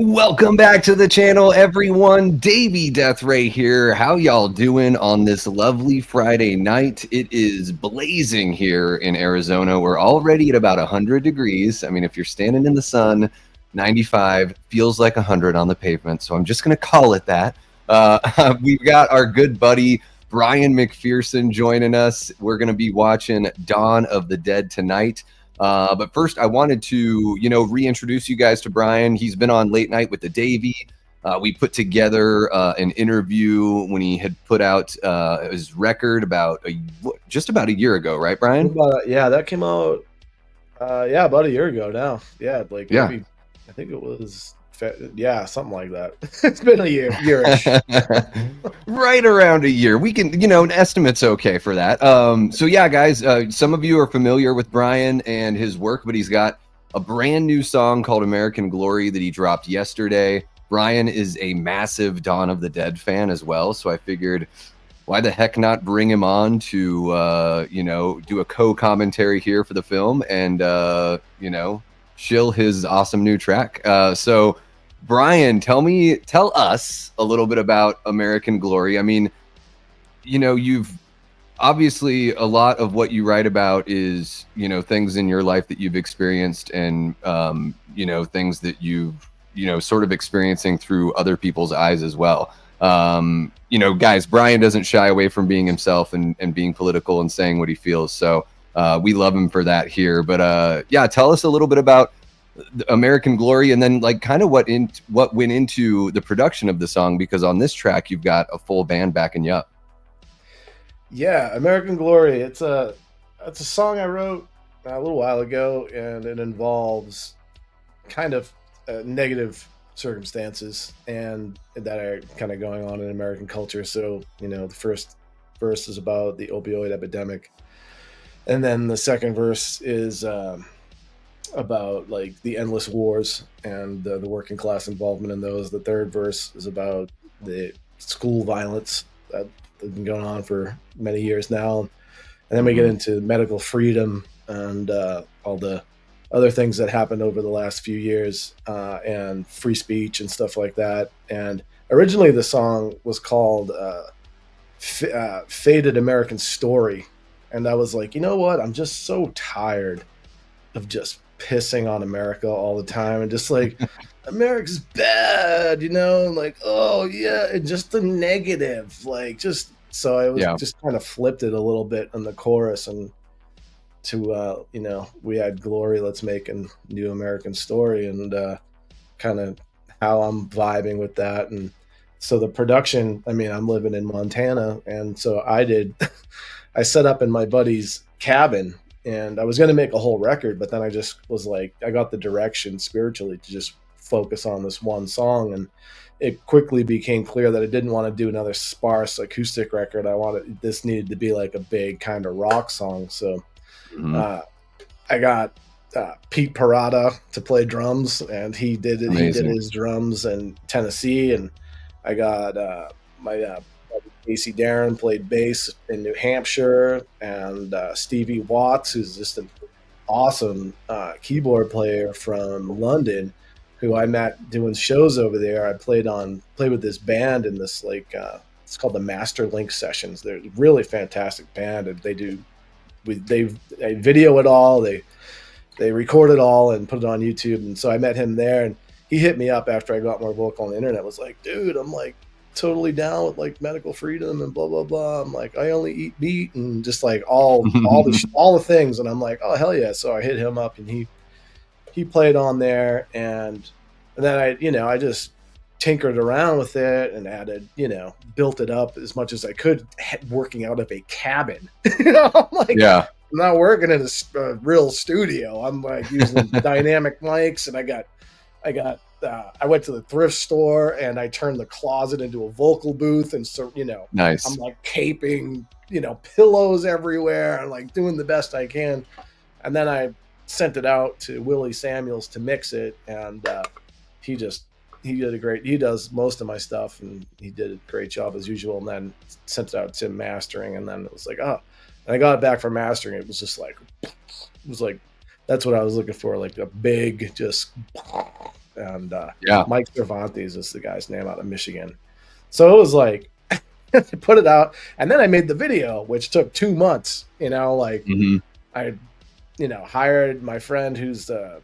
Welcome back to the channel, everyone. Davey Deathray here. How y'all doing on this lovely Friday night? It is blazing here in Arizona. We're already at about 100 degrees. I mean, if you're standing in the sun, 95 feels like 100 on the pavement. So I'm just going to call it that. We've got our good buddy BRYAN McPHERSON joining us. We're going to be watching Dawn of the Dead tonight. But first, I wanted to, reintroduce you guys to BRYAN. He's been on Late Night with the Davey. We put together an interview when he had put out his record just about a year ago, right, BRYAN? Yeah, that came out. About a year ago now. Yeah, maybe I think it was. Yeah, something like that. It's been a year-ish. Right around a year. We can, an estimate's okay for that. So yeah, guys, some of you are familiar with BRYAN and his work, but he's got a brand new song called American Glory that he dropped yesterday. BRYAN is a massive Dawn of the Dead fan as well, so I figured, why the heck not bring him on to, do a co-commentary here for the film and, shill his awesome new track. So BRYAN, tell us a little bit about American Glory. I mean, you've obviously, a lot of what you write about is, things in your life that you've experienced and, things that you've, sort of experiencing through other people's eyes as well. Guys, BRYAN doesn't shy away from being himself and being political and saying what he feels. So we love him for that here. But yeah, tell us a little bit about American Glory, and then kind of what went into the production of the song, because on this track you've got a full band backing you up. Yeah, American Glory. It's a song I wrote a little while ago, and it involves kind of negative circumstances and that are kind of going on in American culture. So the first verse is about the opioid epidemic, and then the second verse is about the endless wars and the working class involvement in those. The third verse is about the school violence that has been going on for many years now. And then we get into medical freedom and all the other things that happened over the last few years and free speech and stuff like that. And originally the song was called Faded American Story. And I was like, you know what? I'm just so tired of just pissing on America all the time and just America's bad, oh yeah, and just the negative, so I was just kind of flipped it a little bit in the chorus and to we had glory, let's make a new American story, and kind of how I'm vibing with that. And so the production, I mean, I'm living in Montana, and so I set up in my buddy's cabin. And I was going to make a whole record, but then I just was I got the direction spiritually to just focus on this one song. And it quickly became clear that I didn't want to do another sparse acoustic record. This needed to be a big kind of rock song. So I got Pete Parada to play drums, and he did it. Amazing. He did his drums in Tennessee. And I got my Casey Darren played bass in New Hampshire, and Stevie Watts, who's just an awesome keyboard player from London, who I met doing shows over there. I played with this band in this it's called the Master Link Sessions. They're a really fantastic band, and they video it all, they record it all and put it on YouTube. And so I met him there, and he hit me up after I got more vocal on the internet. Was like, dude, I'm totally down with medical freedom and blah blah blah. I'm I only eat meat, and just all the things. And I'm like, oh hell yeah. So I hit him up, and he played on there, and then I just tinkered around with it and added, built it up as much as I could, working out of a cabin. I'm I'm not working in a real studio. I'm using dynamic mics, and I went to the thrift store and I turned the closet into a vocal booth. And so, nice. I'm caping, pillows everywhere, and doing the best I can. And then I sent it out to Willie Samuels to mix it. And he does most of my stuff, and he did a great job as usual. And then sent it out to mastering. And then it was and I got it back for mastering. It was just that's what I was looking for. A big, just and Yeah. Mike Cervantes is the guy's name, out of Michigan. So it was like, I put it out, and then I made the video, which took 2 months. Like Hmm. I, hired my friend who's the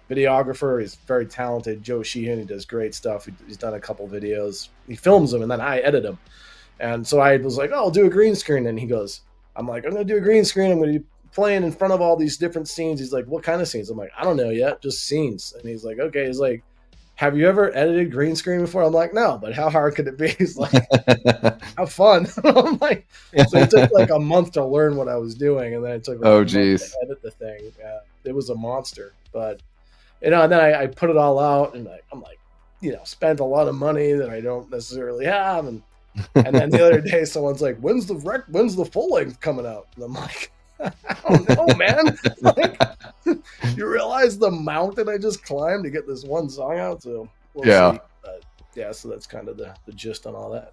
videographer. He's very talented, Joe Sheehan. He does great stuff. He's done a couple videos. He films them, and then I edit them. And so I was like, oh, I'll do a green screen. And he goes, I'm like, I'm going to do a green screen. I'm going to be playing in front of all these different scenes. He's like, what kind of scenes? I'm like, I don't know yet, just scenes. And he's like, okay. He's like, have you ever edited green screen before? I'm like, no, but how hard could it be? He's like, have fun. I'm like, so it took like a month to learn what I was doing. And then it took like a month to edit the thing. It was a monster, but and then I put it all out, and I'm like, spent a lot of money that I don't necessarily have. And then the other day, someone's like, when's the full length coming out? And I'm like, I don't know, man. Like, you realize the mountain I just climbed to get this one song out? So we'll see. But yeah, so that's kind of the gist on all that.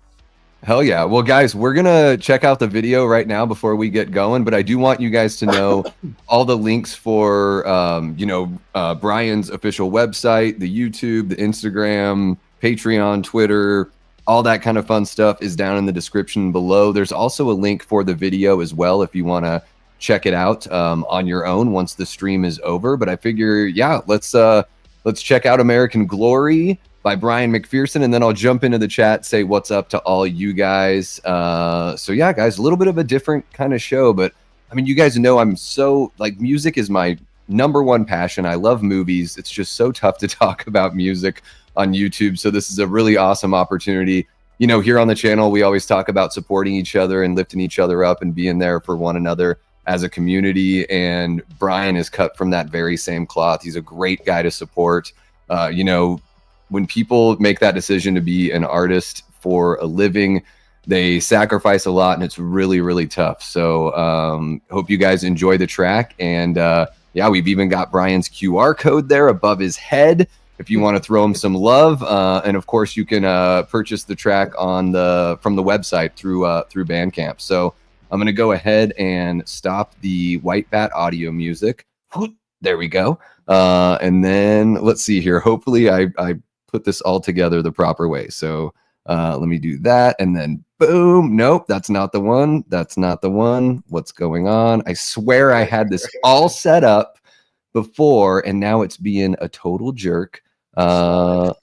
Hell yeah. Well, guys, we're going to check out the video right now before we get going, but I do want you guys to know all the links for, Bryan's official website, the YouTube, the Instagram, Patreon, Twitter, all that kind of fun stuff is down in the description below. There's also a link for the video as well if you want to check it out on your own once the stream is over. But I figure, yeah, let's check out American Glory by Bryan McPherson, and then I'll jump into the chat, say what's up to all you guys. So yeah, guys, a little bit of a different kind of show, but I mean, you guys know I'm so, like, music is my #1 passion. I love movies. It's just so tough to talk about music on YouTube. So this is a really awesome opportunity. Here on the channel, we always talk about supporting each other and lifting each other up and being there for one another as a community. And Bryan is cut from that very same cloth. He's a great guy to support. When people make that decision to be an artist for a living, they sacrifice a lot, and it's really, really tough. So hope you guys enjoy the track. And yeah, we've even got Bryan's QR code there above his head if you want to throw him some love. And of course, you can purchase the track from the website through Bandcamp. So I'm going to go ahead and stop the White Bat audio music. There we go. And then let's see here. Hopefully I put this all together the proper way. So let me do that, and then boom. Nope, that's not the one. That's not the one. What's going on? I swear I had this all set up before, and now it's being a total jerk. Let's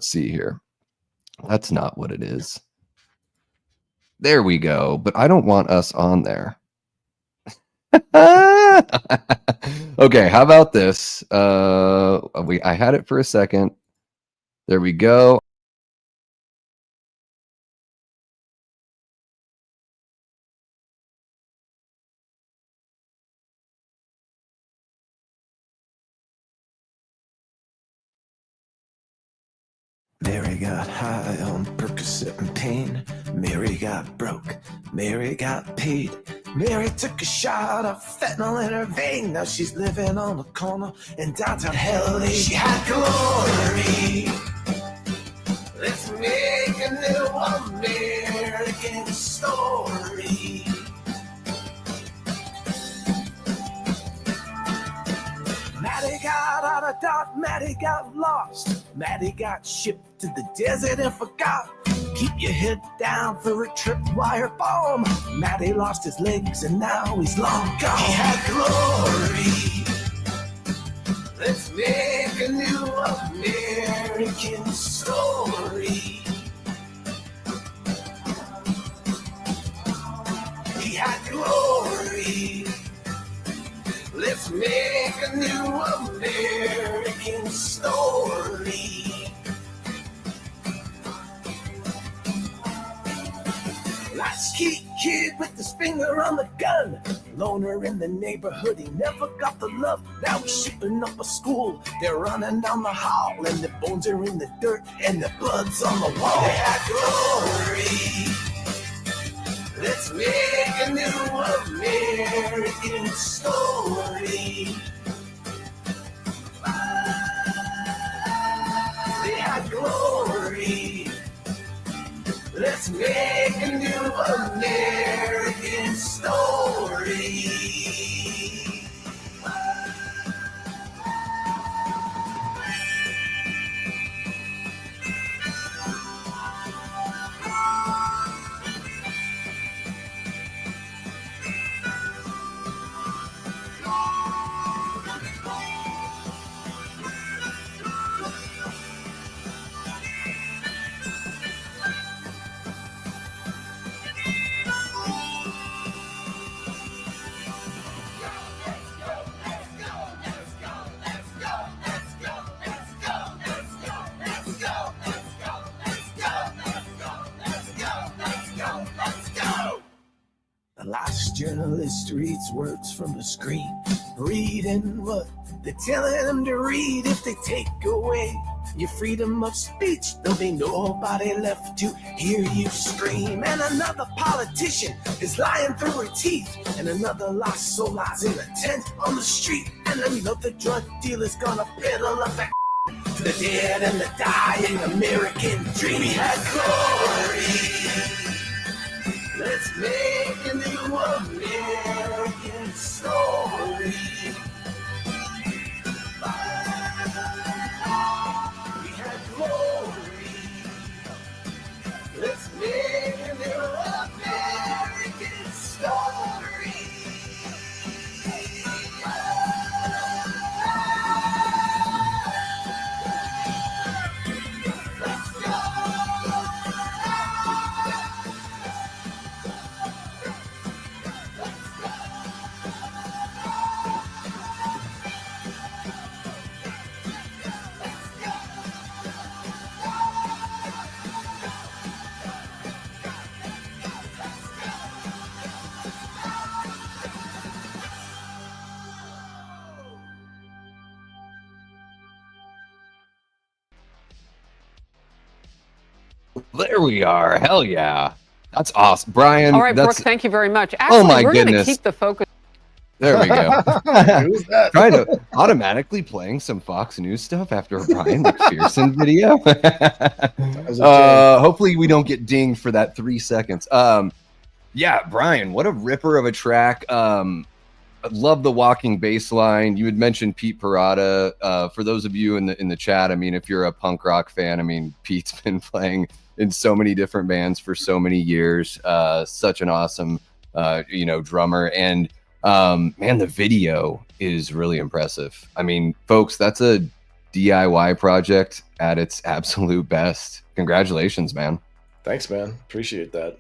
see here. That's not what it is. There we go. But I don't want us on there. Okay, how about this? I had it for a second. There we go. Mary got high on Percocet and pain. Mary got broke. Mary got paid. Mary took a shot of fentanyl in her vein. Now she's living on the corner in downtown LA. She had glory. Let's make a new American story. Maddie got out of Dodge, Maddie got lost. Maddie got shipped to the desert and forgot. Keep your head down for a tripwire bomb. Maddie lost his legs and now he's long gone. He had glory. Let's make a new American story. He had glory. Let's make a new American story. Latchkey kid with his finger on the gun. Loner in the neighborhood, he never got the love. Now he's shipping up a school. They're running down the hall, and the bones are in the dirt, and the blood's on the wall. They had glory. Let's make a new American story. They had glory. Let's make a new American story. last journalist reads words from the screen, reading what they're telling them to read. If they take away your freedom of speech, there'll be nobody left to hear you scream. And another politician is lying through her teeth, and another lost soul lies in a tent on the street, and another drug dealer's gonna peddle up that to the dead and the dying American dream. We had glory. Let's make a new American story. We had glory. Let's make a new American story. There we are. Hell yeah. That's awesome. Bryan. All right, that's... Brooke, thank you very much. Actually, my we're going to goodness. keep the focus. There we go. Who's that? Trying to automatically playing some Fox News stuff after a Bryan McPherson video. Hopefully we don't get dinged for that 3 seconds. Yeah, Bryan, what a ripper of a track. I love the walking bass line. You had mentioned Pete Parada. For those of you in the chat, I mean, if you're a punk rock fan, I mean, Pete's been playing in so many different bands for so many years. Such an awesome, drummer. And man, the video is really impressive. I mean, folks, that's a DIY project at its absolute best. Congratulations, man. Thanks, man. Appreciate that.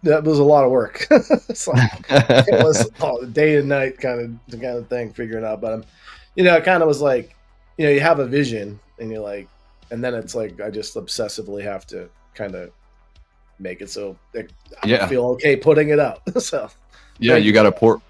That was a lot of work. It's like, it was day and night kind of thing figuring out. But it kind of was like, you have a vision and you're like, and then it's like I just obsessively have to kind of make it so I feel okay putting it out. So yeah, you got to pour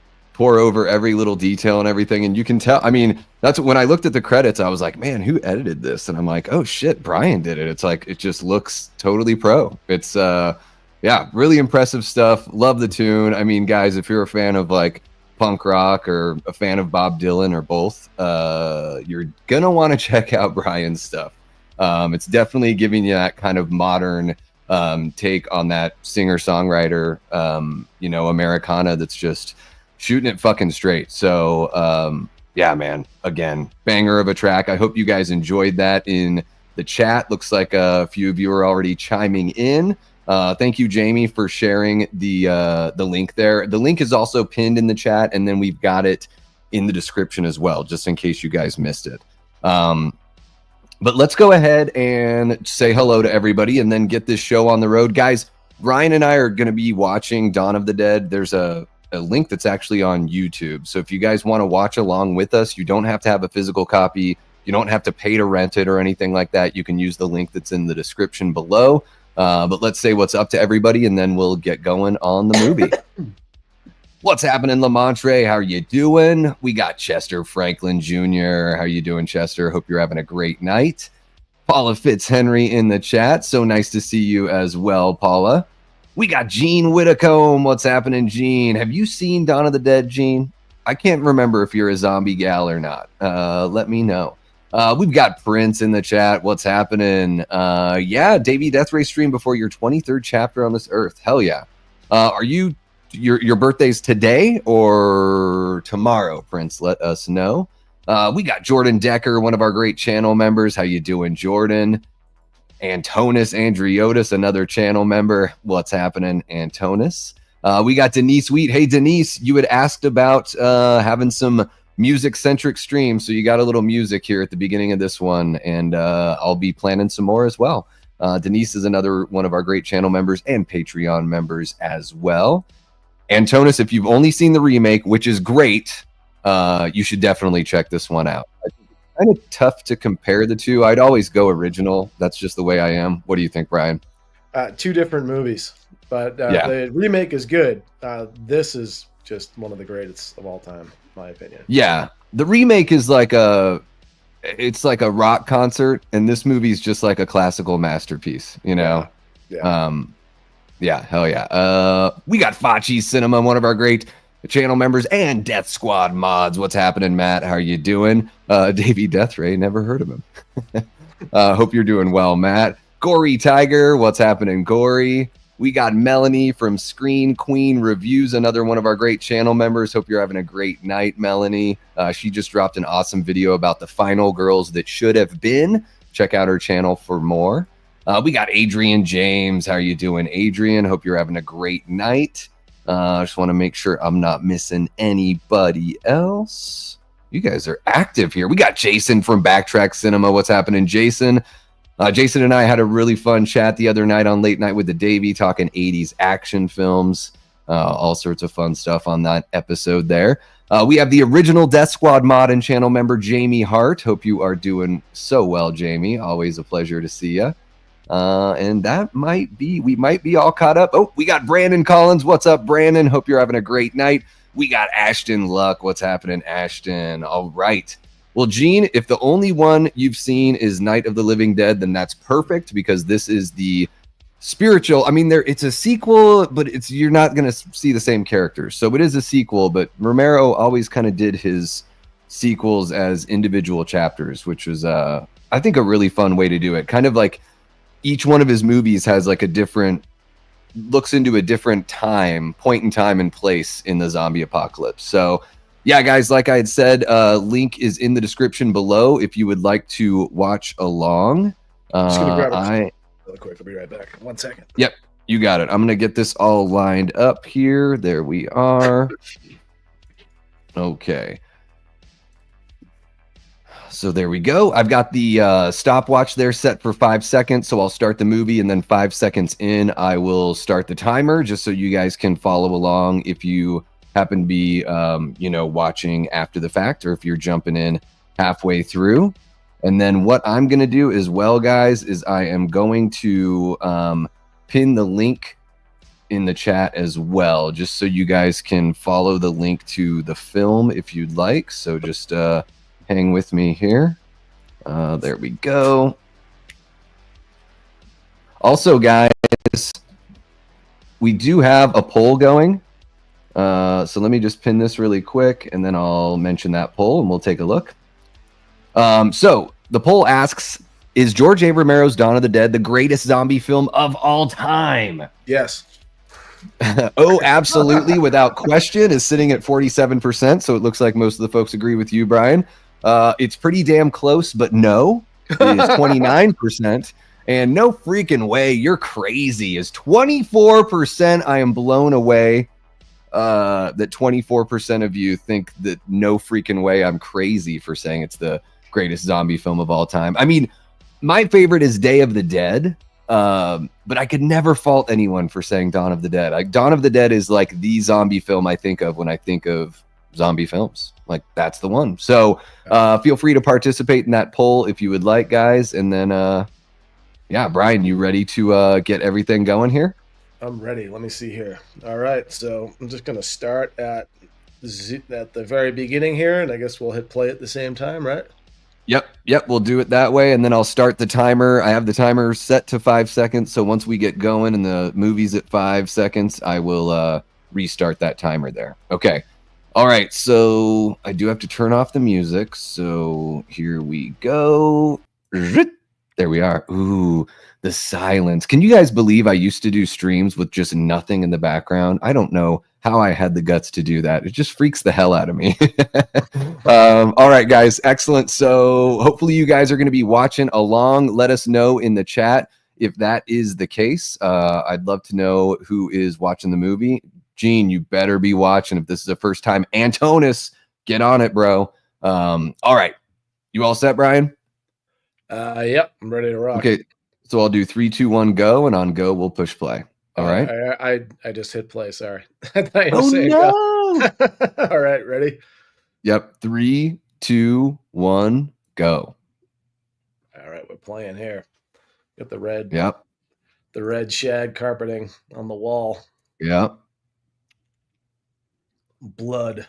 over every little detail and everything, and you can tell. I mean, that's when I looked at the credits, I was like, man, who edited this? And I'm like, oh shit, Bryan did it. It's like it just looks totally pro. It's really impressive stuff. Love the tune. I mean, guys, if you're a fan of like punk rock or a fan of Bob Dylan or both, you're gonna want to check out Bryan's stuff. It's definitely giving you that kind of modern take on that singer-songwriter, Americana that's just shooting it fucking straight. So, yeah, man, again, banger of a track. I hope you guys enjoyed that in the chat. Looks like a few of you are already chiming in. Thank you, Jamie, for sharing the link there. The link is also pinned in the chat, and then we've got it in the description as well, just in case you guys missed it. But let's go ahead and say hello to everybody and then get this show on the road. Guys, Bryan and I are going to be watching Dawn of the Dead. There's a link that's actually on YouTube. So if you guys want to watch along with us, you don't have to have a physical copy. You don't have to pay to rent it or anything like that. You can use the link that's in the description below. But let's say what's up to everybody, and then we'll get going on the movie. What's happening, Lamontre? How are you doing? We got Chester Franklin Jr. How you doing, Chester? Hope you're having a great night. Paula Fitzhenry in the chat. So nice to see you as well, Paula. We got Gene Whitacombe. What's happening, Gene? Have you seen Dawn of the Dead, Gene? I can't remember if you're a zombie gal or not. Let me know. We've got Prince in the chat. What's happening? Yeah, Davey Deathray stream before your 23rd chapter on this earth. Hell yeah. Are you your birthday's today or tomorrow, Prince? Let us know. We got Jordan Decker, one of our great channel members. How you doing, Jordan? Antonis Andriotis, another channel member. What's happening, Antonis? We got Denise Wheat. Hey, Denise, you had asked about having some music-centric streams, so you got a little music here at the beginning of this one, and I'll be planning some more as well. Denise is another one of our great channel members and Patreon members as well. Antonis, if you've only seen the remake, which is great, you should definitely check this one out. I think it's kind of tough to compare the two. I'd always go original. That's just the way I am. What do you think, Bryan? Two different movies, but Yeah. the remake is good. This is just one of the greatest of all time, in my opinion. Yeah. The remake is like it's like a rock concert, and this movie is just like a classical masterpiece, you know? Yeah. Yeah, hell yeah. We got Fachi Cinema, one of our great channel members, and Death Squad mods. What's happening, Matt? How are you doing? Davey Deathray, never heard of him. Hope you're doing well, Matt. Gory Tiger, what's happening, Gory? We got Melanie from Screen Queen Reviews, another one of our great channel members. Hope you're having a great night, Melanie. She just dropped an awesome video about the final girls that should have been. Check out her channel for more. We got Adrian James. How are you doing, Adrian? Hope you're having a great night. I just want to make sure I'm not missing anybody else. You guys are active here. We got Jason from Backtrack Cinema. What's happening, Jason? Jason and I had a really fun chat the other night on Late Night with the Davey, talking 80s action films, all sorts of fun stuff on that episode there. We have the original Death Squad mod and channel member, Jamie Hart. Hope you are doing so well, Jamie. Always a pleasure to see you. And that we might be all caught up. Oh, we got Brandon Collins. What's up, Brandon? Hope you're having a great night. We got Ashton Luck. What's happening, Ashton? All right. Well, Gene, if the only one you've seen is Night of the Living Dead, then that's perfect, because this is the spiritual. I mean, it's a sequel, but you're not going to see the same characters. So it is a sequel, but Romero always kind of did his sequels as individual chapters, which was, I think, a really fun way to do it. Kind of like each one of his movies has like looks into a different point in time and place in the zombie apocalypse. So yeah, guys, like I had said, link is in the description below if you would like to watch along. Just gonna grab it really quick. I'll be right back. 1 second. Yep, you got it. I'm gonna get this all lined up here. There we are. Okay. So there we go. I've got the stopwatch there set for 5 seconds. So I'll start the movie, and then 5 seconds in, I will start the timer, just so you guys can follow along if you happen to be, watching after the fact, or if you're jumping in halfway through. And then what I'm going to do as well, guys, is I am going to pin the link in the chat as well, just so you guys can follow the link to the film if you'd like. So just hang with me here. There we go. Also, guys, we do have a poll going. So let me just pin this really quick, and then I'll mention that poll, and we'll take a look. So the poll asks, is George A. Romero's Dawn of the Dead the greatest zombie film of all time? Yes. Oh, absolutely, without question, is sitting at 47%. So it looks like most of the folks agree with you, Brian. It's pretty damn close, but no, it is 29%. And no freaking way, you're crazy, is 24%. I am blown away that 24% of you think that no freaking way I'm crazy for saying it's the greatest zombie film of all time. I mean, my favorite is Day of the Dead, but I could never fault anyone for saying Dawn of the Dead. Like, Dawn of the Dead is like the zombie film I think of when I think of zombie films. Like, that's the one. So feel free to participate in that poll if you would like, guys. And then yeah, Brian, you ready to get everything going here? I'm ready. Let me see here. All right, so I'm just going to start at the very beginning here, and I guess we'll hit play at the same time, right? Yep, we'll do it that way, and then I'll start the timer. I have the timer set to 5 seconds, so once we get going and the movie's at 5 seconds, I will restart that timer there. Okay. All right, so I do have to turn off the music, so here we go. There we are. Ooh, the silence. Can you guys believe I used to do streams with just nothing in the background? I don't know how I had the guts to do that. It just freaks the hell out of me. All right, guys. Excellent. So hopefully you guys are going to be watching along. Let us know in the chat if that is the case. I'd love to know who is watching the movie. Gene, you better be watching if this is the first time. Antonis, get on it, bro. All right. You all set, Brian? Yep, I'm ready to rock. Okay, so I'll do 3, 2, 1, go, and on go we'll push play. All right. I just hit play. Sorry. I thought you were Oh saying no! go. All right, ready? Yep. 3, 2, 1, go. All right, we're playing here. Got the red. Yep. The red shag carpeting on the wall. Yeah. Blood.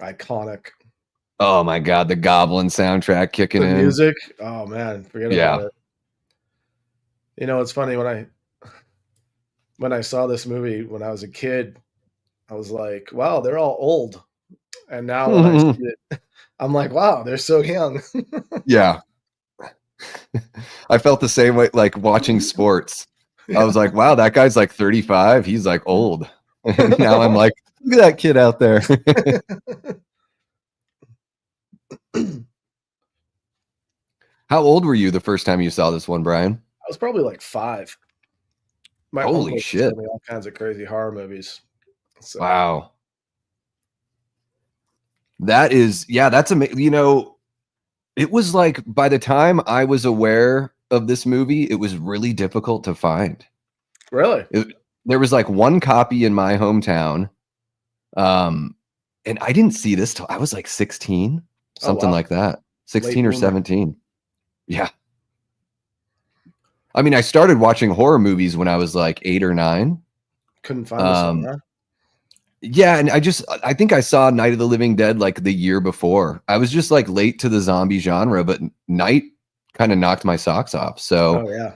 Iconic. Oh my God, the Goblin soundtrack kicking The in. music. Oh man, forget Yeah. about it. You know, it's funny when I saw this movie when I was a kid, I was like, wow, they're all old. And now when I see it, I'm like, wow, they're so young. Yeah. I felt the same way, like watching sports. I was like, wow, that guy's like 35. He's like old. And now I'm like, look at that kid out there. How old were you the first time you saw this one, Brian? I was probably like 5. My Holy uncle shit. showed me all kinds of crazy horror movies. So, Wow. That is, yeah, that's amazing. You know, it was like by the time I was aware of this movie, it was really difficult to find. really? There was like one copy in my hometown. And I didn't see this till I was like 16, something wow. like that. 16 Late or bloomer. 17. Yeah. I mean, I started watching horror movies when I was like 8 or 9. Couldn't find this one, huh? Yeah, and I think I saw Night of the Living Dead like the year before. I was just like late to the zombie genre, but Night kind of knocked my socks off. So, Oh yeah.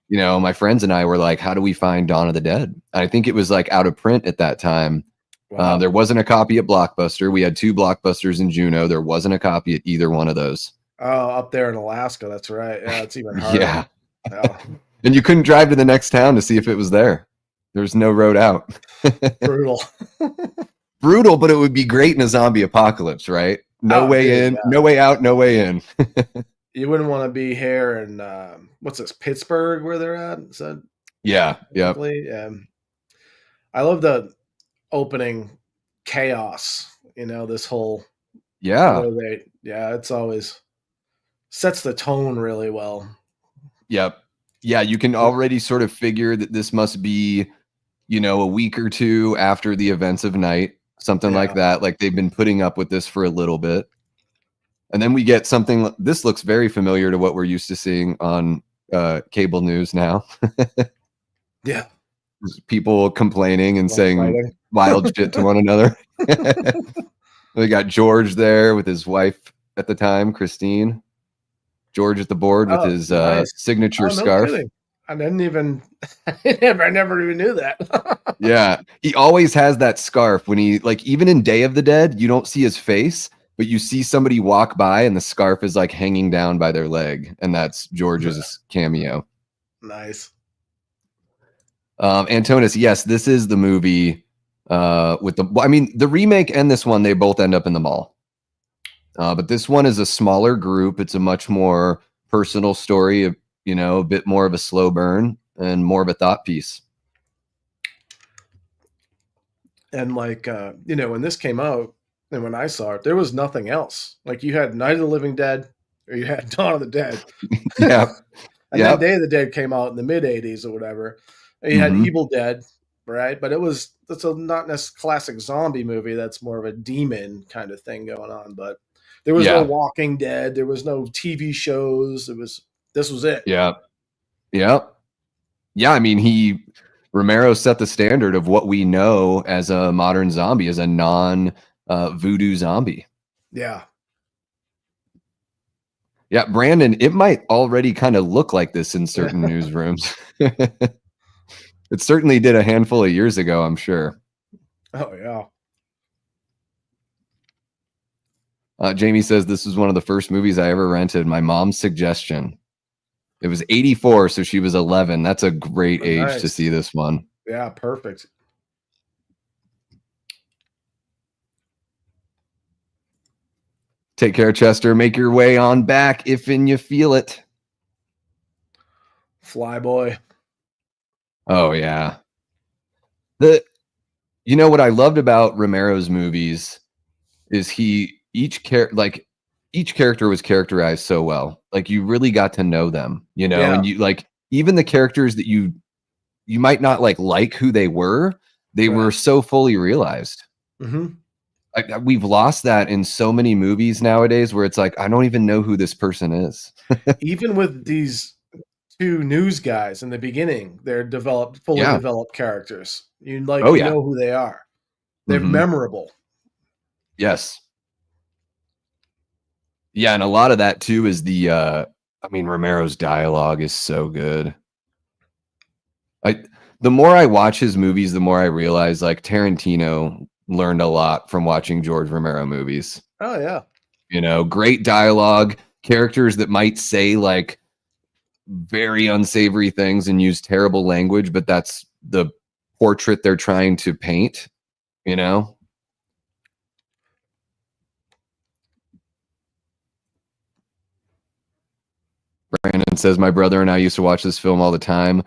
you know, my friends and I were like, how do we find Dawn of the Dead? And I think it was like out of print at that time. Wow. There wasn't a copy at Blockbuster. We had 2 Blockbusters in Juneau. There wasn't a copy at either one of those. Oh, up there in Alaska, that's right. Yeah, it's even harder. Yeah. Oh, And you couldn't drive to the next town to see if it was there. There was no road out. brutal. Brutal, but it would be great in a zombie apocalypse, right? No Oh, way dude, in, yeah. no way out, no way in. You wouldn't want to be here in what's this, Pittsburgh, where they're at? So Yeah, yeah. I love the opening chaos. You know, this whole Yeah. it's always sets the tone really well. Yep. Yeah, you can already sort of figure that this must be, you know, a week or 2 after the events of Night, something like that. Like they've been putting up with this for a little bit. And then we get something, this looks very familiar to what we're used to seeing on cable news now. Yeah. People complaining and saying Fighting. wild shit to one another. We got George there with his wife at the time, Christine. George at the board with his nice. signature No scarf. kidding. I didn't even, I never even knew that. Yeah. He always has that scarf when he, like, even in Day of the Dead, you don't see his face, but you see somebody walk by and the scarf is like hanging down by their leg. And that's George's cameo. Nice. Antonis, yes, this is the movie the remake and this one, they both end up in the mall. But this one is a smaller group. It's a much more personal story of, you know, a bit more of a slow burn and more of a thought piece. And like, you know, when this came out and when I saw it, there was nothing else. Like you had Night of the Living Dead or you had Dawn of the Dead. Yeah. And then Day of the Dead came out in the mid 80s or whatever. And you had Evil Dead, right? But that's a not necessarily classic zombie movie. That's more of a demon kind of thing going on. But there was no Walking Dead. There was no TV shows. This was it. Yeah. Yeah. Yeah. I mean, Romero set the standard of what we know as a modern zombie, as a non-voodoo zombie. Yeah. Yeah. Brandon, it might already kind of look like this in certain newsrooms. It certainly did a handful of years ago, I'm sure. Oh, yeah. Jamie says this was one of the first movies I ever rented. My mom's suggestion. It was 84, so she was 11. That's a great age to see this one. Yeah, perfect. Take care, Chester. Make your way on back if and you feel it. Flyboy. Oh, yeah. You know what I loved about Romero's movies is each character was characterized so well. Like you really got to know them, you know, and you like even the characters that you might not like who they were so fully realized. Mm-hmm. We've lost that in so many movies nowadays where it's like, I don't even know who this person is. Even with these two news guys in the beginning, they're fully Yeah. developed characters. You Oh, yeah. know who they are. They're Mhm. memorable. Yes. Yeah, and a lot of that too is Romero's dialogue is so good. The more I watch his movies, the more I realize like Tarantino learned a lot from watching George Romero movies. Oh yeah. You know, great dialogue, characters that might say like very unsavory things and use terrible language, but that's the portrait they're trying to paint, you know? Brandon says, my brother and I used to watch this film all the time.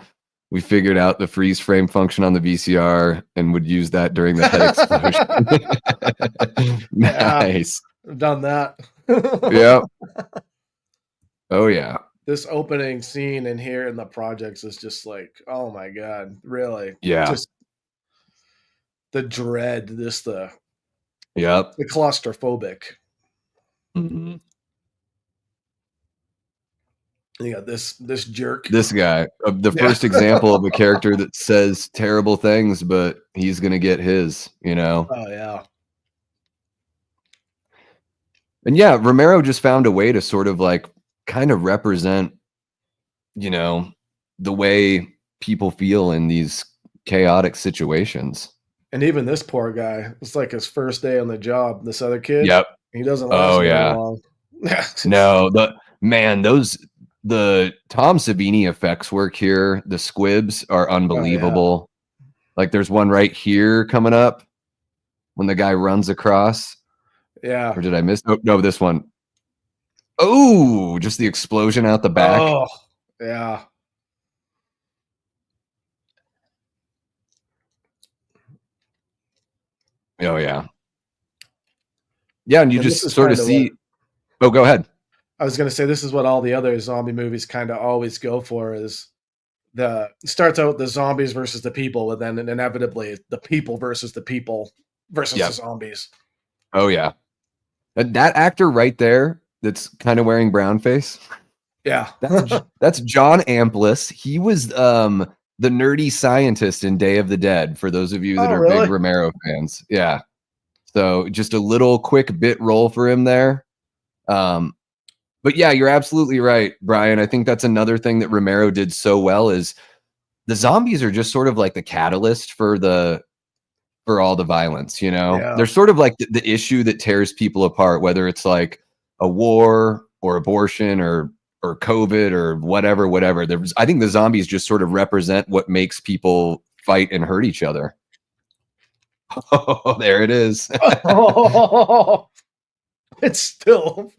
We figured out the freeze frame function on the VCR and would use that during the head explosion. Nice. I've done that. Yep. Oh, yeah. This opening scene in here in the projects is just like, oh my God, really? Yeah. Just the dread, the claustrophobic. Mm-hmm. You got this jerk. This guy, the first example of a character that says terrible things, but he's going to get his, you know? Oh, yeah. And yeah, Romero just found a way to sort of like kind of represent, you know, the way people feel in these chaotic situations. And even this poor guy, it's like his first day on the job. This other kid, yep, he doesn't last very long. No, the Tom Savini effects work here. The squibs are unbelievable. Oh, yeah. Like there's one right here coming up when the guy runs across. Yeah. Or did I miss? Oh, no, this one. Oh, just the explosion out the back. Oh, yeah. Oh, yeah. Yeah, and you just sort of see. Oh, go ahead. I was going to say this is what all the other zombie movies kind of always go for is starts out the zombies versus the people, and then inevitably the people versus the people versus the zombies. Oh, yeah. And that actor right there that's kind of wearing brown face. Yeah. That's John Amplis. He was the nerdy scientist in Day of the Dead, for those of you that are big Romero fans. Yeah. So just a little quick bit role for him there. But yeah, you're absolutely right, Brian. I think that's another thing that Romero did so well is the zombies are just sort of like the catalyst for all the violence, you know? Yeah. They're sort of like the issue that tears people apart, whether it's like a war or abortion or COVID or whatever. I think the zombies just sort of represent what makes people fight and hurt each other. Oh, there it is. Oh, it's still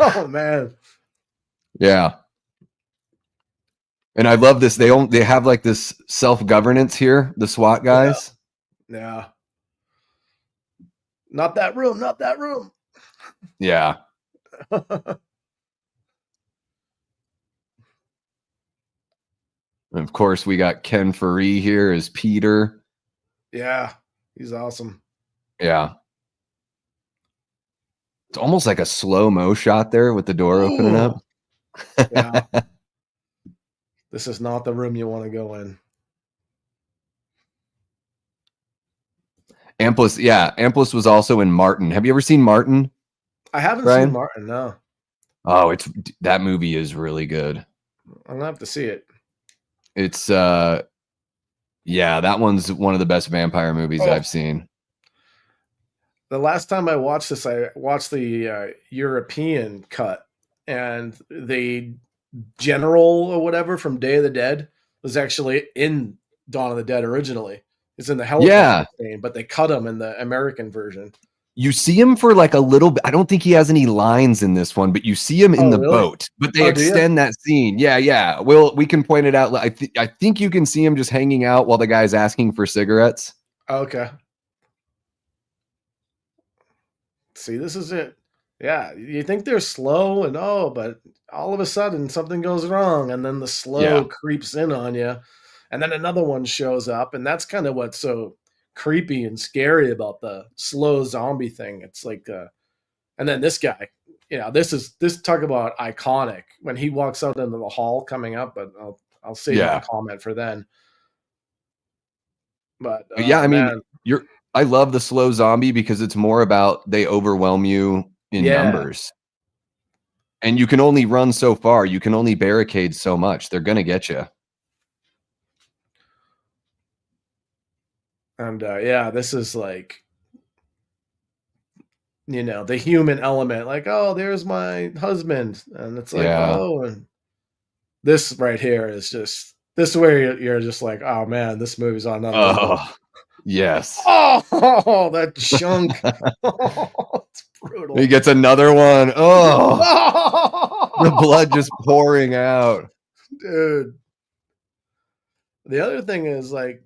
oh man. Yeah. And I love this. They have like this self-governance here, the SWAT guys. Yeah. Not that room. Yeah. And of course, we got Ken Faree here as Peter. Yeah, he's awesome. Yeah. It's almost like a slow-mo shot there with the door opening up. Yeah. This is not the room you want to go in. Amplis was also in Martin. Have you ever seen Martin? I haven't seen Martin, no. Oh, that movie is really good. I'm gonna have to see it. It's that one's one of the best vampire movies I've seen. The last time I watched this, I watched the European cut, and the general or whatever from Day of the Dead was actually in Dawn of the Dead originally. It's in the helicopter scene, but they cut him in the American version. You see him for like a little bit. I don't think he has any lines in this one, but you see him in the boat. But they extend that scene. Yeah. We can point it out. I think you can see him just hanging out while the guy's asking for cigarettes. Okay. See, this is it. Yeah, you think they're slow and but all of a sudden something goes wrong, and then the slow creeps in on you, and then another one shows up, and that's kind of what's so creepy and scary about the slow zombie thing. It's like, and then this guy, this talk about iconic when he walks out into the hall coming up, but I'll save my comment for then. But yeah, I mean, I love the slow zombie because it's more about they overwhelm you in numbers. And you can only run so far. You can only barricade so much. They're going to get you. And this is like, the human element. Like, oh, there's my husband. And it's like, oh, and this right here is just, this is where you're just like, oh man, this movie's on another level. Yes. Oh, that chunk. It's brutal. He gets another one. Oh, the blood just pouring out. Dude. The other thing is, like,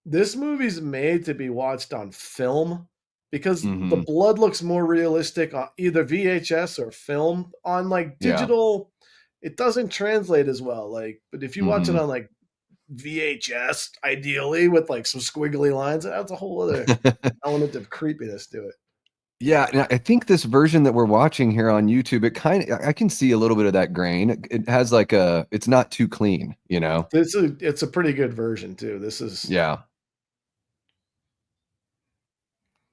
this movie's made to be watched on film because the blood looks more realistic on either VHS or film. On like digital, it doesn't translate as well. Like, but if you watch it on like VHS, ideally with like some squiggly lines, that's a whole other element of creepiness to it. Yeah, and I think this version that we're watching here on YouTube, I can see a little bit of that grain. It has like it's not too clean, It's a pretty good version too. This is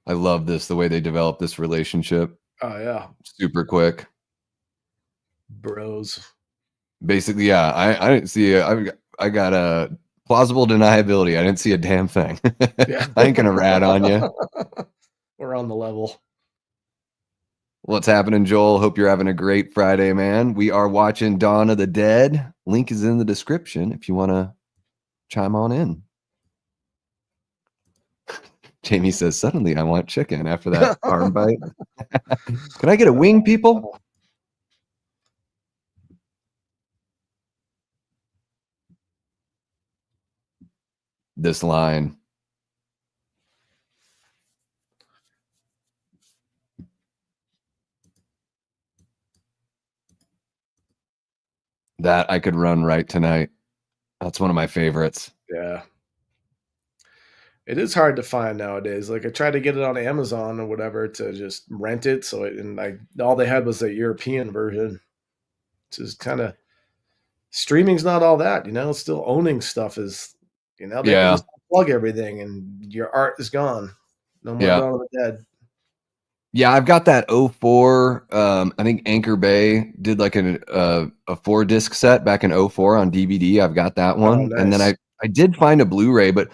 I love this, the way they develop this relationship. Oh yeah, super quick, bros. Basically, I didn't see I got a plausible deniability. I didn't see a damn thing. I ain't gonna rat on you. We're on the level. What's happening, Joel? Hope you're having a great Friday, man. We are watching Dawn of the Dead. Link is in the description if you want to chime on in. Jamie says, suddenly I want chicken after that arm bite. Can I get a wing, people? This line. That I could run right tonight. That's one of my favorites. Yeah. It is hard to find nowadays. Like I tried to get it on Amazon or whatever to just rent it. All they had was the European version. Which is kind of, streaming's not all that, still owning stuff is, they can just plug everything and your art is gone. No more Dawn of the Dead. Yeah, I've got that 04. I think Anchor Bay did like a 4-disc set back in 04 on DVD. I've got that one. Nice. And then I did find a Blu-ray, but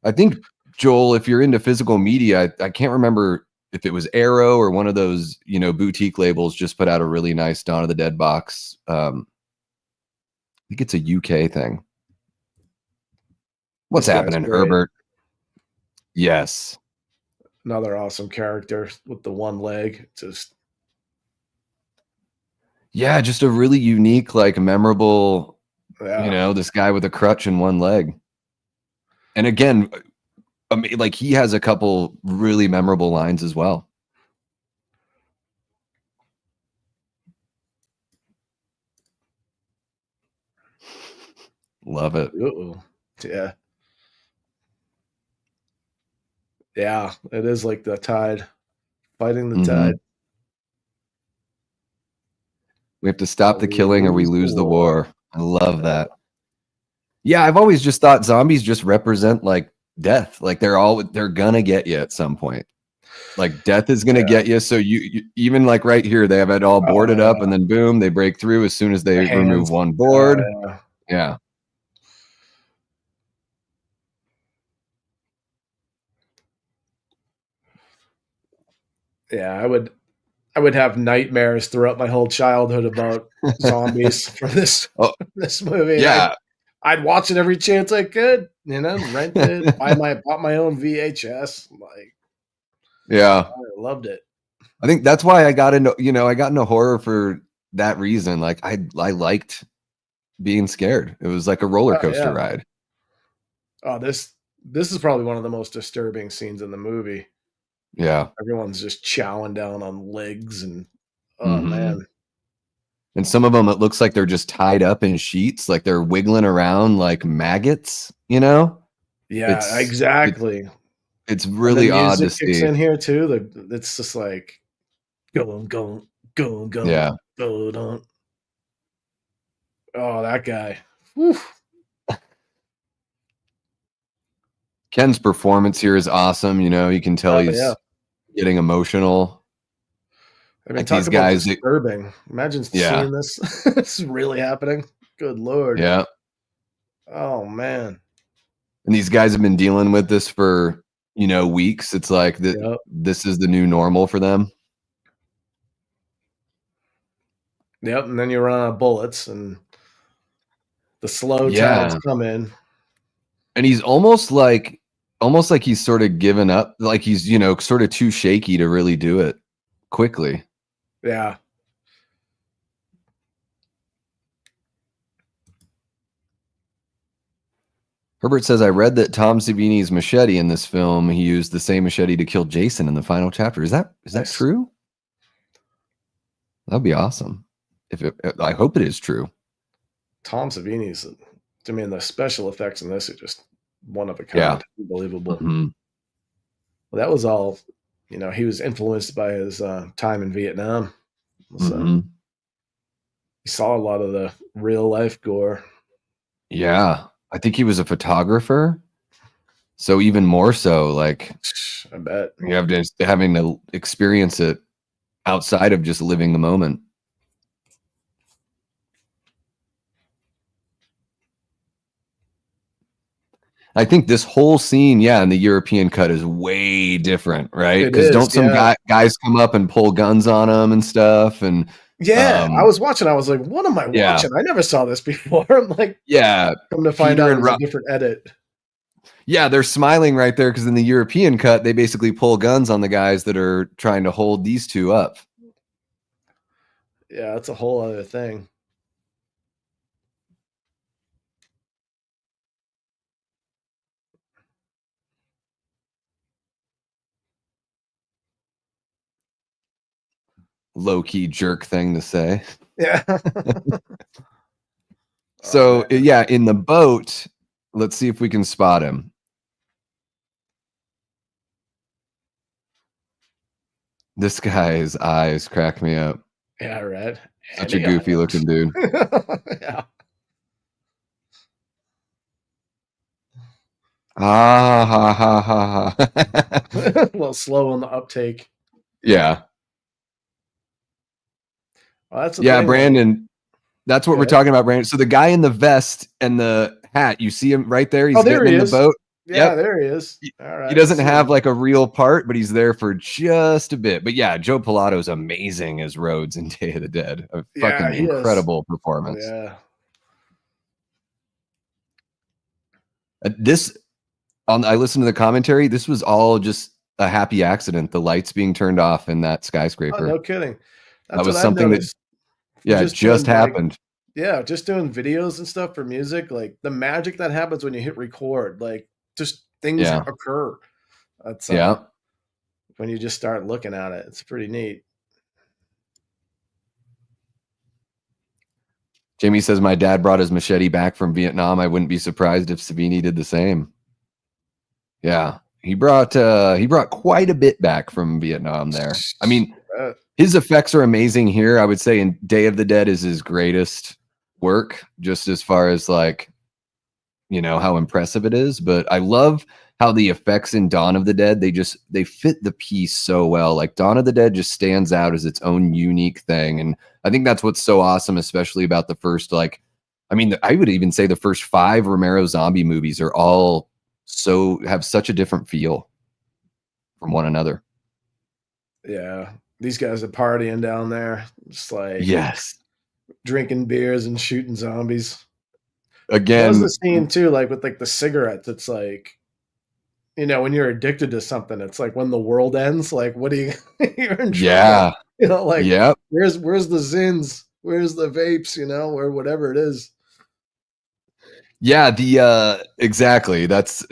I think, Joel, if you're into physical media, I can't remember if it was Arrow or one of those, boutique labels just put out a really nice Dawn of the Dead box. I think it's a UK thing. What's happening, Herbert? Yes. Another awesome character with the one leg. Just a really unique, like memorable, this guy with a crutch and one leg. And again, like he has a couple really memorable lines as well. Love it. Uh-oh. Yeah. Yeah, it is like the tide, fighting the tide. We have to stop the killing or we lose the war. I love that. Yeah, I've always just thought zombies just represent like death. Like they're gonna get you at some point. Like death is gonna get you. So you even like right here, they have it all boarded up and then boom, they break through as soon as they remove one board. Yeah. Yeah, I would have nightmares throughout my whole childhood about zombies from this movie. Yeah. I'd watch it every chance I could, rent it, bought my own VHS. Yeah. I loved it. I think that's why I got into horror for that reason. Like I liked being scared. It was like a roller coaster ride. Oh, this is probably one of the most disturbing scenes in the movie. Yeah. Everyone's just chowing down on legs and man. And some of them, it looks like they're just tied up in sheets, like they're wiggling around like maggots, Yeah, exactly. It's And really the odd to music kicks see. in here too. It's just like go, go, go, Yeah. go, don't. Oh, that guy. Whew. Ken's performance here is awesome. You know, you can tell Oh, he's yeah. getting emotional. I mean, Like talk these about guys, disturbing. Imagine yeah, seeing this. This is really happening. Good Lord. yeah. Oh, man. And these guys have been dealing with this for, you know, weeks. It's like Yep. this is the new normal for them. Yep. And then you run out of bullets and the slow times Yeah. come in. And he's almost like he's sort of given up, like he's, you know, sort of too shaky to really do it quickly. Yeah. Herbert says, I read that Tom Savini's machete in this film, he used the same machete to kill Jason in the final chapter. Is that Nice. true? That'd be awesome. I hope it is true. Tom Savini's, I mean, the special effects in this are just one of a kind. Yeah. Unbelievable. Mhm. Well, that was all, you know, he was influenced by his time in Vietnam. So Mhm. he saw a lot of the real life gore. Yeah. I think he was a photographer. So even more so, like I bet. you have to having to experience it outside of just living the moment. I think this whole scene, yeah, in the European cut is way different, right? It Because is, don't some yeah. guys come up and pull guns on them and stuff? And Yeah, I was watching. I was like, "What am I yeah. watching? I never saw this before." I'm like, Yeah, come to find Peter out, and it was a different edit. yeah, they're smiling right there because in the European cut, they basically pull guns on the guys that are trying to hold these two up. Yeah, that's a whole other thing. Low-key jerk thing to say. Yeah. So, man. yeah, in the boat, let's see if we can spot him. This guy's eyes crack me up. Yeah, right. Such a goofy looking dude. Yeah. Ah, ha, ha, ha, ha. A little slow on the uptake. Yeah. Well, that's the Yeah, thing, Brandon. That's what Go we're ahead. talking about, Brandon. So the guy in the vest and the hat, you see him right there? He's there getting he in is. the boat. Yeah, Yep. there he is. All right. He doesn't see have him. like a real part, but he's there for just a bit. But yeah, Joe Pilato's amazing as Rhodes in Day of the Dead. A Yeah, fucking he is. incredible performance. Yeah. I listened to the commentary. This was all just a happy accident. The lights being turned off in that Oh, skyscraper. no kidding. That's That was what I've something that, noticed. yeah, Just just doing, like, happened. Yeah, just doing videos and stuff for music, like the magic that happens when you hit record, like just things Yeah. occur. That's Yeah. when you just start looking at it. It's pretty neat. Jamie says my dad brought his machete back from Vietnam. I wouldn't be surprised if Savini did the same. Yeah, he brought quite a bit back from Vietnam there. I mean, his effects are amazing here. I would say in Day of the Dead is his greatest work, just as far as like, you know, how impressive it is. But I love how the effects in Dawn of the Dead, they fit the piece so well. Like Dawn of the Dead just stands out as its own unique thing. And I think that's what's so awesome, especially about the first, like, I mean, I would even say the first 5 Romero zombie movies are all have such a different feel from one another. Yeah. These guys are partying down there, just like Yes. drinking beers and shooting zombies. Again, That was the scene too, like with like the cigarettes. It's like, you know, when you're addicted to something, it's like when the world ends, like what do you you're in trouble. yeah. You know, like Yep. where's the zins? Where's the vapes, you know, or whatever it is. Yeah, exactly. That's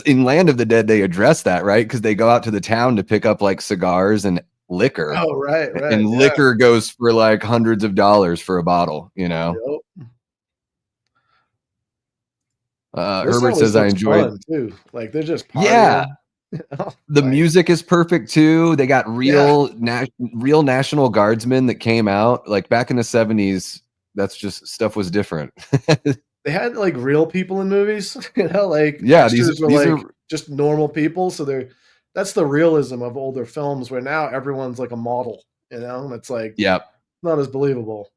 in Land of the Dead, they address that, right? Because they go out to the town to pick up like cigars and liquor. Oh, right. And Yeah. liquor goes for like hundreds of dollars for a bottle, you know. Yep. Herbert says I enjoyed fun too. Like they're just partying. Yeah. The music is perfect too. They got real National Guardsmen that came out like back in the 70s. That's just stuff was different. They had like real people in movies, like Yeah, extras were these like are just normal people. So that's the realism of older films where now everyone's like a model, and it's like not as believable.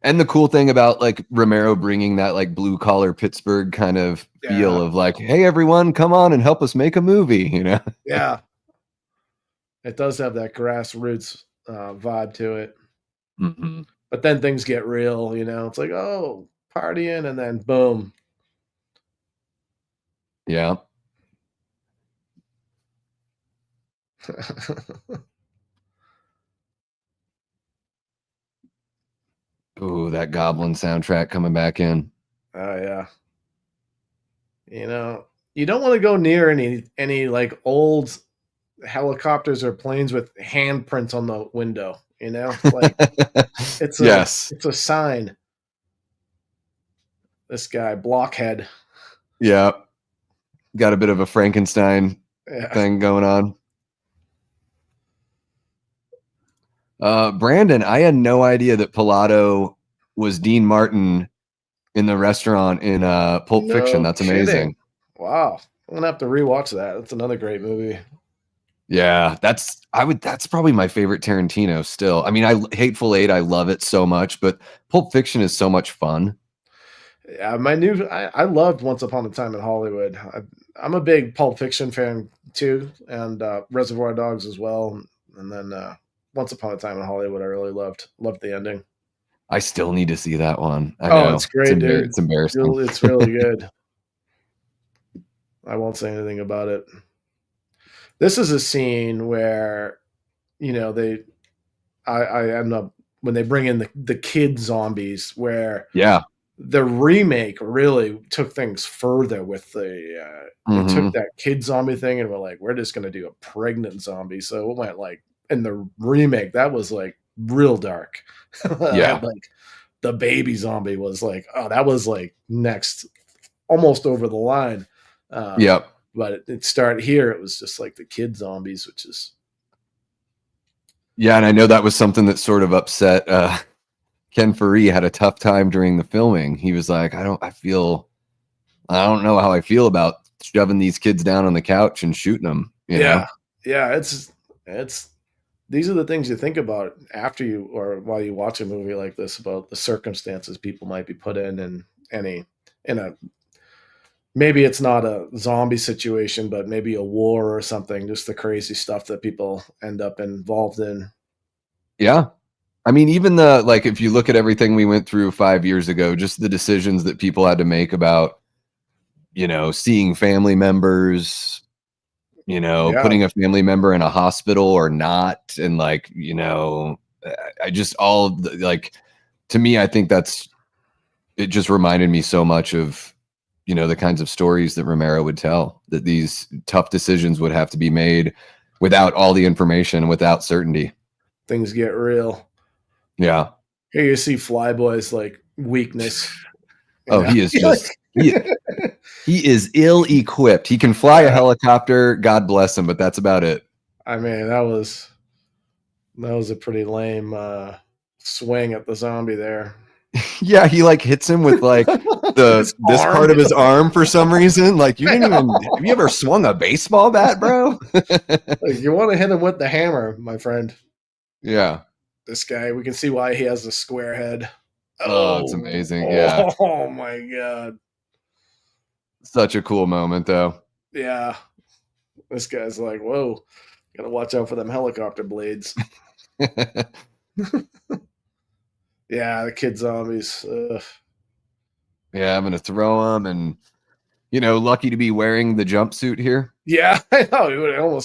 And the cool thing about like Romero bringing that like blue collar Pittsburgh kind of feel of like, hey everyone, come on and help us make a movie, Yeah, it does have that grassroots vibe to it. Mm-hmm. But then things get real, It's like, oh, partying, and then boom. Yeah. Ooh, that Goblin soundtrack coming back in. Oh yeah. You don't want to go near any like old helicopters or planes with handprints on the window, Like it's a sign. This guy, Blockhead. Yeah. Got a bit of a Frankenstein thing going on. Brandon, I had no idea that Pilato was Dean Martin in the restaurant in Pulp Fiction. That's amazing. Wow. I'm gonna have to rewatch that. That's another great movie. Yeah, that's probably my favorite Tarantino still. I mean, Hateful Eight, I love it so much, but Pulp Fiction is so much fun. Yeah, I loved Once Upon a Time in Hollywood. I'm a big Pulp Fiction fan too, and Reservoir Dogs as well. And then Once Upon a Time in Hollywood, I really loved the ending. I still need to see that one. I know. It's great, dude. It's embarrassing. It's really good. I won't say anything about it. This is a scene where, I end up when they bring in the kid zombies, where the remake really took things further with they took that kid zombie thing and we're like, we're just gonna do a pregnant zombie. So it went like in the remake that was like real dark. Like the baby zombie was like, oh, that was like next, almost over the line. But it started here. It was just like the kid zombies, which is. Yeah, and I know that was something that sort of upset Ken Faree. Had a tough time during the filming. He was like, I don't know how I feel about shoving these kids down on the couch and shooting them. You know? Yeah. It's these are the things you think about after you or while you watch a movie like this about the circumstances people might be put in a. Maybe it's not a zombie situation, but maybe a war or something, just the crazy stuff that people end up involved in. Yeah. I mean, even if you look at everything we went through 5 years ago, just the decisions that people had to make about, seeing family members, putting a family member in a hospital or not. And I just to me, I think it just reminded me so much of, the kinds of stories that Romero would tell, that these tough decisions would have to be made without all the information, without certainty. Things get real. Yeah. Here you see Flyboy's weakness. He is just he is ill-equipped. He can fly a helicopter, God bless him, but that's about it. I mean, that was a pretty lame swing at the zombie there. Yeah, he hits him with this part of his arm for some reason. Have you ever swung a baseball bat, bro? You want to hit him with the hammer, my friend. Yeah. This guy, we can see why he has a square head. Oh, it's amazing. Yeah. Oh my God. Such a cool moment though. Yeah. This guy's like, whoa, gotta watch out for them helicopter blades. Yeah, the kid zombies. Yeah, I'm gonna throw them, and lucky to be wearing the jumpsuit here. Yeah, I know.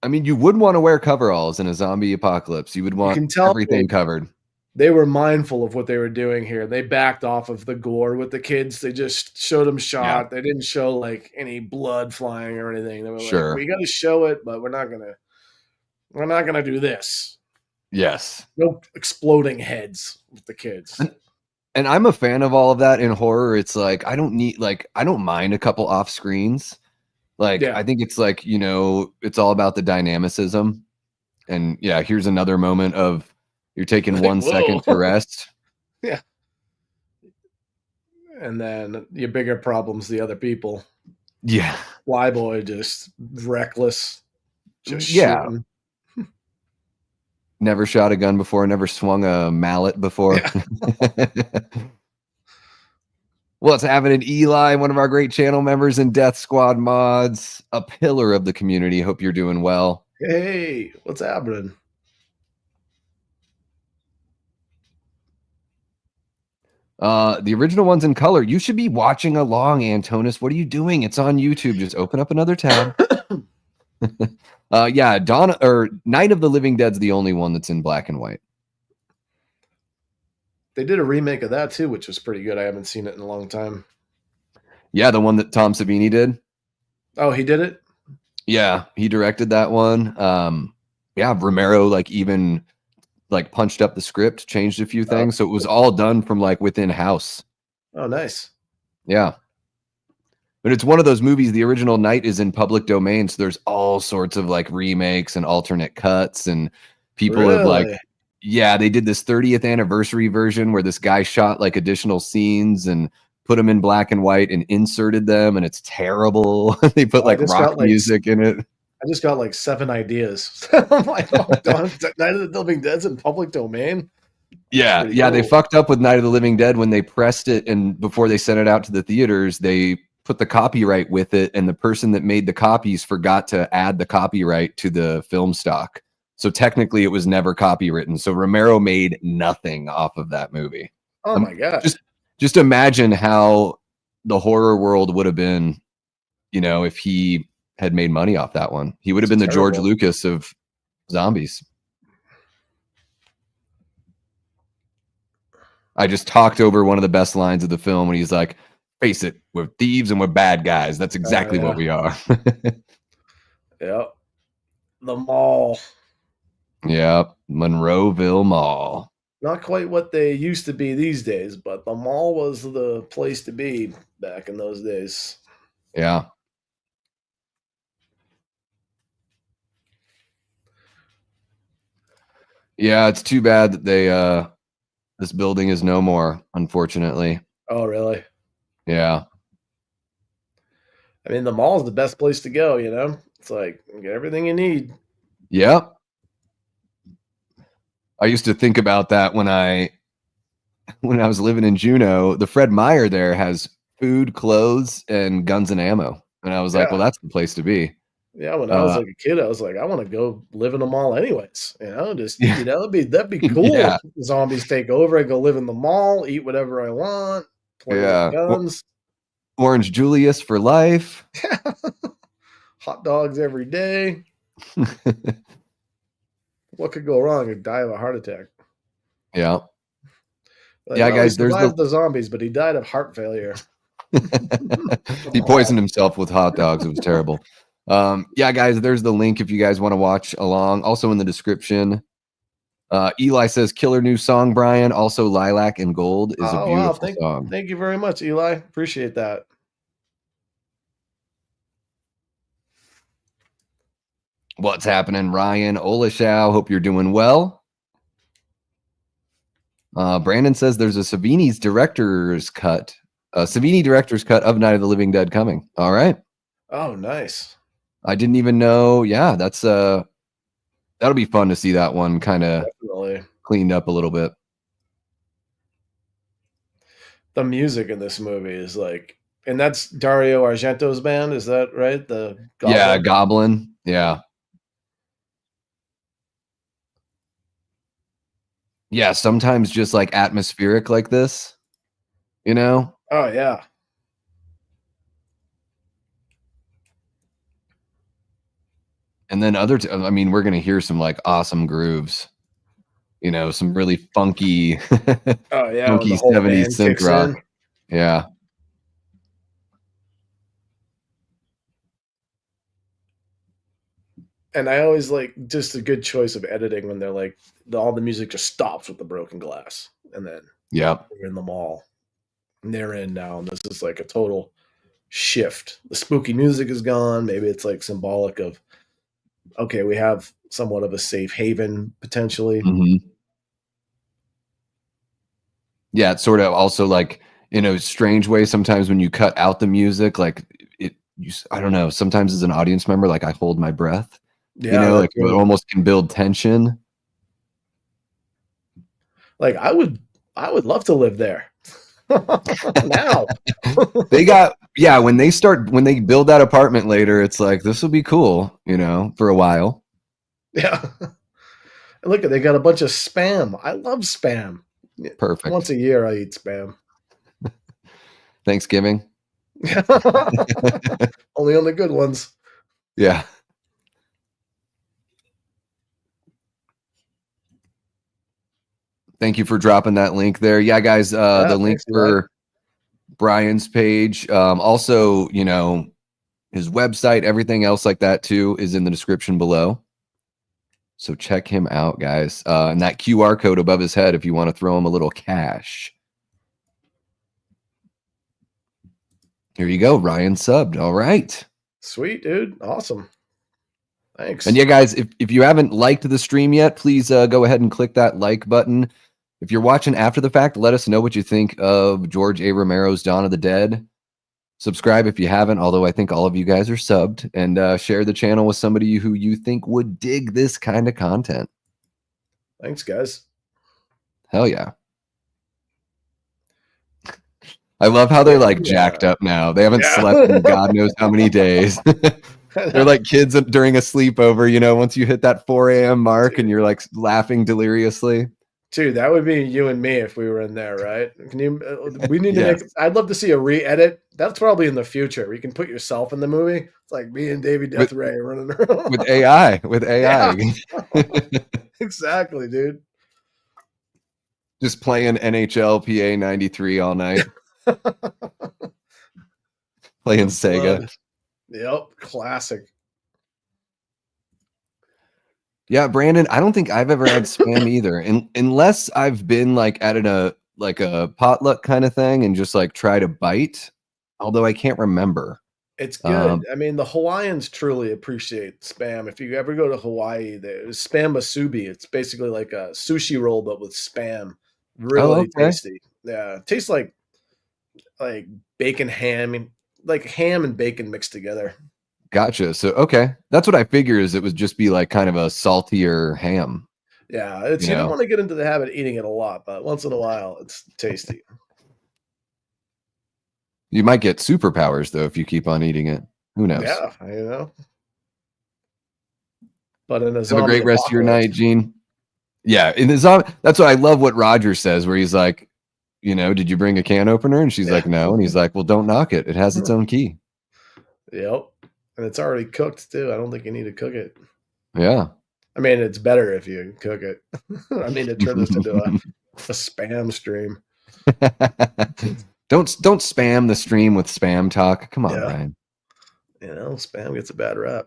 I mean, you would want to wear coveralls in a zombie apocalypse. You would want everything covered. They were mindful of what they were doing here. They backed off of the gore with the kids. They just showed them shot. Yeah. They didn't show any blood flying or anything. They were like, we got to show it, but we're not gonna do this. Yes. No exploding heads with the kids. And I'm a fan of all of that in horror. It's I don't mind a couple off screens, Like, Yeah. I think it's like, you know, it's all about the dynamicism. And yeah, here's another moment of you're taking Like, 1 whoa. second to rest. Yeah. And then your bigger problem's the other people. Yeah. Flyboy just reckless, just Yeah. shooting. Never shot a gun before, never swung a mallet before. Yeah. What's happening, Eli, one of our great channel members in Death Squad mods, a pillar of the community. Hope you're doing well. Hey, what's happening? The original one's in color. You should be watching along, Antonis. What are you doing? It's on YouTube. Just open up another tab. Yeah, Dawn or Night of the Living Dead's the only one that's in black and white. They did a remake of that too, which was pretty good. I haven't seen it in a long time. Yeah, the one that Tom Savini did. Oh, he did it? Yeah, he directed that one. Yeah, Romero like even like punched up the script, changed a few things. So it was all done from like within house. Oh, nice. Yeah. But it's one of those movies, the original Night is in public domain. So there's all sorts of like remakes and alternate cuts. And people have like, Really? yeah, they did this 30th anniversary version where this guy shot like additional scenes and put them in black and white and inserted them. And it's terrible. They put like rock music in it. I just got like 7 ideas. I'm like, oh, Night of the Living Dead's in public domain. Yeah, yeah, cool. They fucked up with Night of the Living Dead when they pressed it, and before they sent it out to the theaters, they put the copyright with it, and the person that made the copies forgot to add the copyright to the film stock. So technically, it was never copywritten. So Romero made nothing off of that movie. Oh my god! Just imagine how the horror world would have been, you know, if he had made money off that one. He would have been the George Lucas of zombies. I just talked over one of the best lines of the film when he's like, face it, we're thieves and we're bad guys. That's exactly what we are. Yep. The mall. Yep. Monroeville Mall. Not quite what they used to be these days, but the mall was the place to be back in those days. Yeah. Yeah, it's too bad that they this building is no more, unfortunately. Oh, really? Yeah. I mean, the mall is the best place to go, you know? It's like, you get everything you need. Yep. I used to think about that when I was living in Juneau. The Fred Meyer there has food, clothes, and guns and ammo. And I was like, well, that's the place to be. Yeah, when I was like a kid, I was like, I want to go live in a mall anyways. You know, just you know, that'd be cool. Yeah. Zombies take over, I go live in the mall, eat whatever I want, play with guns. Orange Julius for life. Hot dogs every day. What could go wrong? He'd die of a heart attack. Yeah. Like, yeah, guys, he survived the zombies, but he died of heart failure. He poisoned himself with hot dogs. It was terrible. Yeah, guys, there's the link if you guys want to watch along. Also in the description. Eli says, killer new song, Brian. Also, Lilac and Gold is a beautiful song. Thank you very much, Eli. Appreciate that. What's happening, Ryan Olashow? Hope you're doing well. Brandon says there's a Savini director's cut of Night of the Living Dead coming. All right. Oh, nice. I didn't even know. Yeah, that's that'll be fun to see that one kind of cleaned up a little bit. The music in this movie is like, and that's Dario Argento's band, is that right? The Goblin? Yeah, Goblin. Yeah. Yeah, sometimes just like atmospheric like this, you know? Oh, yeah. And then I mean, we're going to hear some like awesome grooves, you know, some really funky, oh, yeah, funky 70s synth rock. Yeah. And I always like just a good choice of editing when they're like, all the music just stops with the broken glass. And then we're in the mall. And they're in now. And this is like a total shift. The spooky music is gone. Maybe it's like symbolic of, okay, we have somewhat of a safe haven potentially. Mm-hmm. Yeah, it's sort of also like in a strange way. Sometimes when you cut out the music, like I don't know. Sometimes as an audience member, like I hold my breath. Yeah, Like it almost can build tension. Like I would love to live there. Now. They got when they build that apartment later, it's like this will be cool, for a while. Yeah. And look, they got a bunch of spam. I love spam. Perfect. Once a year I eat spam. Thanksgiving. Only on the good ones. Yeah. Thank you for dropping that link there. Yeah, guys, the link for Bryan's page, also, his website, everything else like that too is in the description below. So check him out, guys. And that QR code above his head if you want to throw him a little cash. Here you go. Ryan subbed. All right. Sweet, dude. Awesome. Thanks. And yeah, guys, if you haven't liked the stream yet, please go ahead and click that like button. If you're watching after the fact, let us know what you think of George A. Romero's Dawn of the Dead. Subscribe if you haven't, although I think all of you guys are subbed, and share the channel with somebody who you think would dig this kind of content. Thanks, guys. Hell yeah. I love how they're like jacked up now. They haven't slept in God knows how many days. They're like kids during a sleepover, once you hit that 4 a.m. mark and you're like laughing deliriously. Dude, that would be you and me if we were in there, right? Can you? We need to make. I'd love to see a re-edit. That's probably in the future. You can put yourself in the movie. It's like me and Davey Deathray running around with AI. With AI, yeah. Exactly, dude. Just playing NHL PA 93 all night. Playing Sega. Yep, classic. Yeah, Brandon, I don't think I've ever had spam either. Unless I've been like at a potluck kind of thing and just like try to bite, although I can't remember. It's good. I mean, the Hawaiians truly appreciate spam. If you ever go to Hawaii, there's spam musubi. It's basically like a sushi roll, but with spam. Really tasty. Yeah. It tastes like bacon ham, like ham and bacon mixed together. Gotcha. So, okay. That's what I figured is it would just be like kind of a saltier ham. Yeah. You don't want to get into the habit of eating it a lot, but once in a while, it's tasty. You might get superpowers, though, if you keep on eating it. Who knows? Yeah, But in have a great rest of your night, Gene. Yeah, in the zombie, that's what I love what Roger says, where he's like, did you bring a can opener? And she's like, no. And he's like, well, don't knock it. It has its own key. Yep. And it's already cooked, too. I don't think you need to cook it. Yeah. I mean, it's better if you cook it. I mean, to turn this into a spam stream. Don't spam the stream with spam talk. Come on, Ryan. Spam gets a bad rap.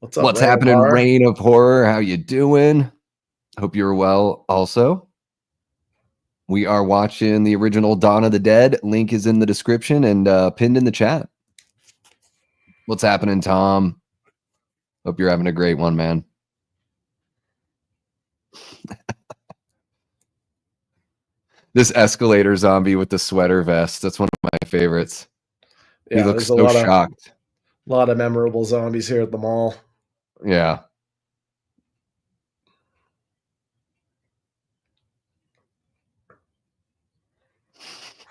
What's up? What's happening, Reign of Horror? How you doing? Hope you're well. Also, we are watching the original Dawn of the Dead. Link is in the description and pinned in the chat. What's happening, Tom? Hope you're having a great one, man. This escalator zombie with the sweater vest. That's one of my favorites. Yeah, he looks so shocked. A lot of memorable zombies here at the mall. Yeah.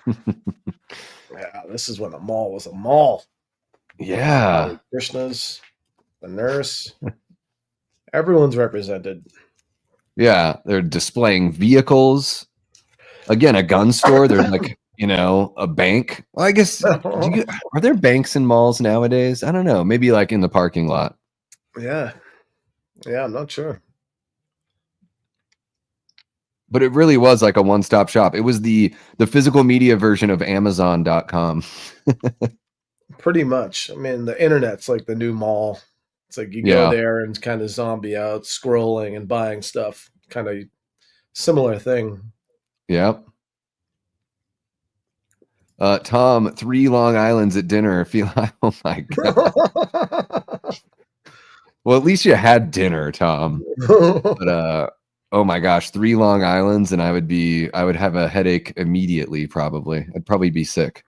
Yeah, this is when the mall was a mall. Yeah. Krishna's, the nurse. Everyone's represented. Yeah, they're displaying vehicles. Again, a gun store. There's like, a bank. Well, I guess, are there banks in malls nowadays? I don't know. Maybe like in the parking lot. Yeah. Yeah, I'm not sure. But it really was like a one-stop shop. It was the physical media version of Amazon.com. Pretty much. I mean, the internet's like the new mall. It's like you go there and kind of zombie out, scrolling and buying stuff. Kind of similar thing. Yep. Tom, 3 Long Islands at dinner. Feel oh my god. Well, at least you had dinner, Tom. But oh my gosh, 3 Long Islands, and I would have a headache immediately. Probably, I'd probably be sick.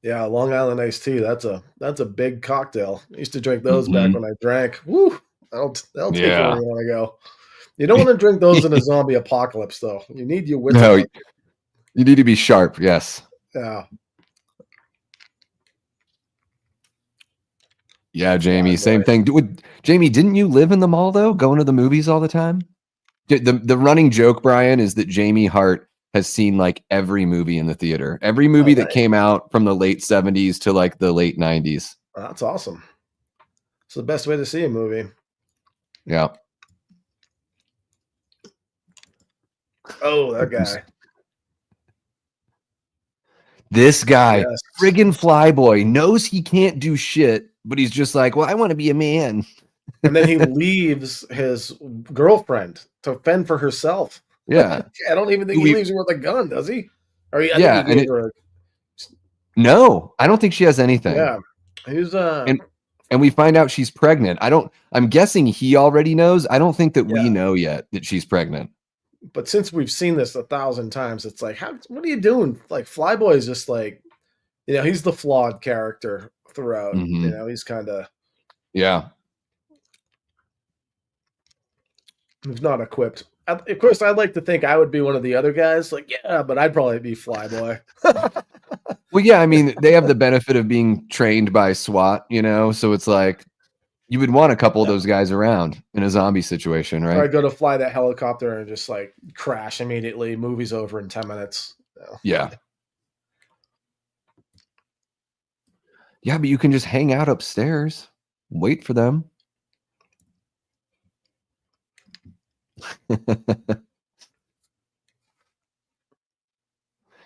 Yeah, Long Island iced tea. That's a big cocktail. I used to drink those back when I drank. Woo! That'll take you where you want to go. You don't want to drink those in a zombie apocalypse, though. You need your wits. No, you need to be sharp. Yes. Yeah. Yeah, Jamie. Same thing. Jamie, didn't you live in the mall though? Going to the movies all the time? The running joke, Brian, is that Jamie Hart has seen like every movie in the theater. Every movie that came out from the late 70s to like the late 90s. That's awesome. It's the best way to see a movie. Yeah. Oh, that guy. This guy, friggin' Flyboy, knows he can't do shit, but he's just like, well, I want to be a man. And then he leaves his girlfriend to fend for herself. Yeah. I don't even think he leaves her with a gun, does he? Or no, I don't think she has anything. Yeah. He's and we find out she's pregnant. I'm guessing he already knows. I don't think that we know yet that she's pregnant. But since we've seen this 1,000 times, it's like, what are you doing? Like, Flyboy is just like, he's the flawed character throughout. He's kind of, he's not equipped. Of course, I'd like to think I would be one of the other guys. Like, but I'd probably be Flyboy. Well, yeah, I mean, they have the benefit of being trained by SWAT, so it's like you would want a couple of those guys around in a zombie situation, right? Or I go to fly that helicopter and just like crash immediately. Movie's over in 10 minutes. Yeah. Yeah, but you can just hang out upstairs, wait for them.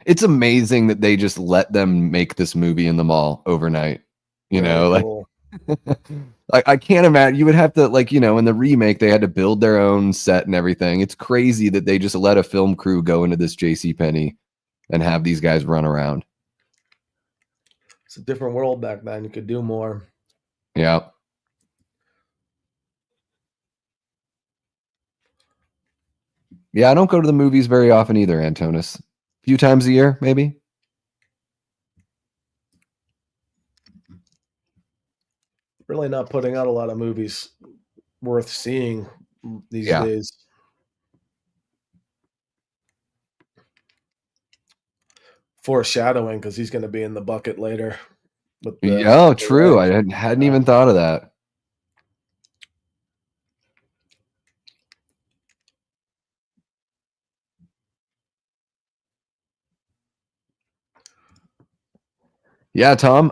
It's amazing that they just let them make this movie in the mall overnight. Cool. I can't imagine. You would have to, in the remake, they had to build their own set and everything. It's crazy that they just let a film crew go into this JCPenney and have these guys run around. It's a different world back then. You could do more. Yeah. Yeah, I don't go to the movies very often either, Antonis. A few times a year, maybe. Really not putting out a lot of movies worth seeing these days. Foreshadowing, because he's going to be in the bucket later. True. I hadn't even thought of that. Yeah, Tom.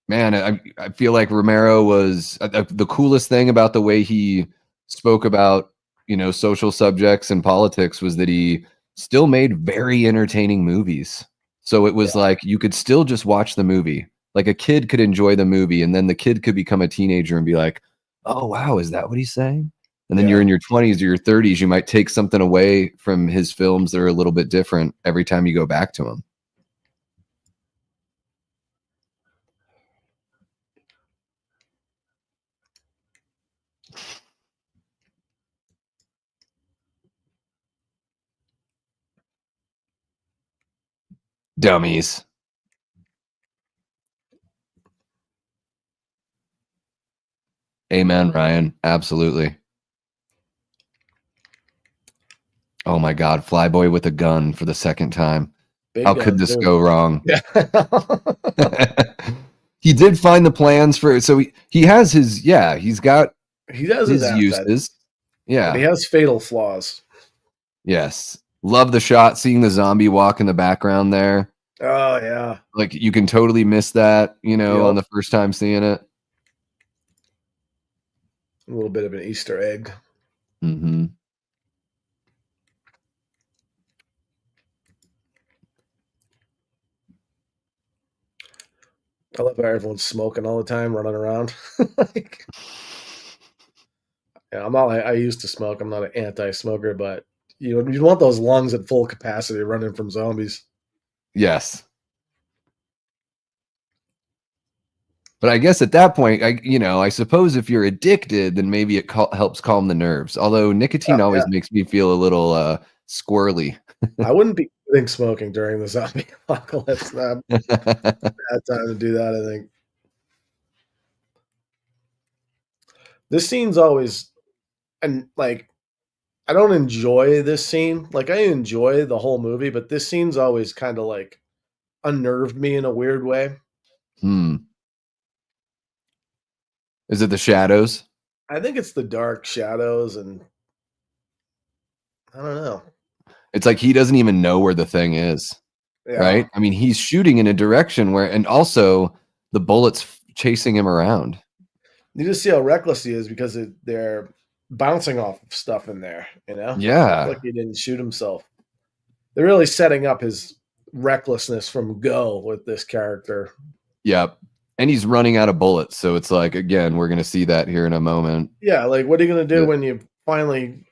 Man, I feel like Romero was the coolest thing about the way he spoke about, social subjects and politics was that he still made very entertaining movies. So it was like you could still just watch the movie. Like a kid could enjoy the movie, and then the kid could become a teenager and be like, oh, wow, is that what he's saying? And then you're in your 20s or your 30s, you might take something away from his films that are a little bit different every time you go back to him. Dummies. Amen, Ryan. Absolutely. Oh my God, Flyboy with a gun for the second time. How could this go wrong? Yeah. He did find the plans for it. So he has his, he's got he does his uses. Yeah. But he has fatal flaws. Yes. Love the shot, seeing the zombie walk in the background there. Oh, yeah. Like you can totally miss that, on the first time seeing it. A little bit of an Easter egg. Mm-hmm. I love how everyone's smoking all the time, running around. I'm not. I used to smoke. I'm not an anti-smoker, but you'd want those lungs at full capacity running from zombies. Yes. But I guess at that point, I suppose if you're addicted, then maybe it helps calm the nerves. Although nicotine Oh, always yeah. makes me feel a little squirrely. I wouldn't be quitting smoking during the zombie apocalypse. Not a bad time to do that, I think. This scene's always, and like, I don't enjoy this scene. Like, I enjoy the whole movie, but this scene's always kind of like unnerved me in a weird way. Hmm. Is it the shadows? I think it's the dark shadows, and I don't know. It's like he doesn't even know where the thing is, Yeah. right? I mean, he's shooting in a direction where, and also the bullets chasing him around. You just see how reckless he is because they're bouncing off of stuff in there, you know? Yeah. Like he didn't shoot himself. They're really setting up his recklessness from go with this character. Yep. And he's running out of bullets. So it's like, again, we're going to see that here in a moment. Yeah, like what are you going to do Yeah. when you finally,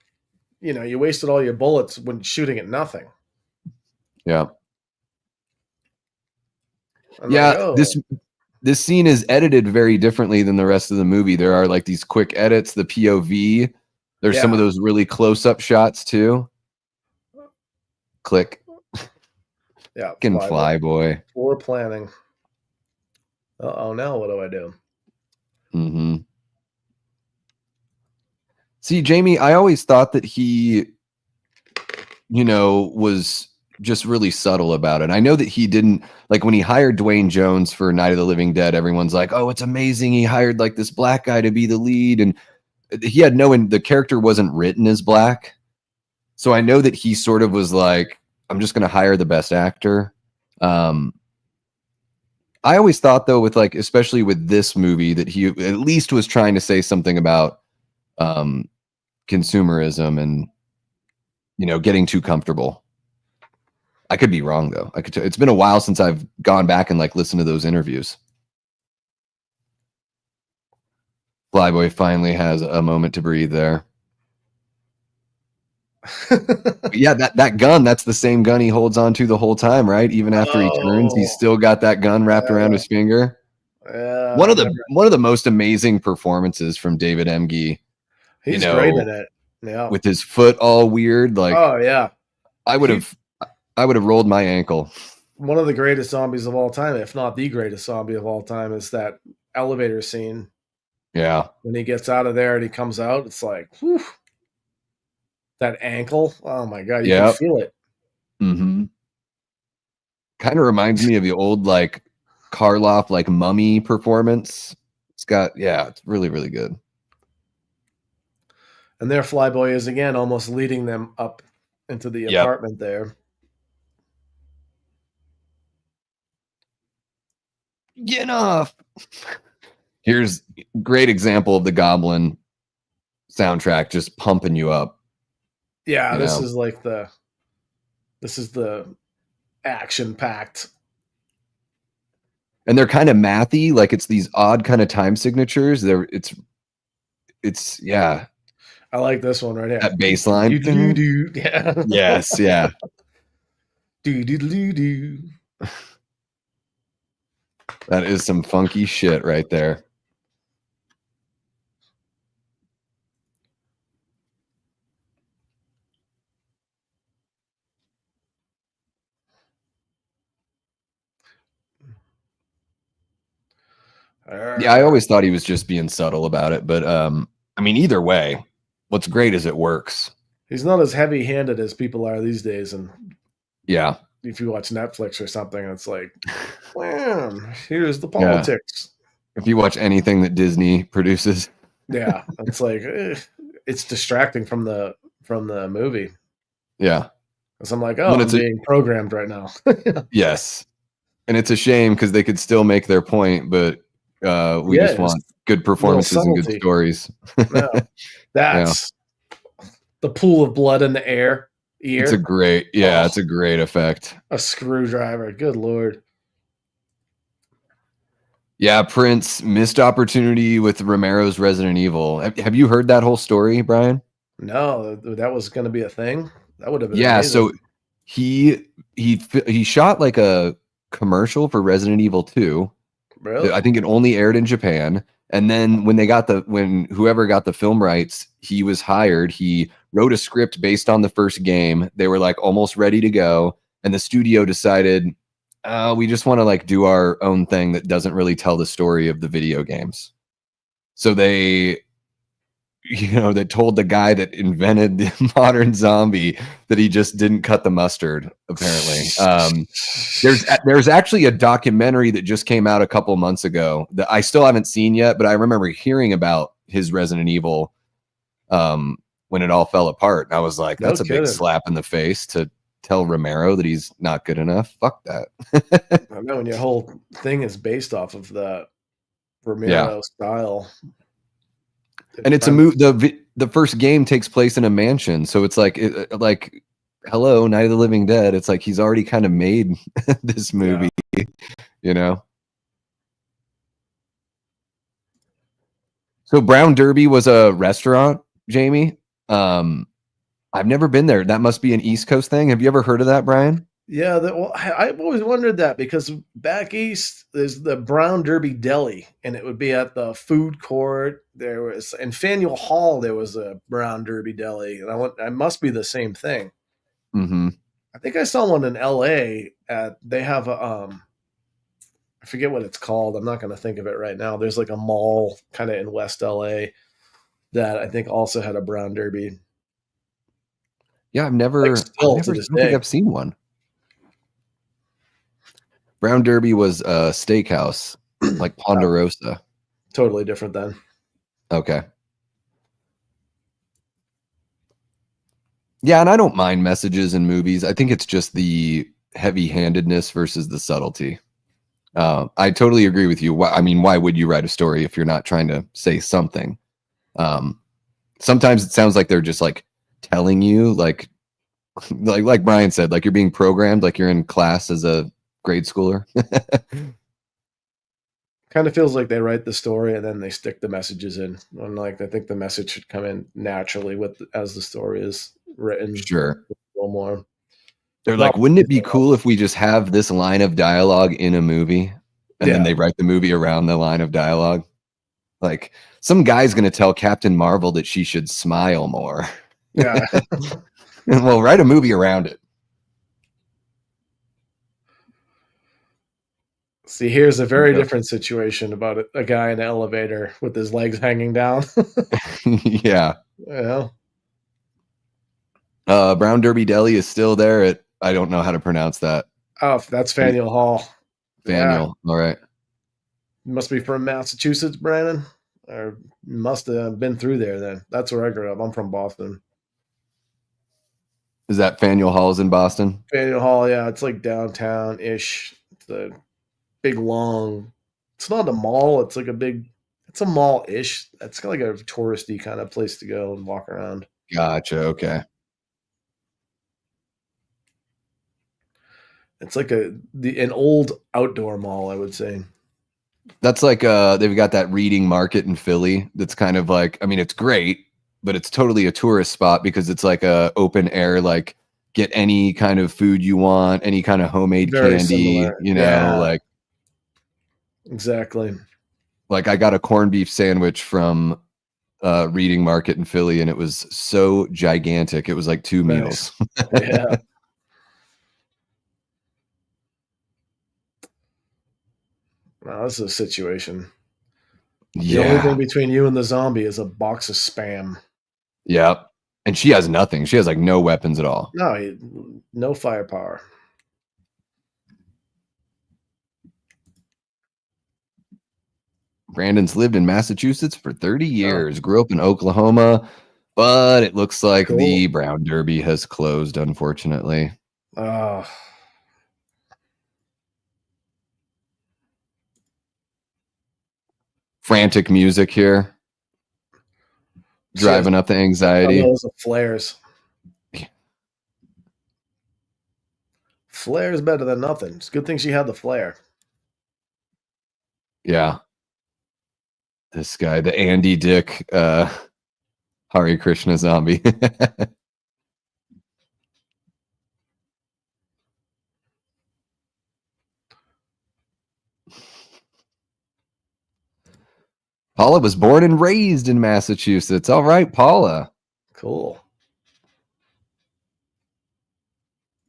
you wasted all your bullets when shooting at nothing? Yeah. I'm Yeah. like, oh, This scene is edited very differently than the rest of the movie. There are like these quick edits, the POV. There's some of Yeah. those really close-up shots too. Click. yeah, Fucking fly boy. Poor planning. Uh-oh, now what do I do? Mm-hmm. See, Jamie, I always thought that he, was just really subtle about it. I know that he didn't, like when he hired Dwayne Jones for Night of the Living Dead, everyone's like, oh, it's amazing. He hired like this black guy to be the lead. And he had the character wasn't written as black. So I know that he sort of was like, I'm just going to hire the best actor. I always thought though, with like, especially with this movie, that he at least was trying to say something about consumerism and, getting too comfortable. I could be wrong though. It's been a while since I've gone back and like listened to those interviews. Flyboy finally has a moment to breathe there. But yeah, that gun, that's the same gun he holds on to the whole time, right? Even after he turns, he's still got that gun wrapped around his finger. Yeah. One of the most amazing performances from David Emge. He's great in it. Yeah. With his foot all weird, like oh yeah. I would have rolled my ankle. One of the greatest zombies of all time, if not the greatest zombie of all time, is that elevator scene. Yeah. When he gets out of there and he comes out, it's like, whew, that ankle. Oh my God, you can feel it. Mm-hmm. Kind of reminds me of the old like Karloff like Mummy performance. It's really, really good. And there Flyboy is again, almost leading them up into the apartment there. Get off. Here's a great example of the Goblin soundtrack just pumping you up. Yeah, this is the action packed. And they're kind of mathy, like it's these odd kind of time signatures. It's yeah. I like this one right here. That bass line. Yeah. Yes, yeah. Do. That is some funky shit right there. Yeah, I always thought he was just being subtle about it, but I mean, either way, what's great is it works. He's not as heavy-handed as people are these days, and yeah, if you watch Netflix or something, it's like, man, here's the politics. Yeah. If you watch anything that Disney produces, yeah, it's like it's distracting from the movie. Yeah, because I'm like, oh, I'm being programmed right now. Yes, and it's a shame because they could still make their point, but we just want good performances and good stories. No, that's the pool of blood in the air. It's a great, it's a great effect. A screwdriver, good Lord. Yeah, Prince missed opportunity with Romero's Resident Evil. Have you heard that whole story, Brian? No, that was going to be a thing. That would have been Yeah, amazing. so he shot like a commercial for Resident Evil 2. Really? I think it only aired in Japan. And then when whoever got the film rights, he was hired. He wrote a script based on the first game. They were like almost ready to go, and the studio decided, we just want to like do our own thing that doesn't really tell the story of the video games. So they that told the guy that invented the modern zombie that he just didn't cut the mustard, apparently. There's actually a documentary that just came out a couple months ago that I still haven't seen yet, but I remember hearing about his Resident Evil when it all fell apart. And I was like, that's a big slap in the face to tell Romero that he's not good enough. Fuck that. I know, and your whole thing is based off of that Romero style. And it's the first game takes place in a mansion, so it's like hello, Night of the Living Dead. It's like he's already kind of made this movie, So Brown Derby was a restaurant, Jamie. I've never been there. That must be an East Coast thing. Have you ever heard of that, Brian? Yeah, I've always wondered that, because back east there's the Brown Derby Deli, and it would be at the food court. There was in Faneuil Hall there was a Brown Derby Deli, and I must be the same thing. Mm-hmm. I think I saw one in L.A. They have a I forget what it's called. I'm not going to think of it right now. There's like a mall kind of in West L.A. that I think also had a Brown Derby. Yeah, I've never think I've seen one. Brown Derby was a steakhouse, like Ponderosa. Totally different then. Okay. Yeah, and I don't mind messages in movies. I think it's just the heavy-handedness versus the subtlety. I totally agree with you. Why would you write a story if you're not trying to say something? Sometimes it sounds like they're just like telling you, like Brian said, like you're being programmed, like you're in class as a grade schooler. Kind of feels like they write the story and then they stick the messages in. And I think the message should come in naturally as the story is written. Sure. A little more. They're like, wouldn't it be cool if we just have this line of dialogue in a movie? And then they write the movie around the line of dialogue. Like some guy's going to tell Captain Marvel that she should smile more. Yeah. And we'll write a movie around it. See, here's a very different situation about a guy in an elevator with his legs hanging down. Yeah. Yeah. Brown Derby Deli is still there I don't know how to pronounce that. Oh, that's Faneuil Hall. Faneuil. Yeah. All right. Must be from Massachusetts, Brandon. Or must have been through there then. That's where I grew up. I'm from Boston. Is that Faneuil Hall's in Boston? Faneuil Hall, yeah. It's like downtown-ish. It's a big, long... It's not a mall. It's like it's a mall-ish. It's kind of like a touristy kind of place to go and walk around. Gotcha. Okay. It's like an old outdoor mall, I would say. That's like they've got that Reading Market in Philly. That's kind of like, it's great, but it's totally a tourist spot because it's like a open air, like get any kind of food you want, any kind of homemade Very candy, similar. like exactly. Like I got a corned beef sandwich from Reading Market in Philly, and it was so gigantic. It was like 2 meals. Yeah. Wow, this is a situation. The only thing between you and the zombie is a box of Spam. Yep. And she has nothing. She has like no weapons at all. No firepower. Brandon's lived in Massachusetts for 30 years, grew up in Oklahoma, but it looks like the Brown Derby has closed, unfortunately. Frantic music here. Driving up the anxiety. Those are flares. Flare is better than nothing. It's a good thing she had the flare. Yeah. This guy, the Andy Dick Hare Krishna zombie. Paula was born and raised in Massachusetts. All right, Paula. Cool.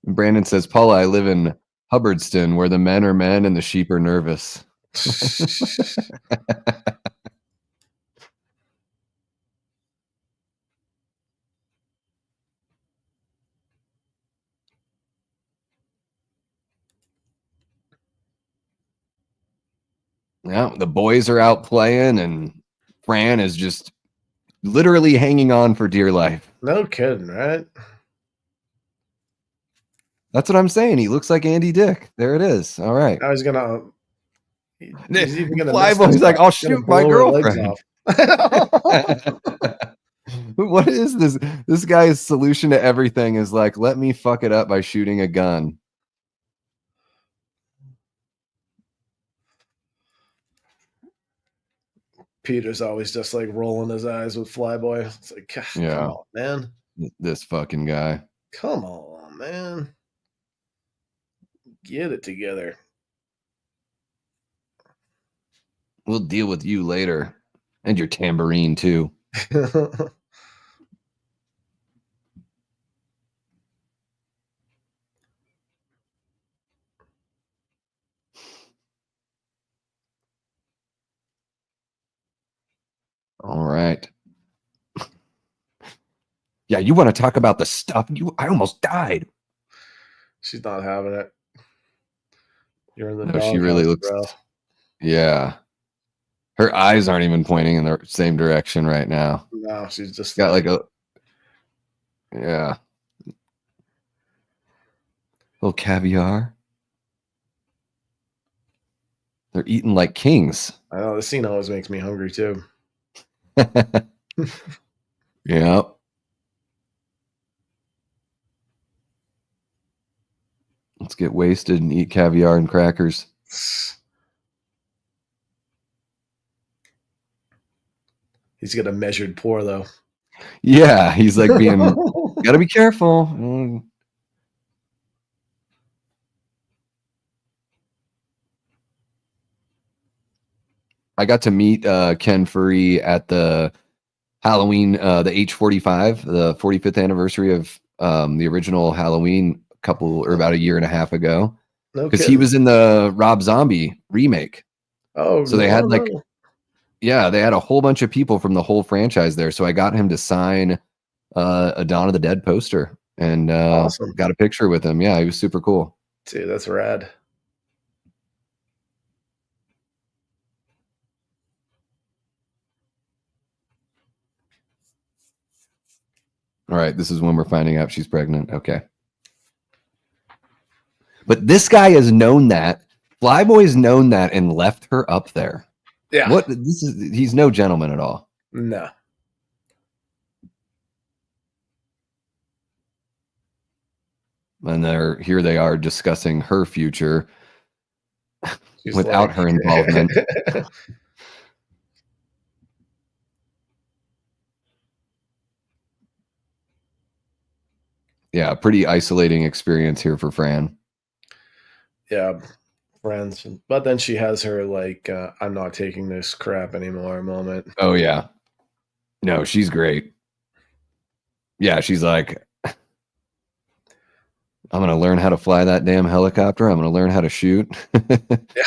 Brandon says, Paula, I live in Hubbardston, where the men are men and the sheep are nervous. Yeah, the boys are out playing, and Fran is just literally hanging on for dear life. No kidding, right? That's what I'm saying. He looks like Andy Dick. There it is. All right. Now he's gonna. He's even gonna. Flyboy's like, I'll shoot my girlfriend. What is this? This guy's solution to everything is like, let me fuck it up by shooting a gun. Peter's always just like rolling his eyes with Flyboy. It's like, come on, man. This fucking guy. Come on, man. Get it together. We'll deal with you later. And your tambourine, too. All right. Yeah, you want to talk about the stuff? I almost died. She's not having it. You're in the No, she really looks. Bro. Yeah. Her eyes aren't even pointing in the same direction right now. No, she's just got like a. Yeah. Little caviar. They're eating like kings. I know, this scene always makes me hungry too. Yep. Let's get wasted and eat caviar and crackers. He's got a measured pour, though. Yeah, he's like being, gotta be careful. I got to meet Ken Furry at the Halloween, the H45, the 45th anniversary of the original Halloween about a year and a half ago. Because he was in the Rob Zombie remake. Oh, so they had they had a whole bunch of people from the whole franchise there. So I got him to sign a Dawn of the Dead poster and awesome. Got a picture with him. Yeah, he was super cool. Dude, that's rad. All right, this is when we're finding out she's pregnant. Okay. But this guy has known that. Flyboy's known that and left her up there. Yeah. He's no gentleman at all. No. And here they are discussing her future without her involvement. Yeah, pretty isolating experience here for Fran. Yeah, friends. But then she has her like, I'm not taking this crap anymore moment. Oh, yeah. No, she's great. Yeah, she's like, I'm going to learn how to fly that damn helicopter. I'm going to learn how to shoot. Yeah.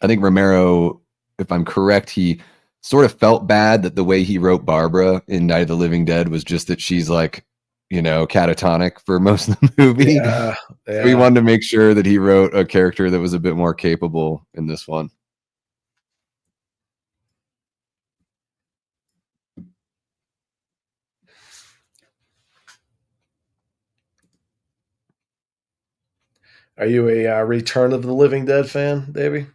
I think Romero, if I'm correct, he sort of felt bad that the way he wrote Barbara in Night of the Living Dead was just that she's like, catatonic for most of the movie. Yeah. So he wanted to make sure that he wrote a character that was a bit more capable in this one. Are you a Return of the Living Dead fan, Davey?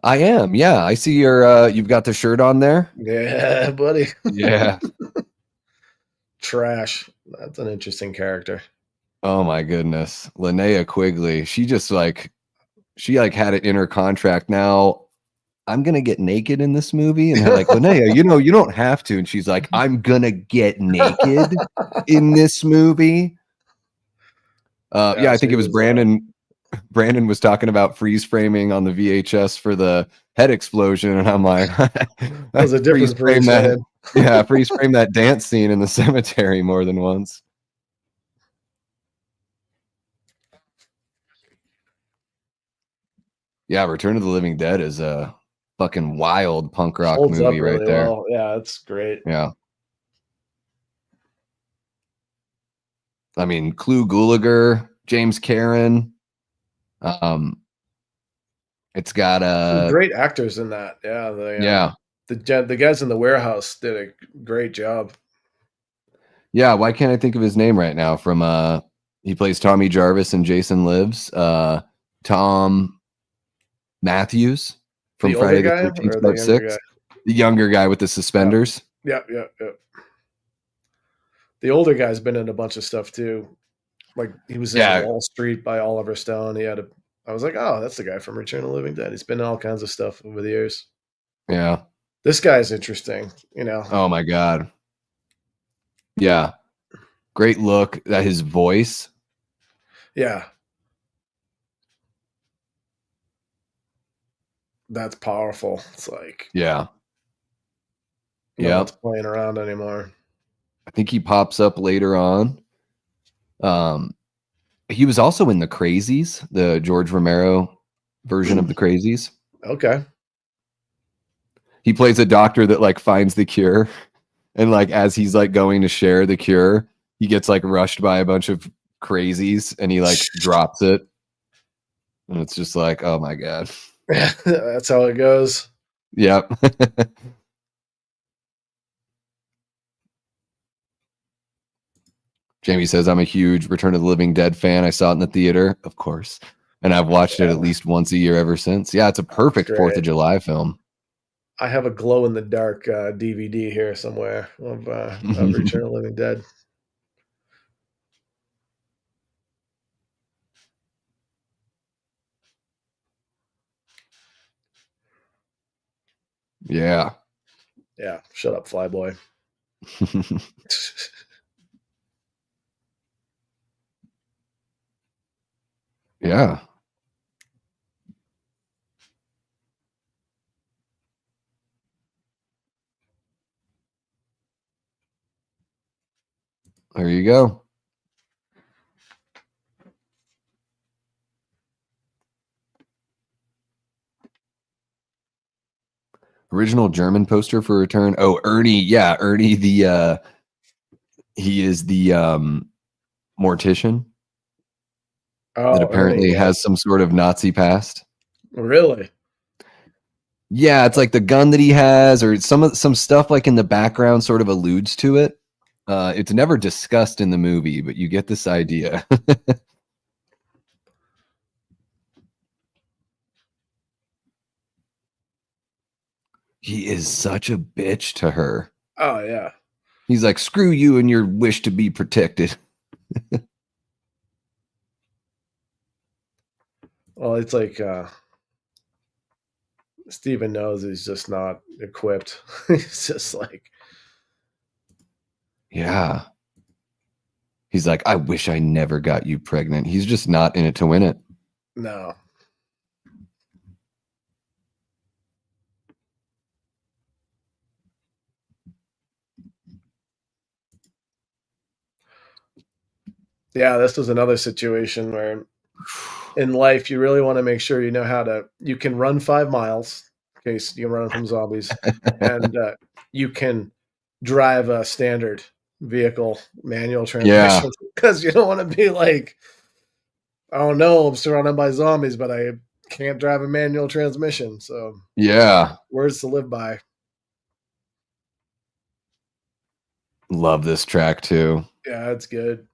I am. Yeah, I see you've got the shirt on there. Yeah, buddy. Yeah. Trash. That's an interesting character. Oh my goodness. Linnea Quigley. She just had it in her contract. Now I'm going to get naked in this movie. And they're like, Linnea, you don't have to. And she's like, I'm going to get naked in this movie. Yeah, I think it was Brandon. Brandon was talking about freeze framing on the VHS for the head explosion, and I'm like, That was a different frame freeze that. frame. Yeah, freeze frame that dance scene in the cemetery more than once. Yeah, Return of the Living Dead is a fucking wild punk rock Holds up movie really right there. well. Yeah, it's great. Yeah. I mean, Clu Gulager, James Karen. It's got Some a great actors in that. Yeah, yeah. the guys in the warehouse did a great job. Yeah, why can't I think of his name right now? From he plays Tommy Jarvis in Jason Lives. Tom Matthews from The Friday older the guy 13th or the Part younger 6. guy? The younger guy with the suspenders. Yeah. The older guy's been in a bunch of stuff too. Like he was in Yeah. Wall Street by Oliver Stone. I was like, oh, that's the guy from Return of the Living Dead. He's been in all kinds of stuff over the years. Yeah. This guy's interesting, you know. Oh my God. Yeah. Great look. That his voice. Yeah. That's powerful. It's like Yeah. no one's playing around anymore. I think he pops up later on. He was also in The Crazies, the George Romero version of The Crazies. Okay. He plays a doctor that like finds the cure, and like as he's like going to share the cure, he gets like rushed by a bunch of crazies, and he like drops it, and it's just like, oh my God. That's how it goes. Yep. Jamie says, I'm a huge Return of the Living Dead fan. I saw it in the theater, of course, and I've watched it at least once a year ever since. Yeah, it's a perfect 4th of July film. I have a glow in the dark DVD here somewhere of Return of the Living Dead. Yeah. Yeah. Shut up, Flyboy. Yeah. There you go. Original German poster for Return. Oh, Ernie. Yeah, Ernie. The he is the mortician that apparently Ernie, has some sort of Nazi past. Really? Yeah, it's like the gun that he has, or some stuff like in the background sort of alludes to it. It's never discussed in the movie, but you get this idea. He is such a bitch to her. Oh, yeah. He's like, screw you and your wish to be protected. Well, it's like Steven knows he's just not equipped. He's just like, yeah. He's like, I wish I never got you pregnant. He's just not in it to win it. no. Yeah, this was another situation where in life you really want to make sure you know you can run 5 miles in case you run from zombies, and you can drive a standard vehicle manual transmission, because you don't want to be like, oh no, I'm surrounded by zombies, but I can't drive a manual transmission. So yeah, words to live by. Love this track too. Yeah, it's good.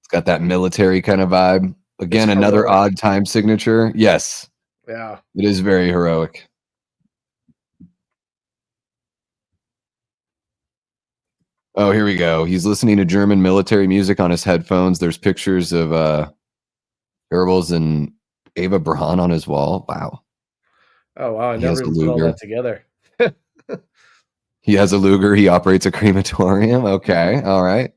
It's got that military kind of vibe. Again, It's another heroic. odd time signature. Yes. Yeah. It is very heroic. Oh, here we go. He's listening to German military music on his headphones. There's pictures of Goebbels and Eva Braun on his wall. Wow. Oh, wow. I He has never a even put all Luger. that together. He has a Luger. He operates a crematorium. Okay. All right.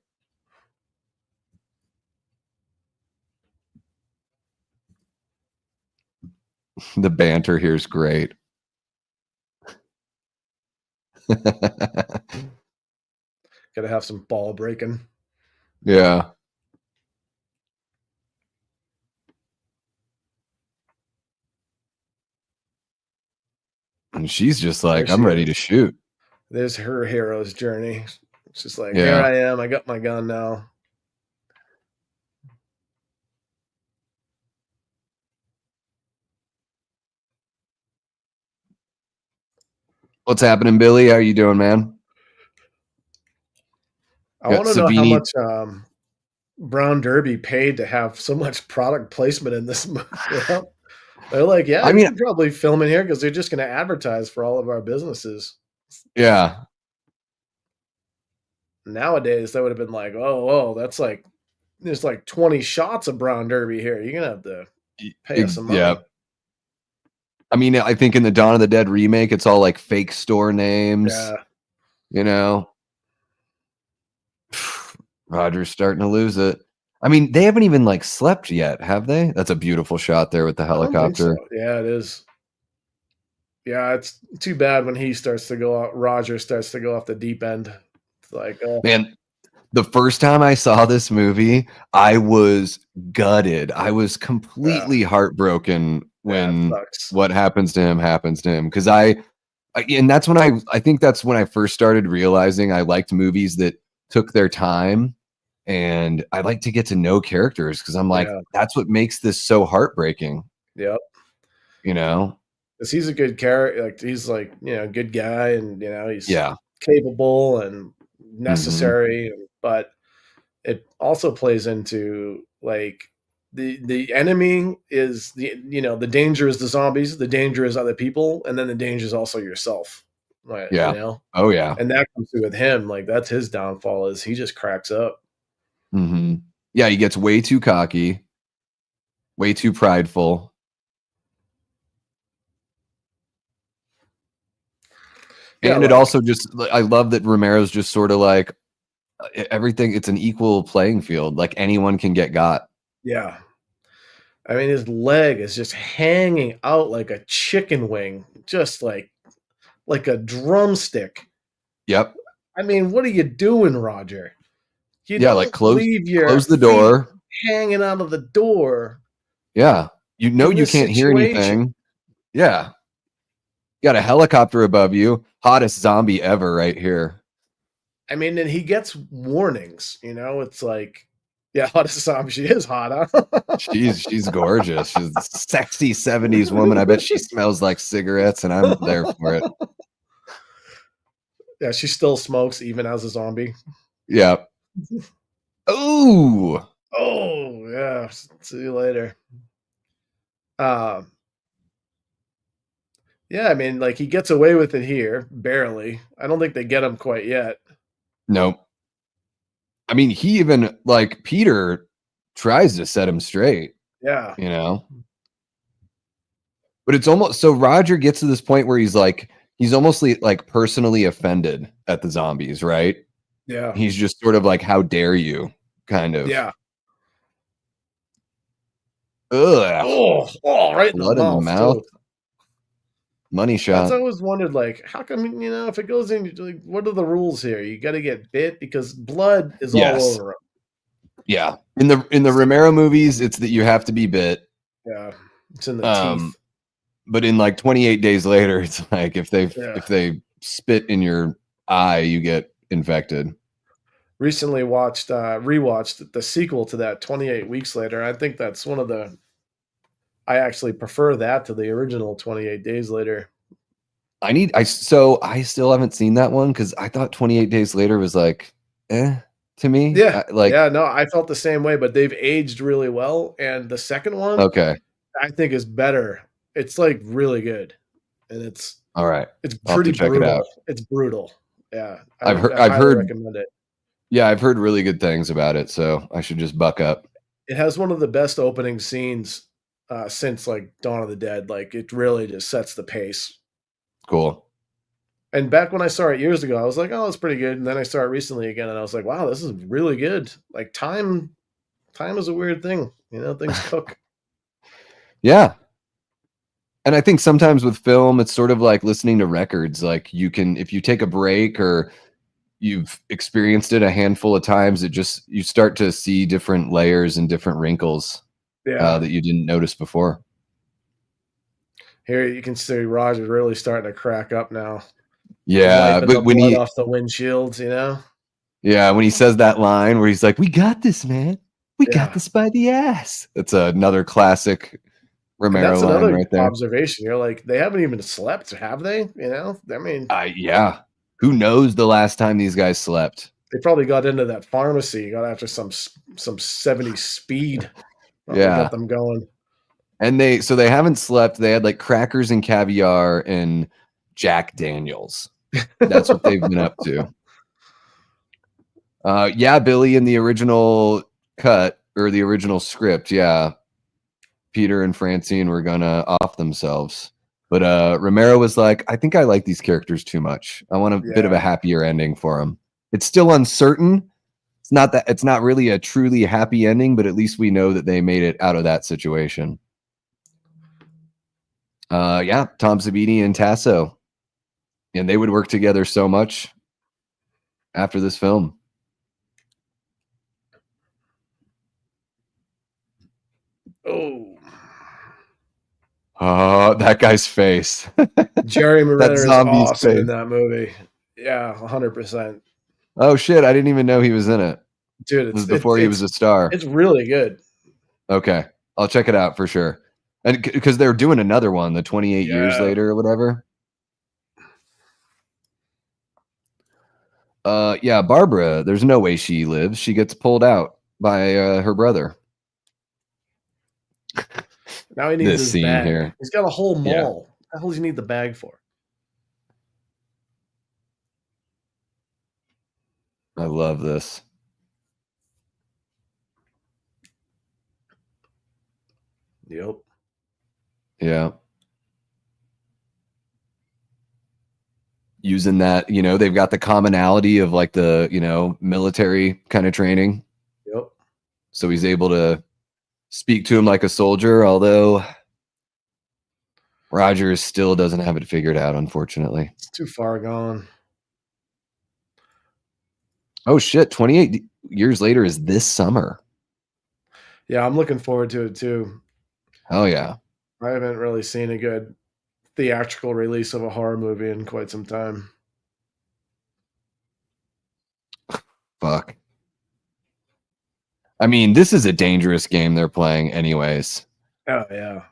The banter here is great. Gotta have some ball breaking. Yeah. And she's just like, There I'm she ready to is. shoot. There's her hero's journey. It's just like, here Yeah. I am. I got my gun now. What's happening, Billy? How you doing, man? I Got want to know how Savini. much Brown Derby paid to have so much product placement in this movie. You know? They're like, yeah, I you mean, should probably film in here because they're just going to advertise for all of our businesses. yeah. Nowadays, that would have been like, oh, that's like, there's like 20 shots of Brown Derby here. You're going to have to pay us some Yeah. money. I mean, I think in the Dawn of the Dead remake, it's all like fake store names. Yeah. You know, Roger's starting to lose it. I mean, they haven't even like slept yet, have they? That's a beautiful shot there with the I don't think so. helicopter. Yeah, it is. Yeah, it's too bad when he starts to go out. Roger starts to go off the deep end. It's like, Man, the first time I saw this movie, I was gutted. I was completely heartbroken when sucks. what happens to him happens to him. Because and that's when I think that's when I first started realizing I liked movies that took their time, and I like to get to know characters because I'm like, that's what makes this so heartbreaking. Yep. You know, because he's a good character. Like he's like good guy, and he's yeah, capable and necessary. But it also plays into like the enemy is the danger is the zombies, the danger is other people, and then the danger is also yourself. Right? yeah, oh yeah, and that comes through with him. Like that's his downfall is he just cracks up. Yeah, he gets way too cocky, way too prideful. And it also just, I love that Romero's just sort of like everything. It's an equal playing field. Like anyone can get got. Yeah. I mean, his leg is just hanging out like a chicken wing, just like a drumstick. Yep. I mean, what are you doing, Roger? You Yeah, don't like close the door, hanging out of the door. Yeah, you can't hear anything. Yeah, you got a helicopter above you. Hottest zombie ever, right here. I mean, and he gets warnings. It's like, yeah, hottest zombie. She is hot, huh? She's gorgeous. She's a sexy 70s woman. I bet she smells like cigarettes, and I'm there for it. Yeah, she still smokes even as a zombie. Yeah. Ooh. Oh, yeah. See you later. Yeah, I mean, like he gets away with it here, barely. I don't think they get him quite yet. Nope. I mean, he even like Peter tries to set him straight. Yeah. But it's almost so Roger gets to this point where he's almost like personally offended at the zombies, right? Yeah. He's just sort of like, how dare you, kind of. Yeah. Ugh. Oh, right in Blood the mouth. Too. Money shot. I always wondered, like, how come, if it goes in, like, what are the rules here? You got to get bit because blood is all over him. Yeah. In the Romero movies, it's that you have to be bit. Yeah. It's in the teeth. But in like 28 Days Later, it's like if they spit in your eye, you get infected. Recently rewatched the sequel to that 28 Weeks Later. I think that's one of the I actually prefer that to the original 28 Days Later. I still haven't seen that one because I thought 28 Days Later was like, to me. Yeah. No, I felt the same way, but they've aged really well. And the second one, I think is better. It's like really good. And it's all right. It's pretty brutal. It's brutal. Yeah. I've heard recommend it. Yeah, I've heard really good things about it, so I should just buck up. It has one of the best opening scenes since like Dawn of the Dead. Like it really just sets the pace. Cool. And back when I saw it years ago, I was like, oh, it's pretty good. And then I saw it recently again, and I was like, wow, this is really good. Like time is a weird thing. Things cook. Yeah. And I think sometimes with film, it's sort of like listening to records. Like you can, if you take a break or you've experienced it a handful of times, you start to see different layers and different wrinkles Yeah. that you didn't notice before. Here you can see Roger's really starting to crack up now. Yeah, Wiping but the blood off the windshields, you know? yeah, when he says that line where he's like, "We got this, man. We got Yeah. this by the ass." That's another classic And Romero that's line another right there. observation. You're like, they haven't even slept, have they? You know? I mean, Yeah. Who knows the last time these guys slept? they probably got into that pharmacy, got after some 70 speed. Probably Yeah. got them going. And they haven't slept. They had like crackers and caviar and Jack Daniels. That's what they've been up to. Yeah, Billy, in the original cut or the original script, yeah, Peter and Francine were gonna off themselves. But Romero was like, I think I like these characters too much. I want a bit of a happier ending for them. It's still uncertain. It's not really a truly happy ending, but at least we know that they made it out of that situation. Yeah, Tom Savini and Tasso. And they would work together so much after this film. Oh, that guy's face. Jerry Renner is zombie's awesome face. in that movie. Yeah, 100%. Oh shit, I didn't even know he was in it. Dude, It was before he was a star. It's really good. Okay, I'll check it out for sure. And because they're doing another one, the 28 years later or whatever. Yeah, Barbara, there's no way she lives. She gets pulled out by her brother. Now he needs This his scene bag. here. He's got a whole mall. Yeah. What the hell does he need the bag for? I love this. Yep. Yeah. Using that, they've got the commonality of like the, military kind of training. Yep. So he's able to speak to him like a soldier, although Roger still doesn't have it figured out, unfortunately. It's too far gone. Oh shit, 28 years later is this summer. Yeah, I'm looking forward to it too. Oh yeah. I haven't really seen a good theatrical release of a horror movie in quite some time. Fuck. I mean, this is a dangerous game they're playing anyways. Oh yeah.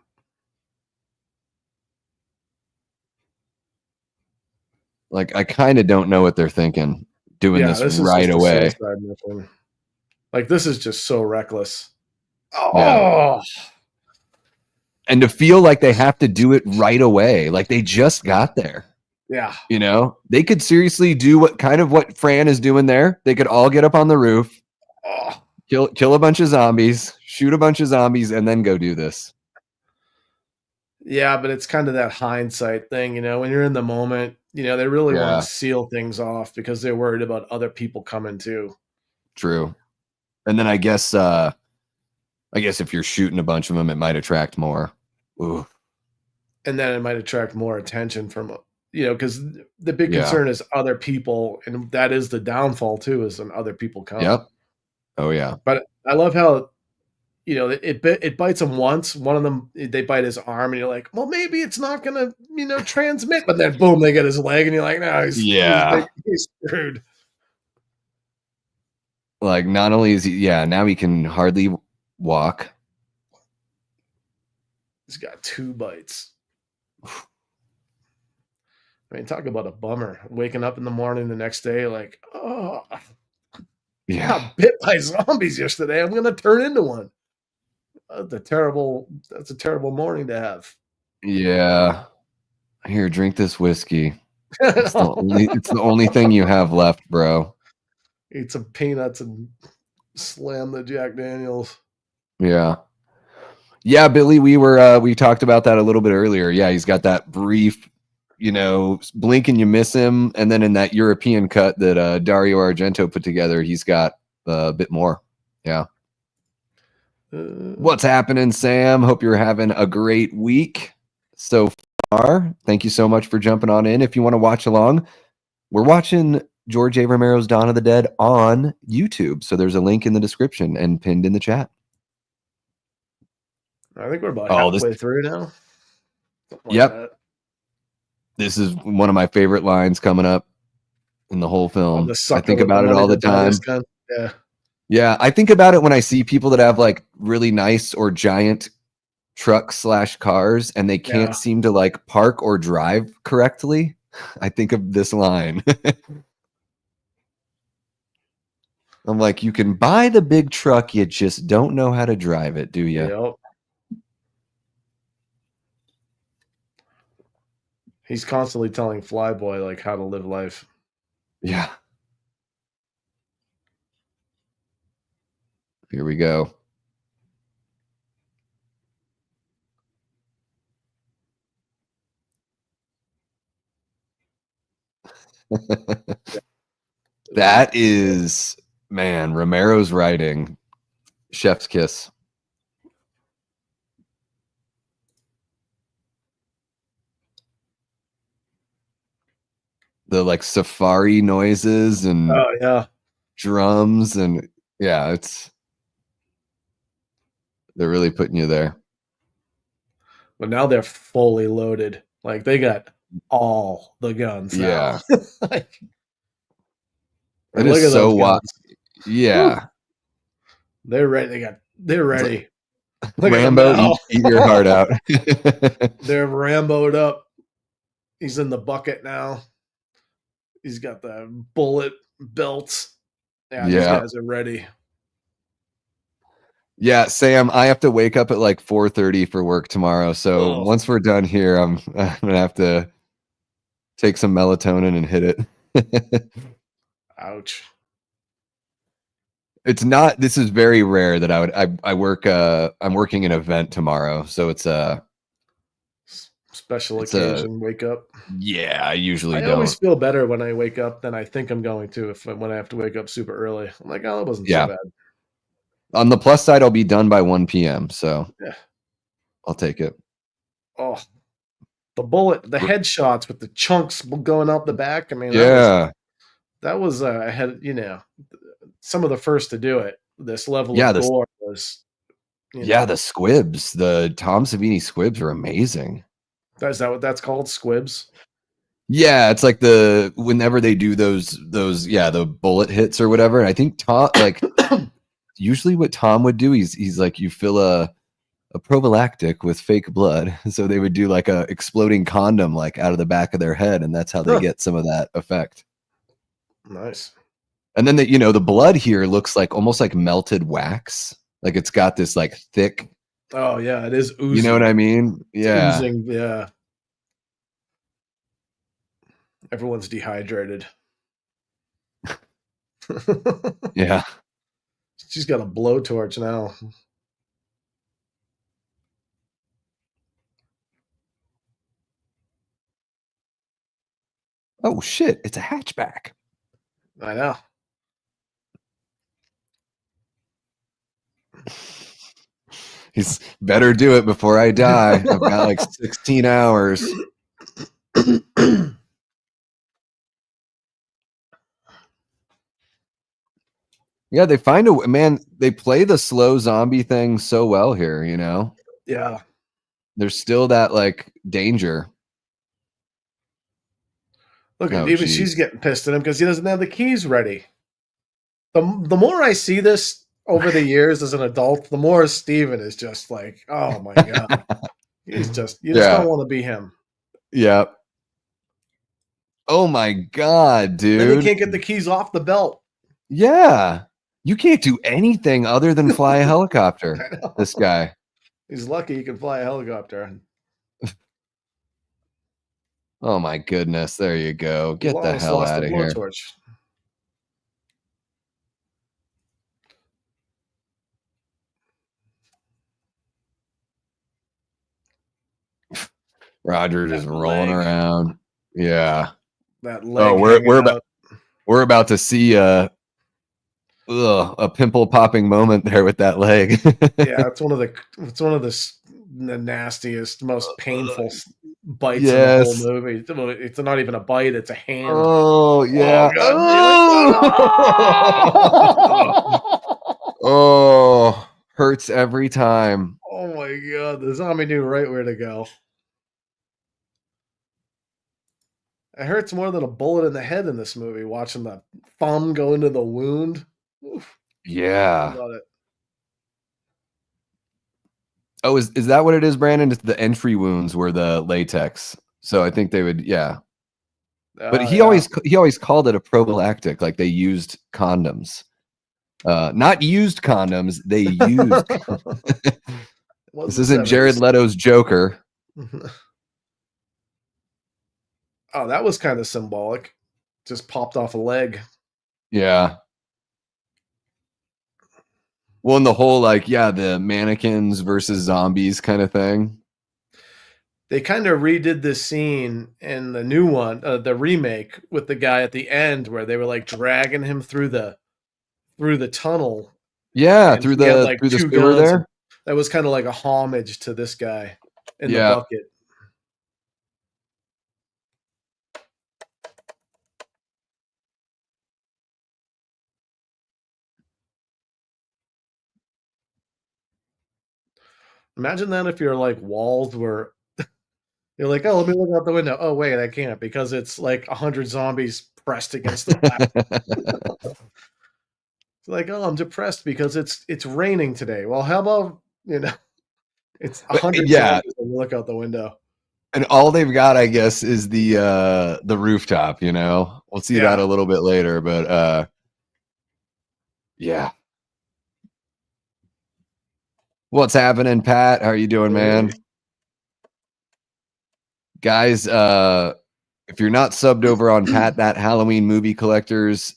Like, I kind of don't know what they're thinking doing this right away. Like, this is just so reckless. Oh. Yeah. And to feel like they have to do it right away. Like they just got there. Yeah. They could seriously do what Fran is doing there. They could all get up on the roof, kill a bunch of zombies, shoot a bunch of zombies, and then go do this. Yeah, but it's kind of that hindsight thing, when you're in the moment, they really want to seal things off because they're worried about other people coming too. True. And then I guess if you're shooting a bunch of them, it might attract more. Ooh. And then it might attract more attention from, because the big concern is other people, and that is the downfall too, is when other people come. Yep. Oh yeah. But I love how, it bites them once. One of them, they bite his arm, and you're like, well, maybe it's not gonna, transmit. But then boom, they get his leg, and you're like, no, he's screwed. Like, not only is he, now he can hardly walk. He's got 2 bites. I mean, talk about a bummer. Waking up in the morning the next day, like, oh, yeah, I got bit by zombies yesterday. I'm gonna turn into one. That's a terrible morning to have. Yeah. Here, drink this whiskey. It's the only thing you have left, bro. Eat some peanuts and slam the Jack Daniels. Yeah. Yeah, Billy, we talked about that a little bit earlier. Yeah, he's got that brief, blink and you miss him. And then in that European cut that Dario Argento put together, he's got a bit more. Yeah. What's happening, Sam? Hope you're having a great week. so far. Thank you so much for jumping on in. If you want to watch along, we're watching George A. Romero's Dawn of the Dead on YouTube. So there's a link in the description and pinned in the chat. I think we're about Oh, halfway through now. Something like Yep. that. This is one of my favorite lines coming up in the whole film. The I sucker think with about it money all the to buy this time. gun. Yeah. Yeah, I think about it when I see people that have like really nice or giant trucks / cars and they can't Yeah. seem to like park or drive correctly. I think of this line. I'm like, you can buy the big truck, you just don't know how to drive it, do you? Yep. He's constantly telling Flyboy like how to live life. Yeah. Here we go. That is, man, Romero's writing. Chef's kiss. The like safari noises and Oh yeah. drums and yeah, they're really putting you there. But now they're fully loaded. Like they got all the guns. Yeah. Now. Like, It look is at so those wild. guns. Yeah. Woo. They're ready. They're ready. Look at Rambo, them now. eat your heart out. They're Rambo'd up. He's in the bucket now. He's got the bullet belts. Yeah, these Yeah. guys are ready. Yeah, Sam, I have to wake up at like 4:30 for work tomorrow. So once we're done here, I'm gonna have to take some melatonin and hit it. Ouch. It's not. This is very rare that I work. I'm working an event tomorrow, so it's Special It's occasion wake up. yeah. I usually I don't. always feel better when I wake up than I think I'm going to when I have to wake up super early. I'm like, oh, that wasn't Yeah. so bad. On the plus side, I'll be done by 1 p.m. So Yeah. I'll take it. Oh, the headshots with the chunks going out the back. I mean, Yeah. that was I had some of the first to do it. This level Yeah, of gore was. Yeah, the squibs, the Tom Savini squibs are amazing. Is that what that's called? Squibs? Yeah, it's like whenever they do those the bullet hits or whatever. And I think Tom like usually what Tom would do, he's like, you fill a prophylactic with fake blood. So they would do like a exploding condom like out of the back of their head, and that's how they get some of that effect. Nice. And then the blood here looks like almost like melted wax. Like it's got this like thick. Oh yeah, it is oozing. You know what I mean? Yeah. It's oozing, yeah. Everyone's dehydrated. Yeah. She's got a blowtorch now. Oh shit! It's a hatchback. I know. He's better do it before I die. I've got like 16 hours. Yeah, they find a man. They play the slow zombie thing so well here. Yeah. There's still that like danger. Look, Oh, even geez. she's getting pissed at him because he doesn't have the keys ready. The more I see this over the years as an adult, the more Steven is just like, oh my god, you just don't want to be him. Yeah. Oh my god, dude! Then he can't get the keys off the belt. Yeah, you can't do anything other than fly a helicopter. This guy. He's lucky he can fly a helicopter. Oh my goodness! There you go. Get the hell out of here. Blowtorch. Roger just rolling around. Yeah. That leg. Oh, we're about to see a pimple popping moment there with that leg. Yeah, it's one of the the nastiest, most painful bites in the whole Yes. movie. It's not even a bite; it's a hand. Oh Oh yeah. god! You're like, Oh, hurts every time. oh my god! The zombie knew right where to go. It hurts more than a bullet in the head in this movie. Watching the thumb go into the wound. Oof, Yeah. love it. Oh, is that what it is, Brandon? It's the entry wounds were the latex. So I think they would, yeah. But Oh he yeah. always called it a prophylactic, like they used condoms. Not used condoms, they used. This Wasn't isn't Jared 70s. Leto's Joker. Oh, that was kind of symbolic. Just popped off a leg. Yeah. Well, and the whole like, yeah, the mannequins versus zombies kind of thing. They kind of redid this scene in the new one, the remake, with the guy at the end where they were like dragging him through the tunnel, Yeah, and he had like through the two sewer guns. And there. that was kind of like a homage to this guy in the Yeah. bucket. Imagine that if your like walls were, you're like, oh, let me look out the window. Oh wait, I can't because it's like 100 zombies pressed against the back. It's like, oh, I'm depressed because it's raining today. Well, how about it's 100 Yeah, zombies when you look out the window. and all they've got, I guess, is the rooftop, you know. We'll see that Yeah. a little bit later, but yeah. What's happening, Pat? How are you doing, man? Guys, if you're not subbed over on Pat That Halloween Movie Collectors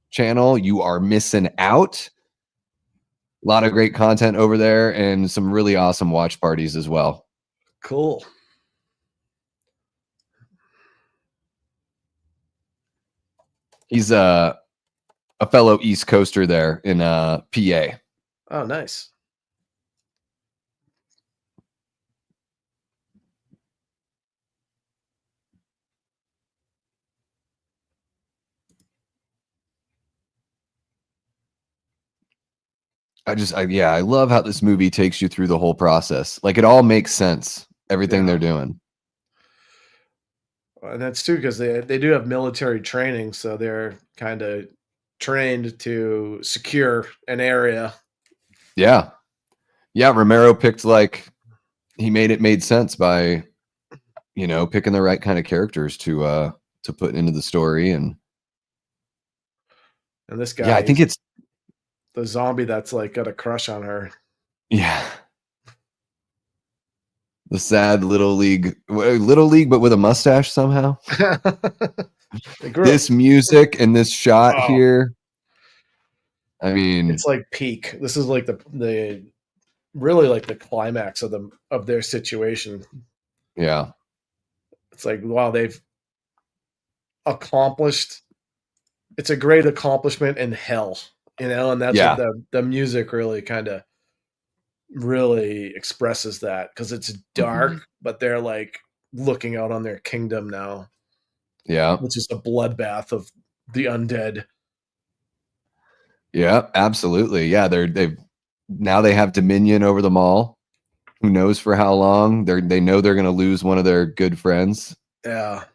channel, you are missing out. A lot of great content over there and some really awesome watch parties as well. Cool. He's a fellow East Coaster there in PA. Oh, nice. I love how this movie takes you through the whole process. Like it all makes sense. Everything Yeah. they're doing. And that's too because they do have military training, so they're kind of trained to secure an area. Yeah. Yeah, Romero picked like he made sense by picking the right kind of characters to put into the story. And this guy, yeah, I think it's the zombie that's like got a crush on her. yeah. The sad little league, but with a mustache somehow. This music and this shot here. I mean, it's like peak. This is like the really like the climax of their situation. Yeah. It's like, wow, they've accomplished. It's a great accomplishment in hell, and that's what the music really kind of really expresses that because it's dark, but they're like looking out on their kingdom now. Yeah. Which is a bloodbath of the undead. Yeah, absolutely. Yeah, they have dominion over them all. Who knows for how long? They know they're going to lose one of their good friends. Yeah.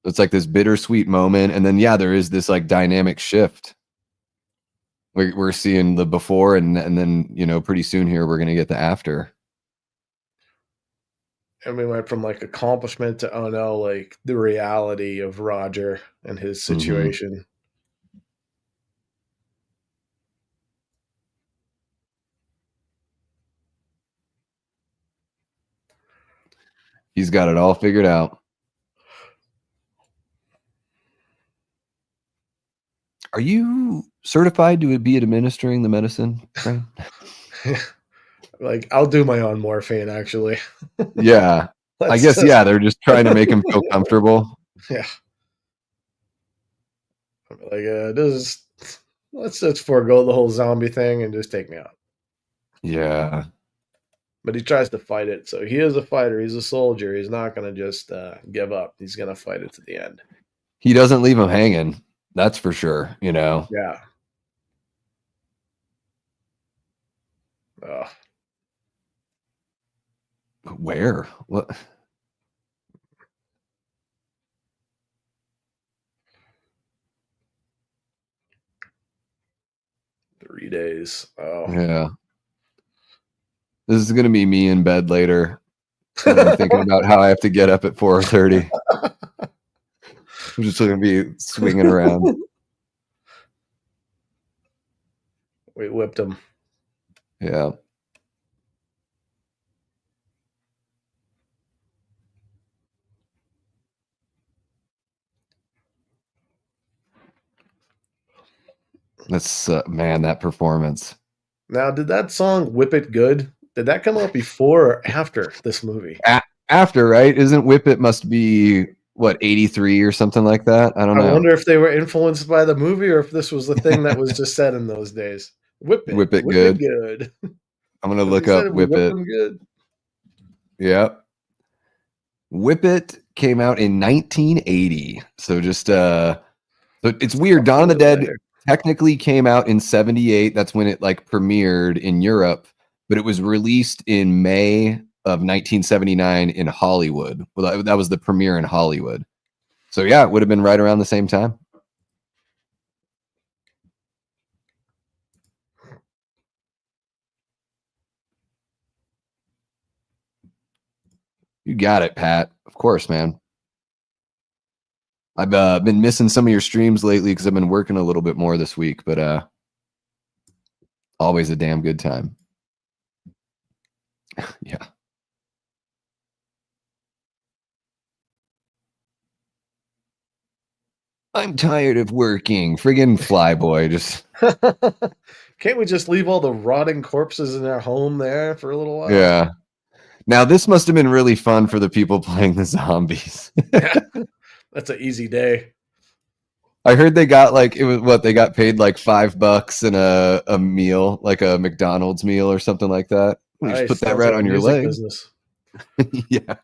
It's like this bittersweet moment, and then there is this like dynamic shift. We're seeing the before, and then pretty soon here we're going to get the after. And we went from like accomplishment to oh no, like the reality of Roger and his situation. He's got it all figured out. Are you certified to be administering the medicine, Brian? Like, I'll do my own morphine, actually. Yeah. I guess, they're just trying to make him feel comfortable. Yeah. Like, let's forego the whole zombie thing and just take me out. Yeah. but he tries to fight it. So he is a fighter. He's a soldier. He's not going to just give up. He's going to fight it to the end. He doesn't leave him hanging. That's for sure. You know. Yeah. Where? What? Three days. Oh. Yeah. This is gonna be me in bed later. I'm thinking about how I have to get up at 4:30. I'm just gonna be swinging around. We whipped him. Yeah. That's man, that performance. Now, did that song "Whip It Good"? Did that come out before or after this movie? After, right? Isn't Whip It must be what 83 or something like that? I don't know. I wonder if they were influenced by the movie or if this was the thing that was just said in those days. Whip it good. good. I'm gonna look up Whip It. Good. Yeah. Whip It came out in 1980. So just so it's weird. Dawn of the Dead technically came out in 78. That's when it like premiered in Europe, but it was released in May of 1979 in Hollywood. Well, that was the premiere in Hollywood. So yeah, it would have been right around the same time. You got it, Pat. Of course, man. I've been missing some of your streams lately because I've been working a little bit more this week, but always a damn good time. Yeah. I'm tired of working. Friggin' flyboy. Just can't we just leave all the rotting corpses in our home there for a little while? Yeah. Now this must have been really fun for the people playing the zombies. That's an easy day. I heard they got like it was what they got paid like $5 in a meal, like a McDonald's meal or something like that. You just put that right on your leg. Yeah.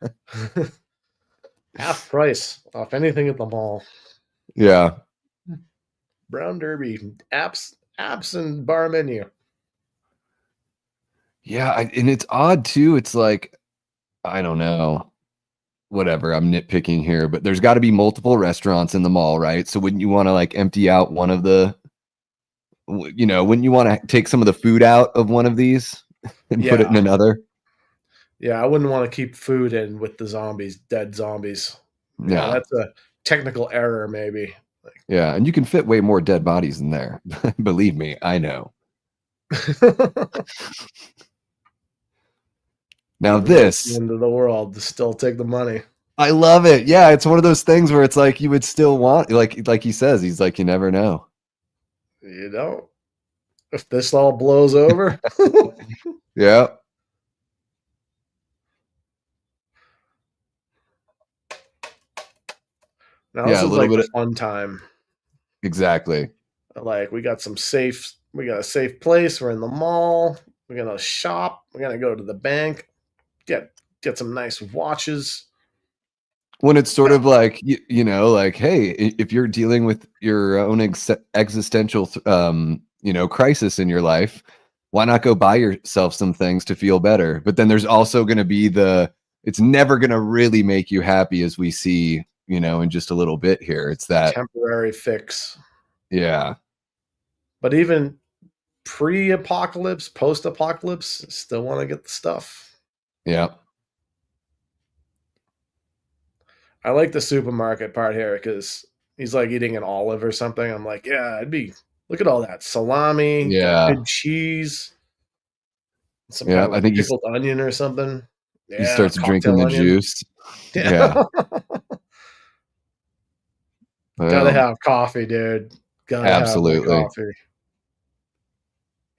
Half price off anything at the mall. Yeah. Brown Derby apps and bar menu. Yeah, and it's odd too. It's like I don't know. Whatever, I'm nitpicking here, but there's got to be multiple restaurants in the mall, right? So wouldn't you want to like empty out one of the, wouldn't you want to take some of the food out of one of these and put it in another? Yeah, I wouldn't want to keep food in with the zombies, dead zombies. Yeah, that's a technical error, maybe. Yeah, and you can fit way more dead bodies in there. Believe me, I know. Now this end of the world to still take the money. I love it. Yeah, it's one of those things where it's like you would still want, like he says, he's like, you never know. You don't. If this all blows over. Yeah. Now this is like a fun time. Exactly. Like we got a safe place. We're in the mall. We're gonna shop. We're gonna go to the bank. Get some nice watches. When it's sort of like like, hey, if you're dealing with your own existential crisis in your life, why not go buy yourself some things to feel better? But then there's also going to be it's never going to really make you happy, as we see in just a little bit here. It's that temporary fix. Yeah. But even pre-apocalypse, post-apocalypse, still want to get the stuff. Yeah. I like the supermarket part here because he's like eating an olive or something. I'm like, yeah, look at all that salami, good cheese, some kind of I think pickled onion or something. Yeah, he starts drinking the juice. Yeah. Gotta have coffee, dude. Absolutely. Have coffee.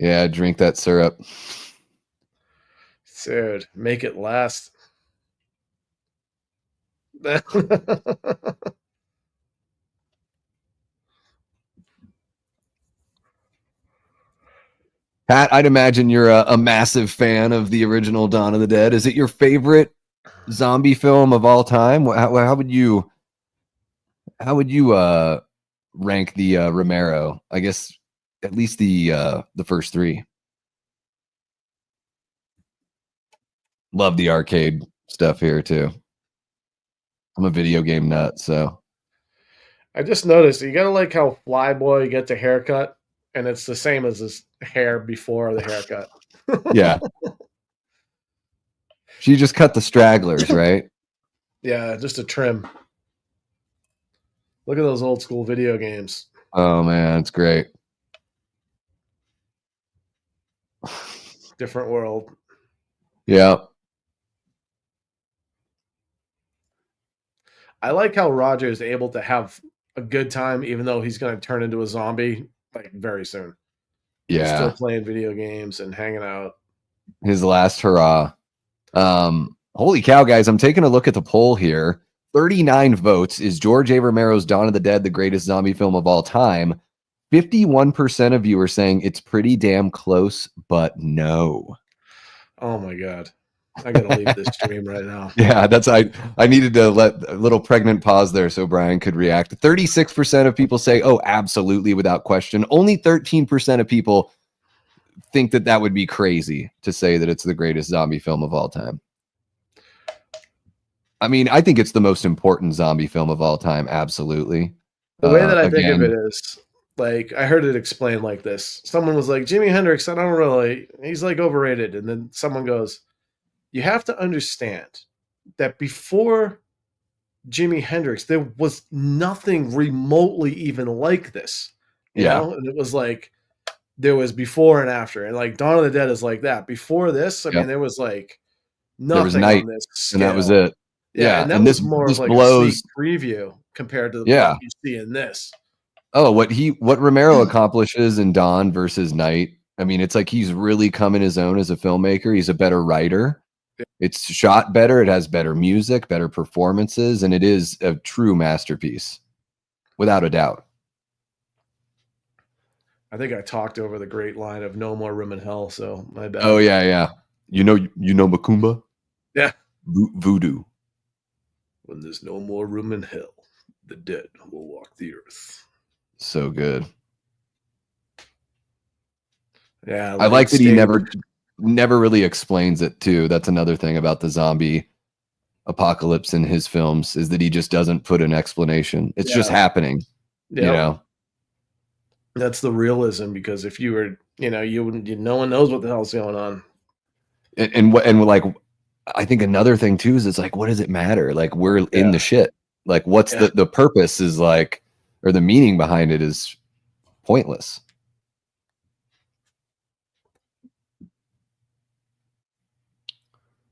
Yeah, drink that syrup. Dude, make it last. Pat, I'd imagine you're a massive fan of the original Dawn of the Dead. Is it your favorite zombie film of all time? How would you rank the Romero? I guess at least the first three. Love the arcade stuff here too. I'm a video game nut, so I just noticed you gotta like how Flyboy gets a haircut, and it's the same as his hair before the haircut. yeah. She just cut the stragglers, right? Yeah, just a trim. Look at those old school video games. Oh man, it's great. Different world. Yeah. I like how Roger is able to have a good time, even though he's going to turn into a zombie like very soon. He's still Yeah. playing video games and hanging out. His last hurrah. Holy cow, guys. I'm taking a look at the poll here. 39 votes. Is George A. Romero's Dawn of the Dead the greatest zombie film of all time? 51% of you are saying it's pretty damn close, but no. Oh my God. I gotta leave this stream right now. Yeah, I needed to let a little pregnant pause there so Brian could react. 36% of people say, oh, absolutely, without question. Only 13% of people think that would be crazy to say that it's the greatest zombie film of all time. I mean, I think it's the most important zombie film of all time. Absolutely. The way that I think of it is, like, I heard it explained like this. Someone was like, Jimi Hendrix, I don't really, he's like overrated. And then someone goes, you have to understand that before Jimi Hendrix, there was nothing remotely even like this. You know? And it was like, there was before and after. And like Dawn of the Dead is like that. Before this, I mean, there was like nothing Night, on this scale. and that was it. Yeah, and that was more of like a sneak preview compared to what you see in this. Oh, what Romero accomplishes in Dawn versus Night. I mean, it's like he's really come in his own as a filmmaker. He's a better writer. It's shot better. It has better music, better performances, and it is a true masterpiece, without a doubt. I think I talked over the great line of "No more room in hell," so my bad. Oh yeah. You know Macumba? Yeah. Voodoo. When there's no more room in hell, the dead will walk the earth. So good. Yeah, I like that he never really explains it too. That's another thing about the zombie apocalypse in his films, is that he just doesn't put an explanation. It's just happening. You know. That's the realism, because if you were, no one knows what the hell's going on. And like, I think another thing too is it's like, what does it matter? Like, we're in the shit. Like, what's the purpose is like, or the meaning behind it is pointless.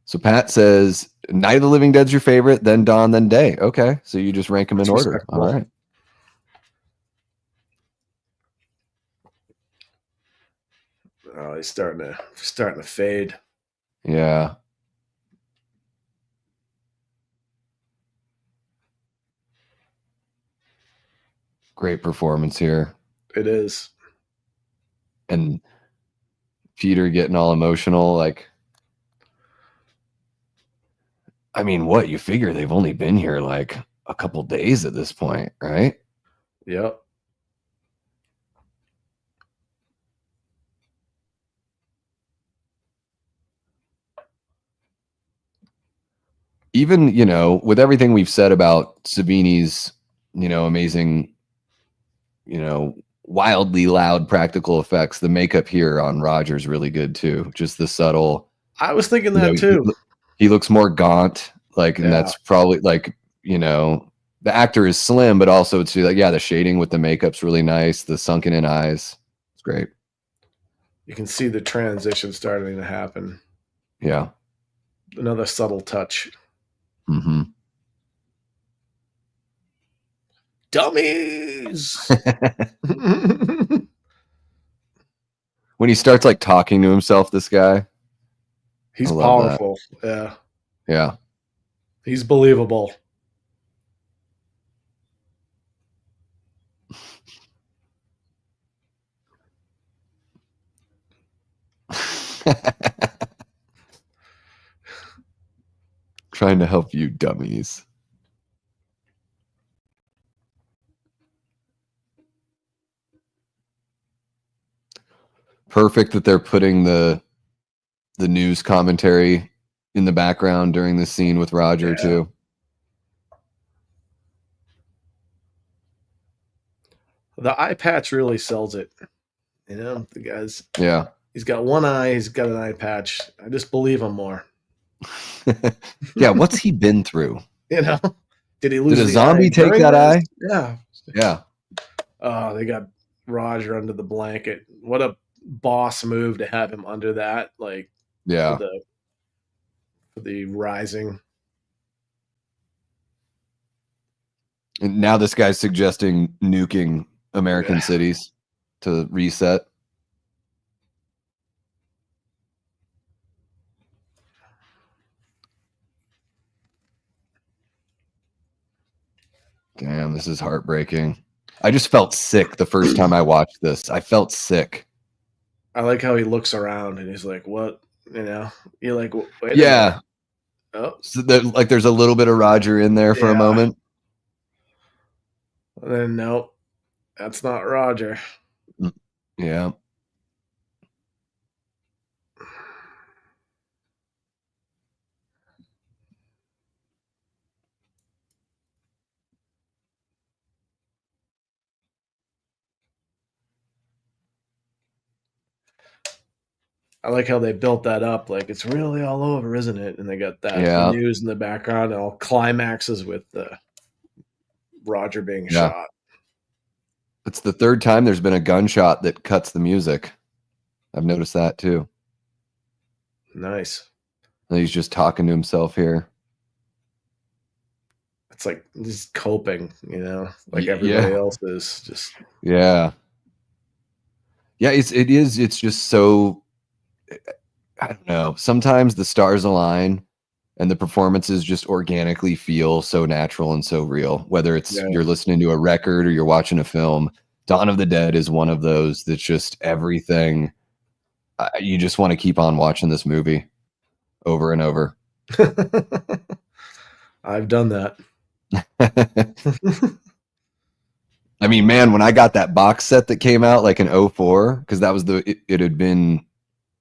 So Pat says Night of the Living Dead's your favorite, then Dawn, then Day. Okay, so you just rank them in order. All right. Oh, he's starting to fade. Yeah. Great performance here. It is. And Peter getting all emotional, like, I mean, what, you figure they've only been here like a couple days at this point, right? Yep. Even, with everything we've said about Savini's, amazing, wildly loud practical effects, the makeup here on Roger's really good too. Just the subtle. I was thinking that too. He looks more gaunt, like, and that's probably like, the actor is slim, but also it's like, the shading with the makeup's really nice. The sunken in eyes. It's great. You can see the transition starting to happen. Yeah. Another subtle touch. Mm-hmm. Dummies. When he starts like talking to himself, this guy. He's powerful. That. Yeah. He's believable. Trying to help you dummies. Perfect that they're putting the news commentary in the background during the scene with Roger too. The eye patch really sells it. You know, the guy's he's got one eye, he's got an eye patch. I just believe him more. Yeah, what's he been through? You know, did he lose? Did a zombie take that eye? Yeah, yeah. Oh, they got Roger under the blanket. What a boss move to have him under that. Like, yeah, for the rising. And now this guy's suggesting nuking American cities to reset. Damn, this is heartbreaking. I just felt sick the first time I watched this. I felt sick. I like how he looks around and he's like, what? You know, you're like, wait yeah. Oh, so like there's a little bit of Roger in there for a moment. And then, nope, that's not Roger. Yeah. I like how they built that up. Like, it's really all over, isn't it? And they got that news in the background and all climaxes with Roger being shot. It's the third time there's been a gunshot that cuts the music. I've noticed that too. Nice. And he's just talking to himself here. It's like he's coping, you know, like everybody else is. Just yeah. It's just so, I don't know. Sometimes the stars align and the performances just organically feel so natural and so real, whether it's you're listening to a record or you're watching a film. Dawn of the Dead is one of those that's just everything. You just want to keep on watching this movie over and over. I've done that. I mean, man, when I got that box set that came out like in 2004, because that was it had been,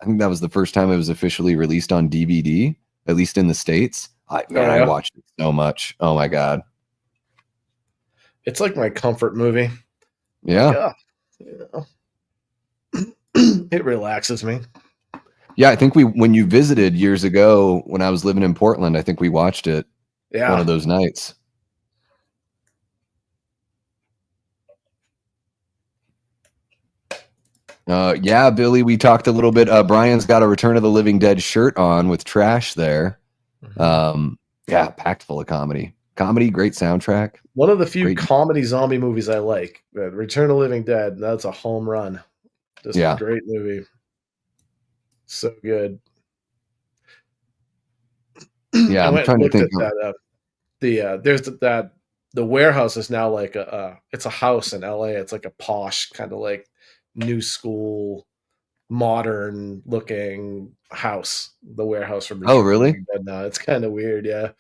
I think that was the first time it was officially released on DVD, at least in the States. I watched it so much. Oh my God. It's like my comfort movie. Yeah. You know, it relaxes me. Yeah, I think when you visited years ago when I was living in Portland, I think we watched it one of those nights. Yeah, Billy, we talked a little bit. Brian's got a Return of the Living Dead shirt on with trash there. Yeah, packed full of comedy. Great soundtrack. One of the few comedy zombie movies I like. Return of the Living Dead, that's a home run. Just a great movie. So good. Yeah, I'm trying to think. There's the warehouse is now like it's a house in LA. It's like a posh kind of like new school, modern looking house. The warehouse from really? No, it's kind of weird. Yeah.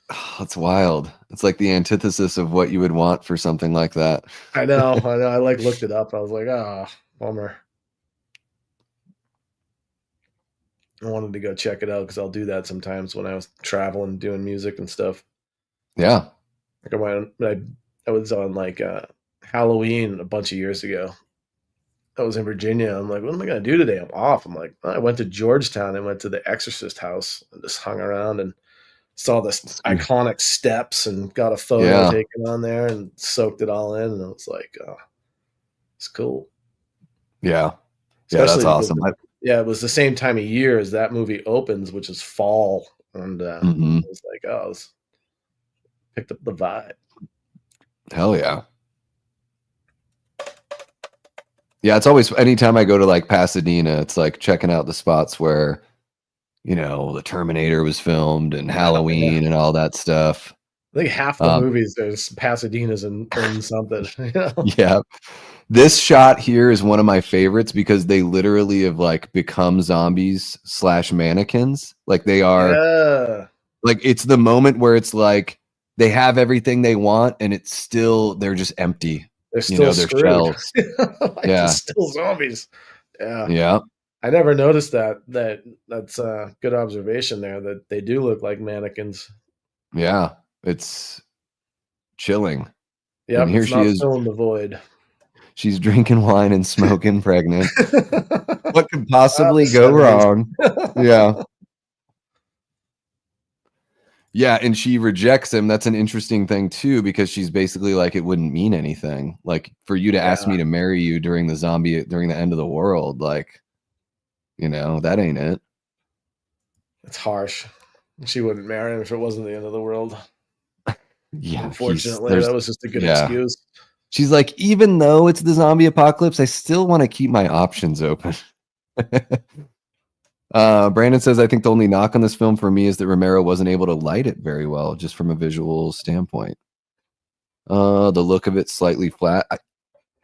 Oh, it's wild. It's like the antithesis of what you would want for something like that. I know. I like looked it up. I was like, bummer. I wanted to go check it out because I'll do that sometimes when I was traveling, doing music and stuff. Yeah. Like I was on like Halloween a bunch of years ago. I was in Virginia. I'm like, what am I going to do today? I'm off. I'm like, I went to Georgetown and went to the Exorcist house and just hung around and saw this iconic steps and got a photo taken on there and soaked it all in. And I was like, it's cool. Yeah. Especially that's awesome. It was the same time of year as that movie opens, which is fall. And I was like, picked up the vibe. Hell yeah. Yeah, it's always, anytime I go to like Pasadena, it's like checking out the spots where, you know, the Terminator was filmed and Halloween and all that stuff. I think half the movies there's Pasadena's in something. You know? Yeah. This shot here is one of my favorites because they literally have like become zombies / mannequins. Like they are Yeah. like, it's the moment where it's like they have everything they want and it's still, they're just empty. They're You still know, they're screwed. shells. Like they're Yeah. still zombies. Yeah. Yeah. I never noticed that. That's a good observation there. That they do look like mannequins. Yeah. It's chilling. And Yep, here it's she not is. filling the void. She's drinking wine and smoking pregnant. What could possibly the go 70s. wrong? Yeah. Yeah, and she rejects him. That's an interesting thing too, because she's basically like, it wouldn't mean anything. Like for you to ask me to marry you during the end of the world, like, you know, that ain't it. It's harsh. She wouldn't marry him if it wasn't the end of the world. Yeah. Unfortunately, that was just a good excuse. She's like, even though it's the zombie apocalypse, I still want to keep my options open. Brandon says, I think the only knock on this film for me is that Romero wasn't able to light it very well, just from a visual standpoint. The look of it slightly flat.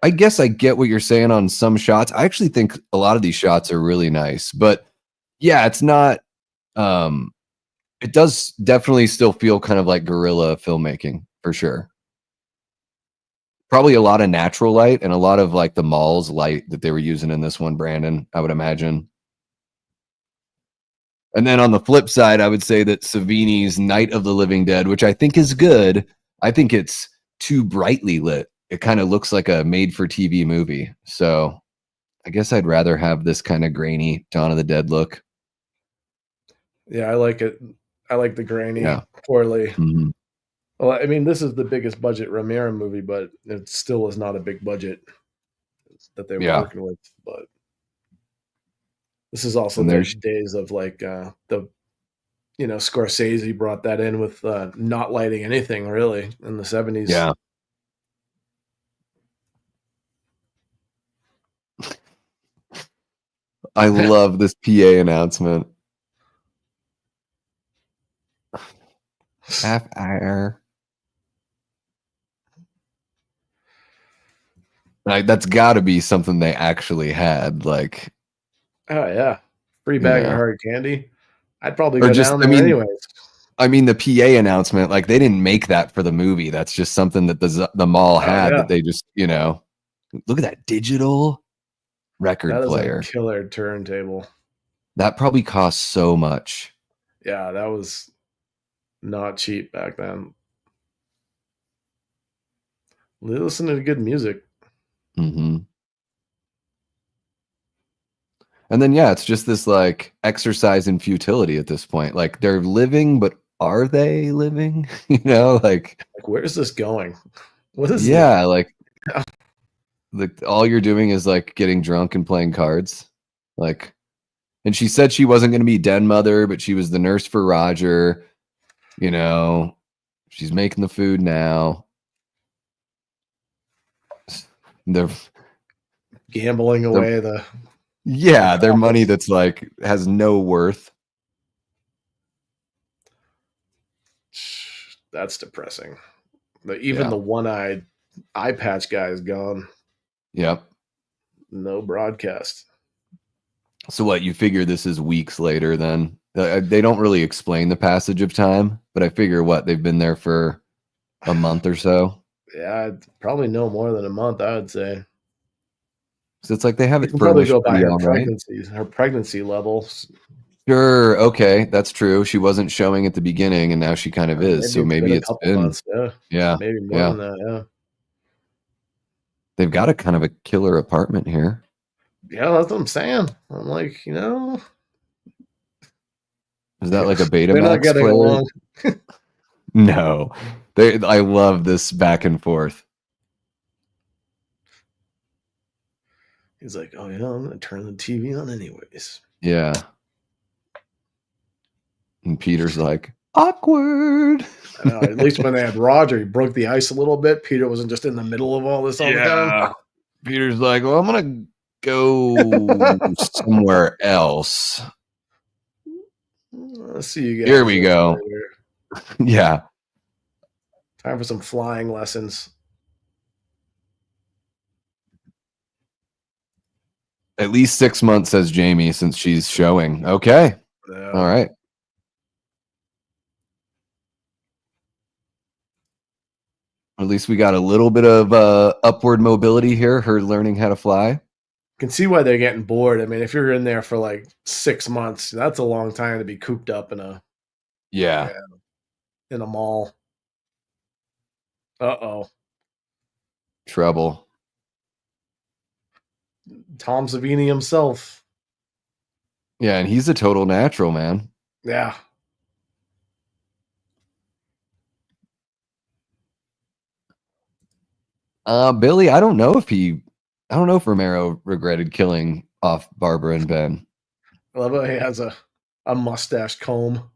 I guess I get what you're saying on some shots. I actually think a lot of these shots are really nice, but yeah, it's not. It does definitely still feel kind of like guerrilla filmmaking for sure. Probably a lot of natural light and a lot of like the mall's light that they were using in this one, Brandon, I would imagine. And then on the flip side, I would say that Savini's Night of the Living Dead, which I think is good, I think it's too brightly lit. It kind of looks like a made-for-TV movie. So I guess I'd rather have this kind of grainy Dawn of the Dead look. Yeah, I like it. I like the grainy, poorly. Mm-hmm. Well, I mean, this is the biggest budget Romero movie, but it still is not a big budget that they were working with. But this is also the days of like Scorsese brought that in with not lighting anything really in the 70s. Yeah. I love this PA announcement. Half hour. Like that's got to be something they actually had. Like, oh yeah, free bag of hard candy. I'd probably go down there anyways. I mean, the PA announcement, like they didn't make that for the movie. That's just something that the mall had that they just, look at that digital record player. That is a killer turntable. That probably cost so much. Yeah, that was not cheap back then. Listen to good music. Mm-hmm. And then, it's just this like exercise in futility at this point. Like they're living, but are they living? Like where's this going? What is like all you're doing is like getting drunk and playing cards. Like, and she said she wasn't going to be den mother, but she was the nurse for Roger. She's making the food now. They're gambling away their money that's like has no worth. That's depressing. Even the one-eyed eye patch guy is gone. Yep. No broadcast. So what, you figure this is weeks later then? They don't really explain the passage of time, but I figure they've been there for a month or so. Yeah, probably no more than a month, I would say. So it's like they have it probably go by her pregnancy levels. Sure, okay, that's true. She wasn't showing at the beginning, and now she kind of is. So maybe it's been months, yeah, maybe more than that. Yeah, they've got a kind of a killer apartment here. Yeah, that's what I'm saying. I'm like, is that like a Betamax? They're not getting along. No, I love this back and forth. He's like, oh yeah, I'm gonna turn the TV on anyways. Yeah. And Peter's like, awkward. At least when they had Roger, he broke the ice a little bit. Peter wasn't just in the middle of all this all the time. Peter's like, well, I'm gonna go somewhere else. Let's see you guys. Here we go. Yeah. Time for some flying lessons. At least 6 months, says Jamie, since she's showing. Okay. Yeah. All right. At least we got a little bit of upward mobility here, her learning how to fly. Can see why they're getting bored. I mean, if you're in there for like 6 months, that's a long time to be cooped up in a Yeah. mall. Uh-oh. Trouble. Tom Savini himself. Yeah, and he's a total natural, man. Yeah. Billy, I don't know if Romero regretted killing off Barbara and Ben. I love how he has a mustache comb.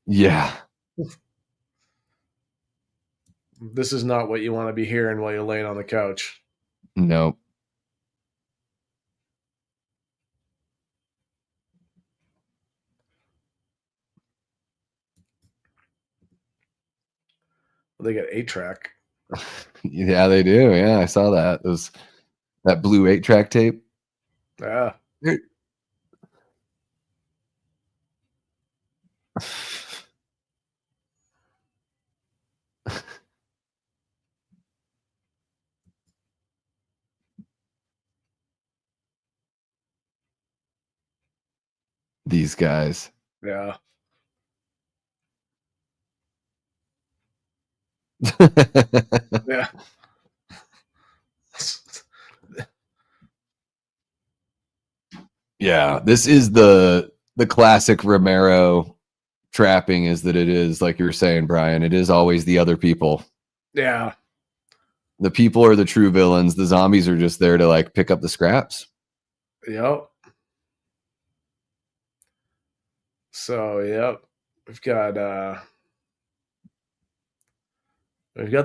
Yeah. This is not what you want to be hearing while you're laying on the couch. Nope. They got 8-track. Yeah, they do. Yeah, I saw that. That blue 8-track tape. Yeah. These guys. Yeah. Yeah. Yeah, this is the classic Romero trapping, is that it is, like you were saying, Brian, it is always the other people. Yeah. The people are the true villains. The zombies are just there to like pick up the scraps. Yep. So, yep. We've got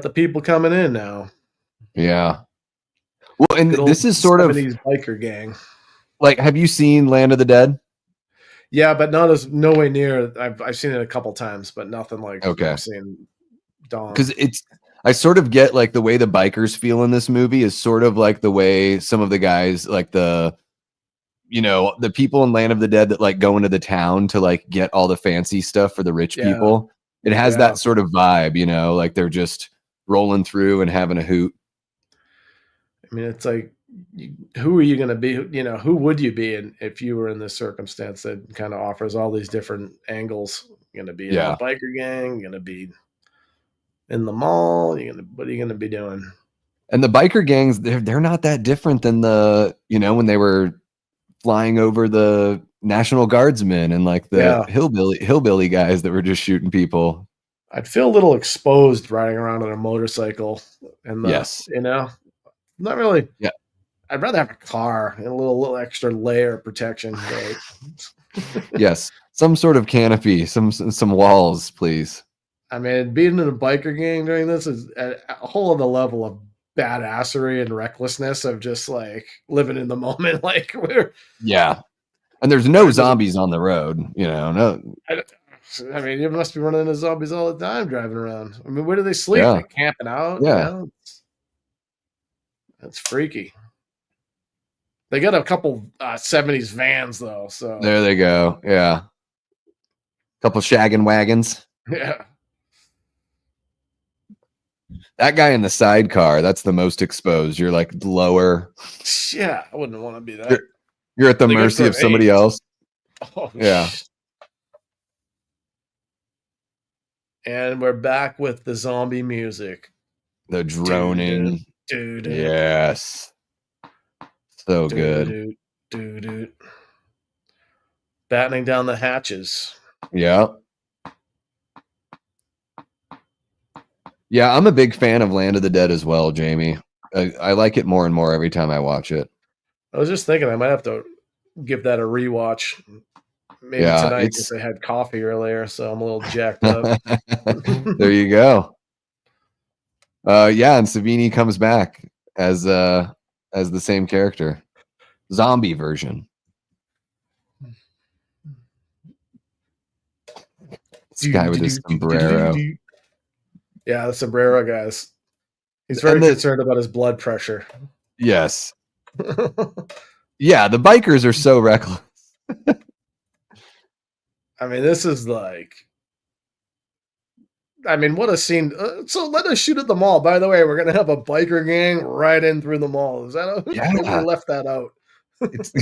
the people coming in now. Yeah. Well, and this is sort of 70s biker gang. like, have you seen Land of the Dead? Yeah, but no way near. I've seen it a couple times, but nothing like I've seen Dawn. Because I sort of get like the way the bikers feel in this movie is sort of like the way some of the guys, like the people in Land of the Dead that like go into the town to like get all the fancy stuff for the rich people. It has that sort of vibe, like they're just rolling through and having a hoot. I mean, it's like, who are you going to be? Who would you be if you were in this circumstance that kind of offers all these different angles? You're going to be in the biker gang. You're going to be in the mall. What are you going to be doing? And the biker gangs, they're not that different than the, when they were flying over the National Guardsmen and like the hillbilly guys that were just shooting people. I'd feel a little exposed riding around on a motorcycle. And not really. Yeah. I'd rather have a car and a little extra layer of protection. Yes. Some sort of canopy, some walls, please. I mean, being in a biker gang during this is a whole other level of badassery and recklessness of just like living in the moment. Like and there's no zombies on the road, no. I mean, you must be running into zombies all the time driving around. I mean, where do they sleep? They camping out? Yeah. That's freaky. They got a couple 70s vans though, so there they go. Yeah, couple shaggin' wagons. Yeah. That guy in the sidecar, that's the most exposed. You're like lower. Yeah, I wouldn't want to be that. You're at the mercy of somebody else. Oh, yeah. And we're back with the zombie music. The droning. Dude. Yes. So good. Battening down the hatches. Yeah. Yeah, I'm a big fan of Land of the Dead as well, Jamie. I like it more and more every time I watch it. I was just thinking I might have to give that a rewatch. Maybe tonight because I had coffee earlier, so I'm a little jacked up. There you go. And Savini comes back as the same character, zombie version. This guy with his sombrero. Yeah, the sombrero guys. He's very concerned about his blood pressure. Yes. Yeah, the bikers are so reckless. I mean, this is like, I mean, what a scene. So let us shoot at the mall. By the way, we're going to have a biker gang right in through the mall. Is that maybe we left that out? It's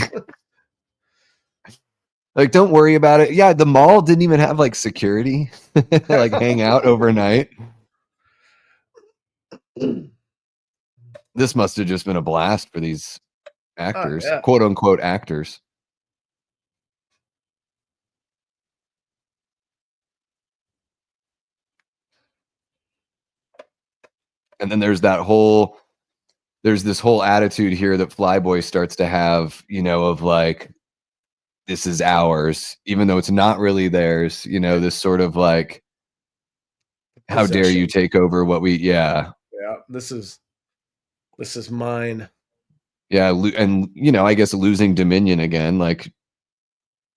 like, don't worry about it. Yeah, the mall didn't even have like security, like hang out overnight. This must have just been a blast for these actors, yeah. quote unquote actors. And then there's this whole attitude here that Flyboy starts to have, you know, of like, this is ours, even though it's not really theirs, you know, this sort of like, how dare you take over what we, yeah, this is mine. Yeah, and you know, I guess losing dominion again, like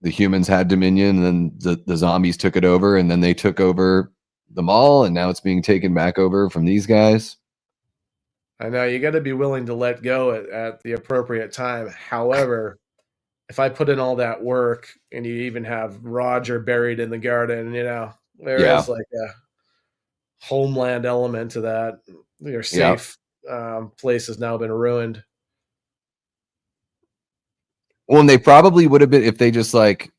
the humans had dominion, and then the zombies took it over, and then they took over the mall, and now it's being taken back over from these guys. I know, you got to be willing to let go at the appropriate time. However, if I put in all that work and you even have Roger buried in the garden, you know, there is like a homeland element to that. Your safe place has now been ruined. Well, and they probably would have been, if they just like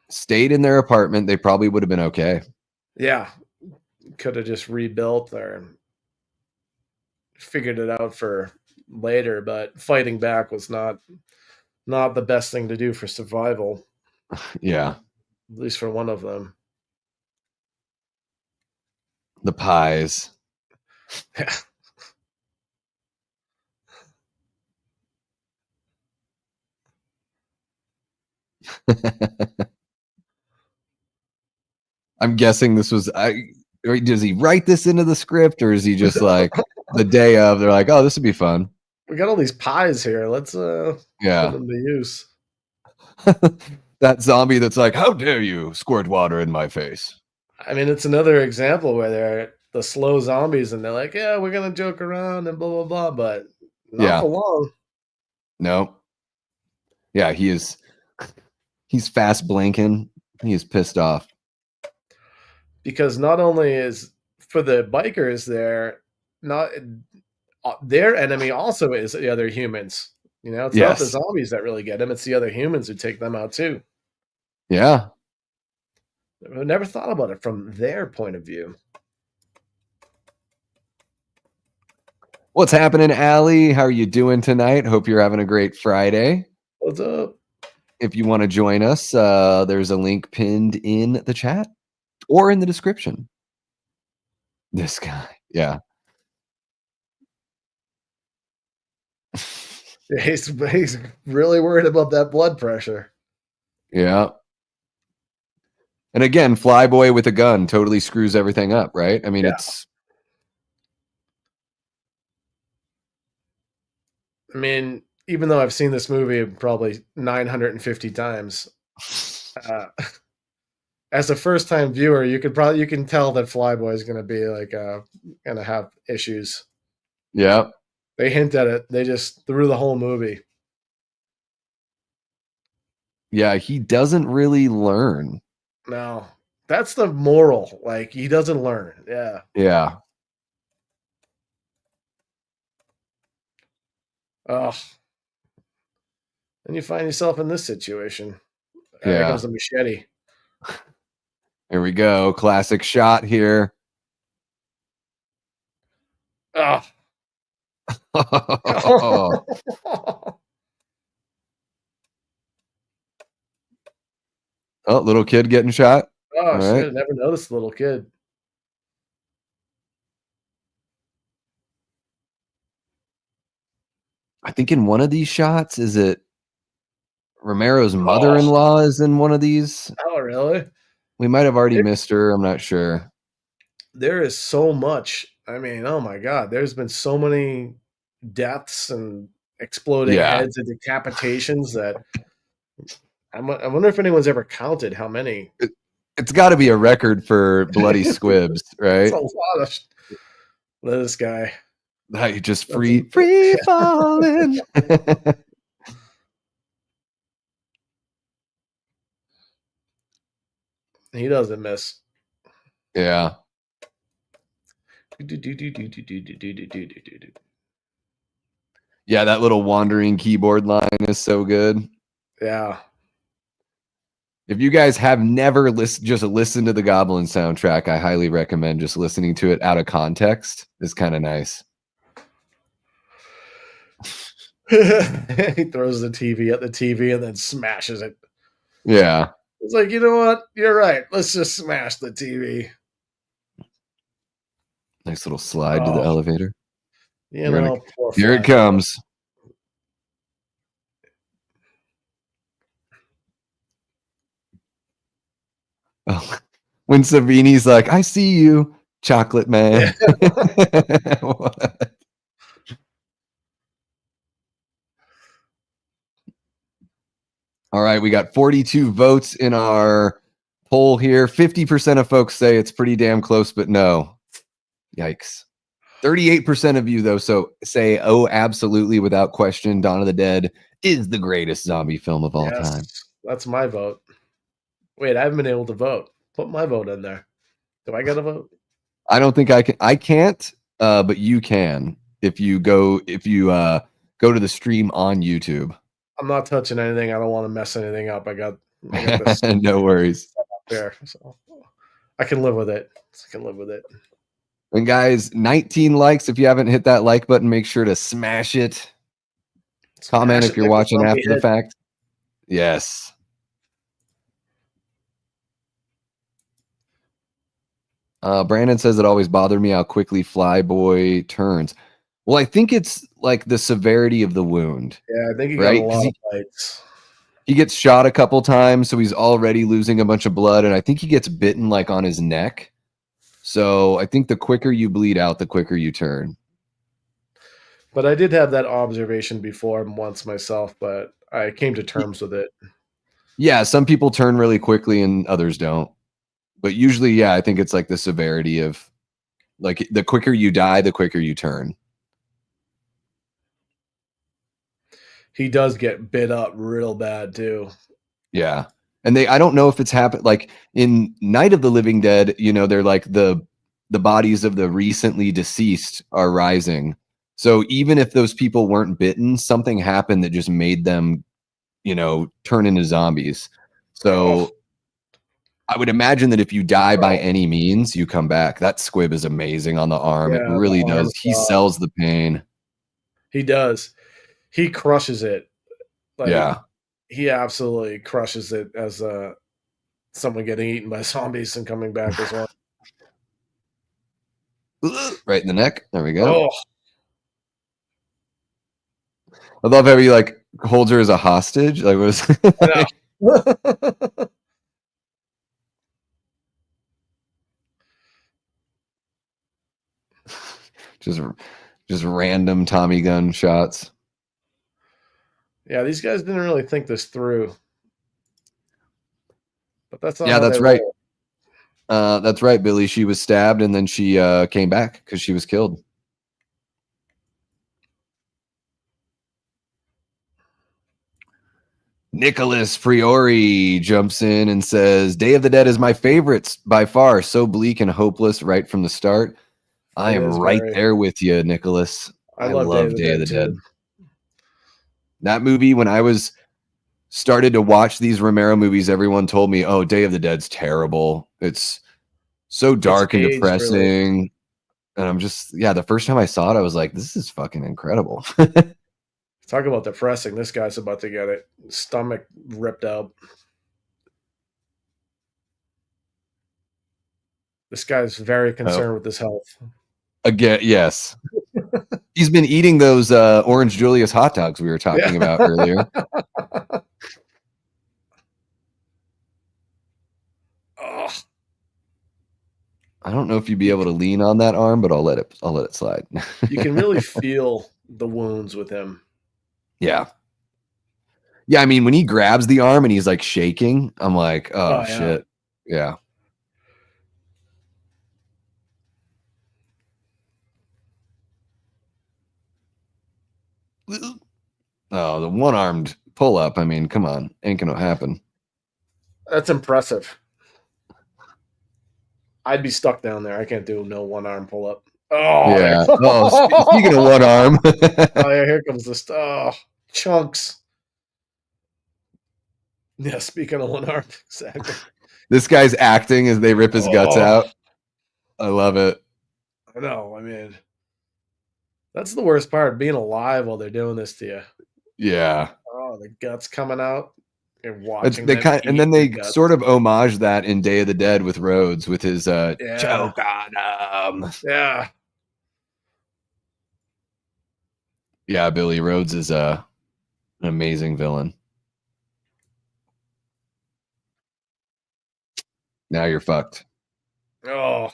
stayed in their apartment, they probably would have been okay. Yeah. Could have just rebuilt there and figured it out for later, but fighting back was not the best thing to do for survival. Yeah. At least for one of them. The pies. I'm guessing this was, does he write this into the script, or is he just like the day of, they're like, oh, this would be fun. We got all these pies here. Let's put them to use. That zombie that's like, how dare you squirt water in my face? I mean, it's another example where they're the slow zombies and they're like, yeah, we're going to joke around and blah, blah, blah, but not for long. No. Yeah, he's fast blinking. He is pissed off. Because not only is for the bikers there, not their enemy also is the other humans. You know, it's not the zombies that really get them; it's the other humans who take them out too. Yeah, I never thought about it from their point of view. What's happening, Allie? How are you doing tonight? Hope you're having a great Friday. What's up? If you want to join us, there's a link pinned in the chat or in the description. This guy, yeah. He's really worried about that blood pressure. Yeah. And again, Flyboy with a gun totally screws everything up, right? I mean, it's... I mean, even though I've seen this movie probably 950 times, as a first-time viewer, you can tell that Flyboy is going to be like going to have issues. Yeah. They hint at it. They just through the whole movie. Yeah, he doesn't really learn. No, that's the moral. Like, he doesn't learn. Yeah. Yeah. Oh. And you find yourself in this situation. There goes the machete. Here we go. Classic shot here. Oh. Oh, little kid getting shot. Oh, shit. I never noticed the little kid. I think in one of these shots, is it Romero's mother-in-law is in one of these? Oh, really? We might have already missed her. I'm not sure. There is so much. I mean, oh my God. There's been so many deaths and exploding heads and decapitations that I wonder if anyone's ever counted how many. It's got to be a record for bloody squibs, right? It's a lot of this guy. That you just free falling. He doesn't miss. Yeah. Yeah, that little wandering keyboard line is so good. Yeah. If you guys have never just listened to the Goblin soundtrack, I highly recommend just listening to it out of context. It's kind of nice. He throws the TV at the TV and then smashes it. Yeah. It's like, you know what? You're right. Let's just smash the TV. Nice little slide to the elevator. You know, poor here it Flash. comes. Oh, when Savini's like, I see you, chocolate man. Yeah. What? All right, we got 42 votes in our poll here. 50% of folks say it's pretty damn close, but no. Yikes. 38% of you, though, so say, oh, absolutely, without question, Dawn of the Dead is the greatest zombie film of all time. That's my vote. Wait, I haven't been able to vote. Put my vote in there. Do I got to vote? I don't think I can. I can't, but you can if you go to the stream on YouTube. I'm not touching anything. I don't want to mess anything up. I got this. No worries. There, so I can live with it. And guys, 19 likes. If you haven't hit that like button, make sure to smash it. Comment if you're watching after the fact. Yes. Brandon says it always bothered me how quickly Flyboy turns. Well, I think it's like the severity of the wound. Yeah, I think he got a lot of bites. He gets shot a couple times, so he's already losing a bunch of blood, and I think he gets bitten like on his neck. So I think the quicker you bleed out, the quicker you turn. But I did have that observation before once myself, but I came to terms with it. Yeah, some people turn really quickly and others don't. But usually, yeah, I think it's like the severity of, like, the quicker you die, the quicker you turn. He does get bit up real bad too. Yeah. And I don't know if it's happened like in Night of the Living Dead, you know, they're like the bodies of the recently deceased are rising. So even if those people weren't bitten, something happened that just made them, you know, turn into zombies. So I would imagine that if you die by any means, you come back. That squib is amazing on the arm. Yeah, it really does. He sells the pain. He does. He crushes it. Like, yeah. He absolutely crushes it as someone getting eaten by zombies and coming back as well. Right in the neck. There we go. Oh. I love how he like holds her as a hostage. Like was just random Tommy gun shots. Yeah, these guys didn't really think this through. But that's not that's right. That's right, Billy. She was stabbed and then she came back because she was killed. Nicholas Priori jumps in and says, Day of the Dead is my favorite by far. So bleak and hopeless right from the start. I am right there with you, Nicholas. I love Day of the Dead. That movie, when I was started to watch these Romero movies, everyone told me, oh, Day of the Dead's terrible. It's so dark and depressing. Really. And I'm just, the first time I saw it, I was like, this is fucking incredible. Talk about depressing. This guy's about to get it. Stomach ripped out. This guy's very concerned with his health. Again, yes. He's been eating those Orange Julius hot dogs we were talking about earlier. I don't know if you'd be able to lean on that arm, but I'll let it slide. You can really feel the wounds with him. Yeah. Yeah, I mean, when he grabs the arm and he's like shaking, I'm like, oh shit. Yeah. Oh, the one-armed pull-up. I mean, come on. Ain't gonna happen. That's impressive. I'd be stuck down there. I can't do no one arm pull up. Oh, Yeah. there- Oh, speaking of one arm. Oh, yeah, here comes this. Oh, chunks. Yeah, speaking of one arm, exactly. This guy's acting as they rip his guts out. I love it. I know. I mean, that's the worst part, being alive while they're doing this to you. Yeah. Oh, the guts coming out. You're watching They them kind, and eat then the they guts. sort of homage that in Day of the Dead with Rhodes with his Yeah. choke on him. Yeah. Yeah, Billy Rhodes is an amazing villain. Now you're fucked. Oh.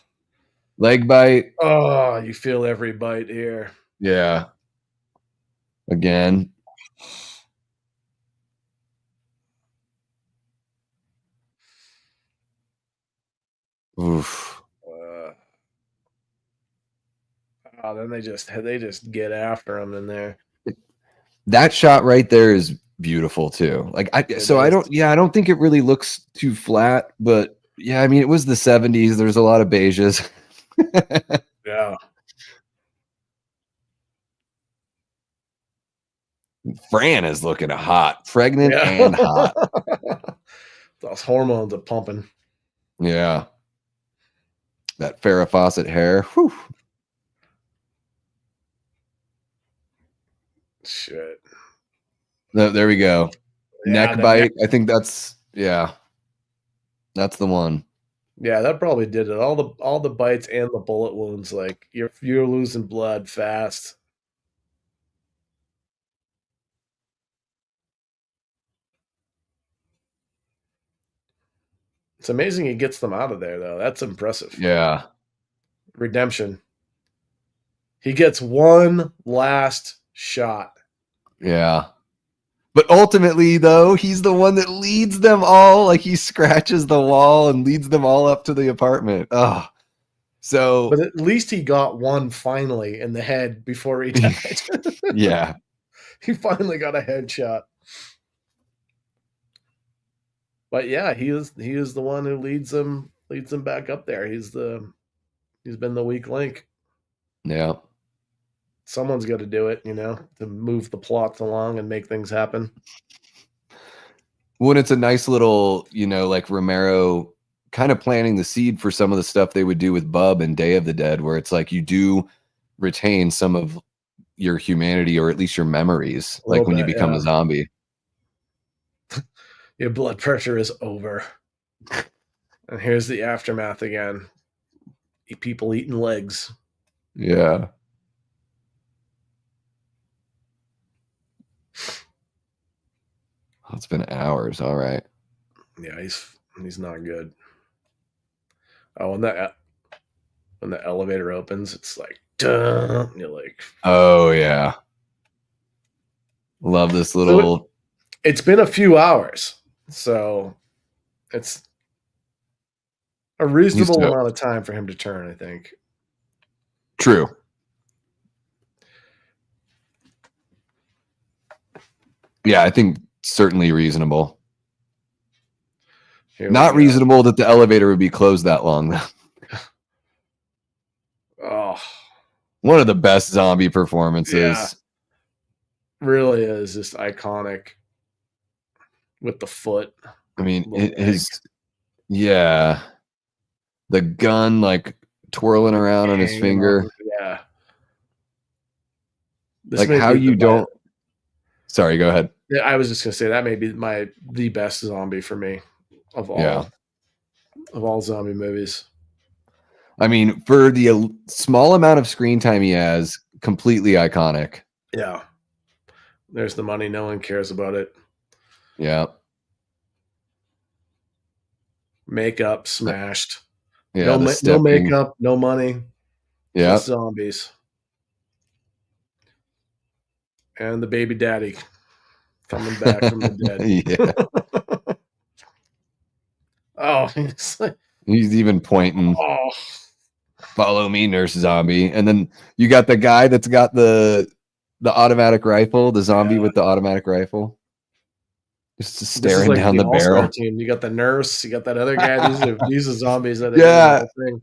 Leg bite. Oh, you feel every bite here. Yeah. Again. Oof. Oh, then they just get after him in there. That shot right there is beautiful too. Like I don't think it really looks too flat, but yeah, I mean it was the 70s. There's a lot of beiges. Yeah. Fran is looking hot, pregnant Yeah. and hot. Those hormones are pumping. Yeah. That Farrah Fawcett hair. Whew. Shit. There we go. Yeah, Neck the bite. I think that's that's the one. Yeah, that probably did it. All the bites and the bullet wounds, like you're losing blood fast. It's amazing he gets them out of there, though. That's impressive. Yeah. Redemption. He gets one last shot. Yeah. But ultimately, though, he's the one that leads them all. Like he scratches the wall and leads them all up to the apartment. Oh, so. But at least he got one finally in the head before he died. Yeah. He finally got a headshot. But yeah, he is the one who leads them back up there. He's been the weak link. Yeah. Someone's got to do it, to move the plots along and make things happen. When it's a nice little, like Romero kind of planting the seed for some of the stuff they would do with Bub and Day of the Dead, where it's like you do retain some of your humanity or at least your memories, like when you become a zombie. Your blood pressure is over. And here's the aftermath again. People eating legs. Yeah. It's been hours. All right. Yeah, he's not good. Oh, when the elevator opens, it's like, duh. You're like, oh yeah. Love this little. So it's been a few hours, so it's a reasonable amount of time for him to turn, I think. True. Yeah, I think certainly reasonable. Not reasonable that the elevator would be closed that long. Oh, one of the best zombie performances. Yeah. Really is just iconic with the foot. I mean, the gun like twirling around on his finger. Yeah. Like how you don't. Sorry, go ahead. Yeah, I was just gonna say that may be the best zombie for me of all zombie movies. I mean, for the small amount of screen time he has, completely iconic. Yeah. There's the money. No one cares about it. Yeah. Makeup smashed. Yeah. No makeup, no money. Yeah. Zombies. And the baby daddy coming back from the dead. Yeah. Oh, he's even pointing. Oh. Follow me, nurse zombie. And then you got the guy that's got the automatic rifle, the zombie with the automatic rifle. Just This is staring like down the the all-star barrel. team. You got the nurse, you got that other guy. These are zombies that are doing the Yeah. whole thing.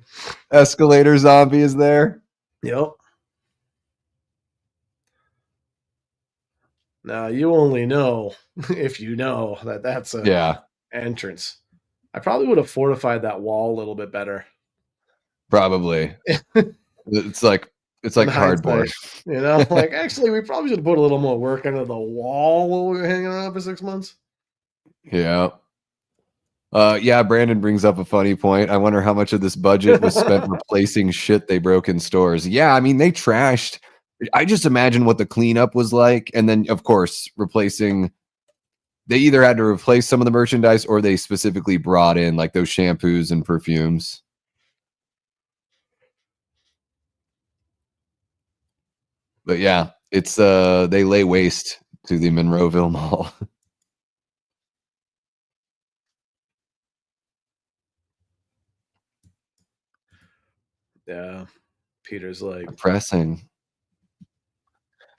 Escalator zombie is there. Yep. Now you only know if you know that that's a Yeah, entrance. I probably would have fortified that wall a little bit better. probably. It's like In cardboard. hindsight, you know, like actually, we probably should have put a little more work into the wall while we were hanging around for 6 months. Yeah. Yeah, Brandon brings up a funny point. I wonder how much of this budget was spent replacing shit they broke in stores. Yeah, I mean, they trashed. I just imagine what the cleanup was like. And then, of course, replacing. They either had to replace some of the merchandise or they specifically brought in like those shampoos and perfumes. But yeah, it's they lay waste to the Monroeville Mall. Yeah, Peter's like, Depressing.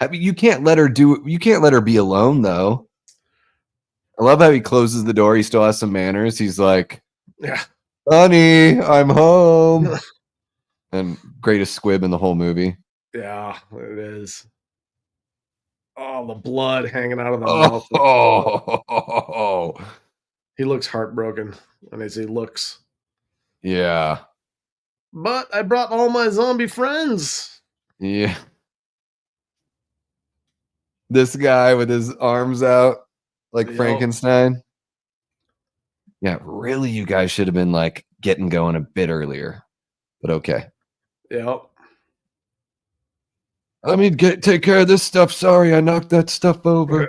I mean, you can't let her be alone though. I love how he closes the door. He still has some manners. He's like, yeah, honey, I'm home. And greatest squib in the whole movie. yeah, it is. Oh, the blood hanging out of the mouth. Oh, He looks heartbroken, and as he looks, yeah, but I brought all my zombie friends. yeah. This guy with his arms out like Yep. Frankenstein. Yeah, really, you guys should have been like getting going a bit earlier. But okay. Yep. Let me take care of this stuff. Sorry, I knocked that stuff over.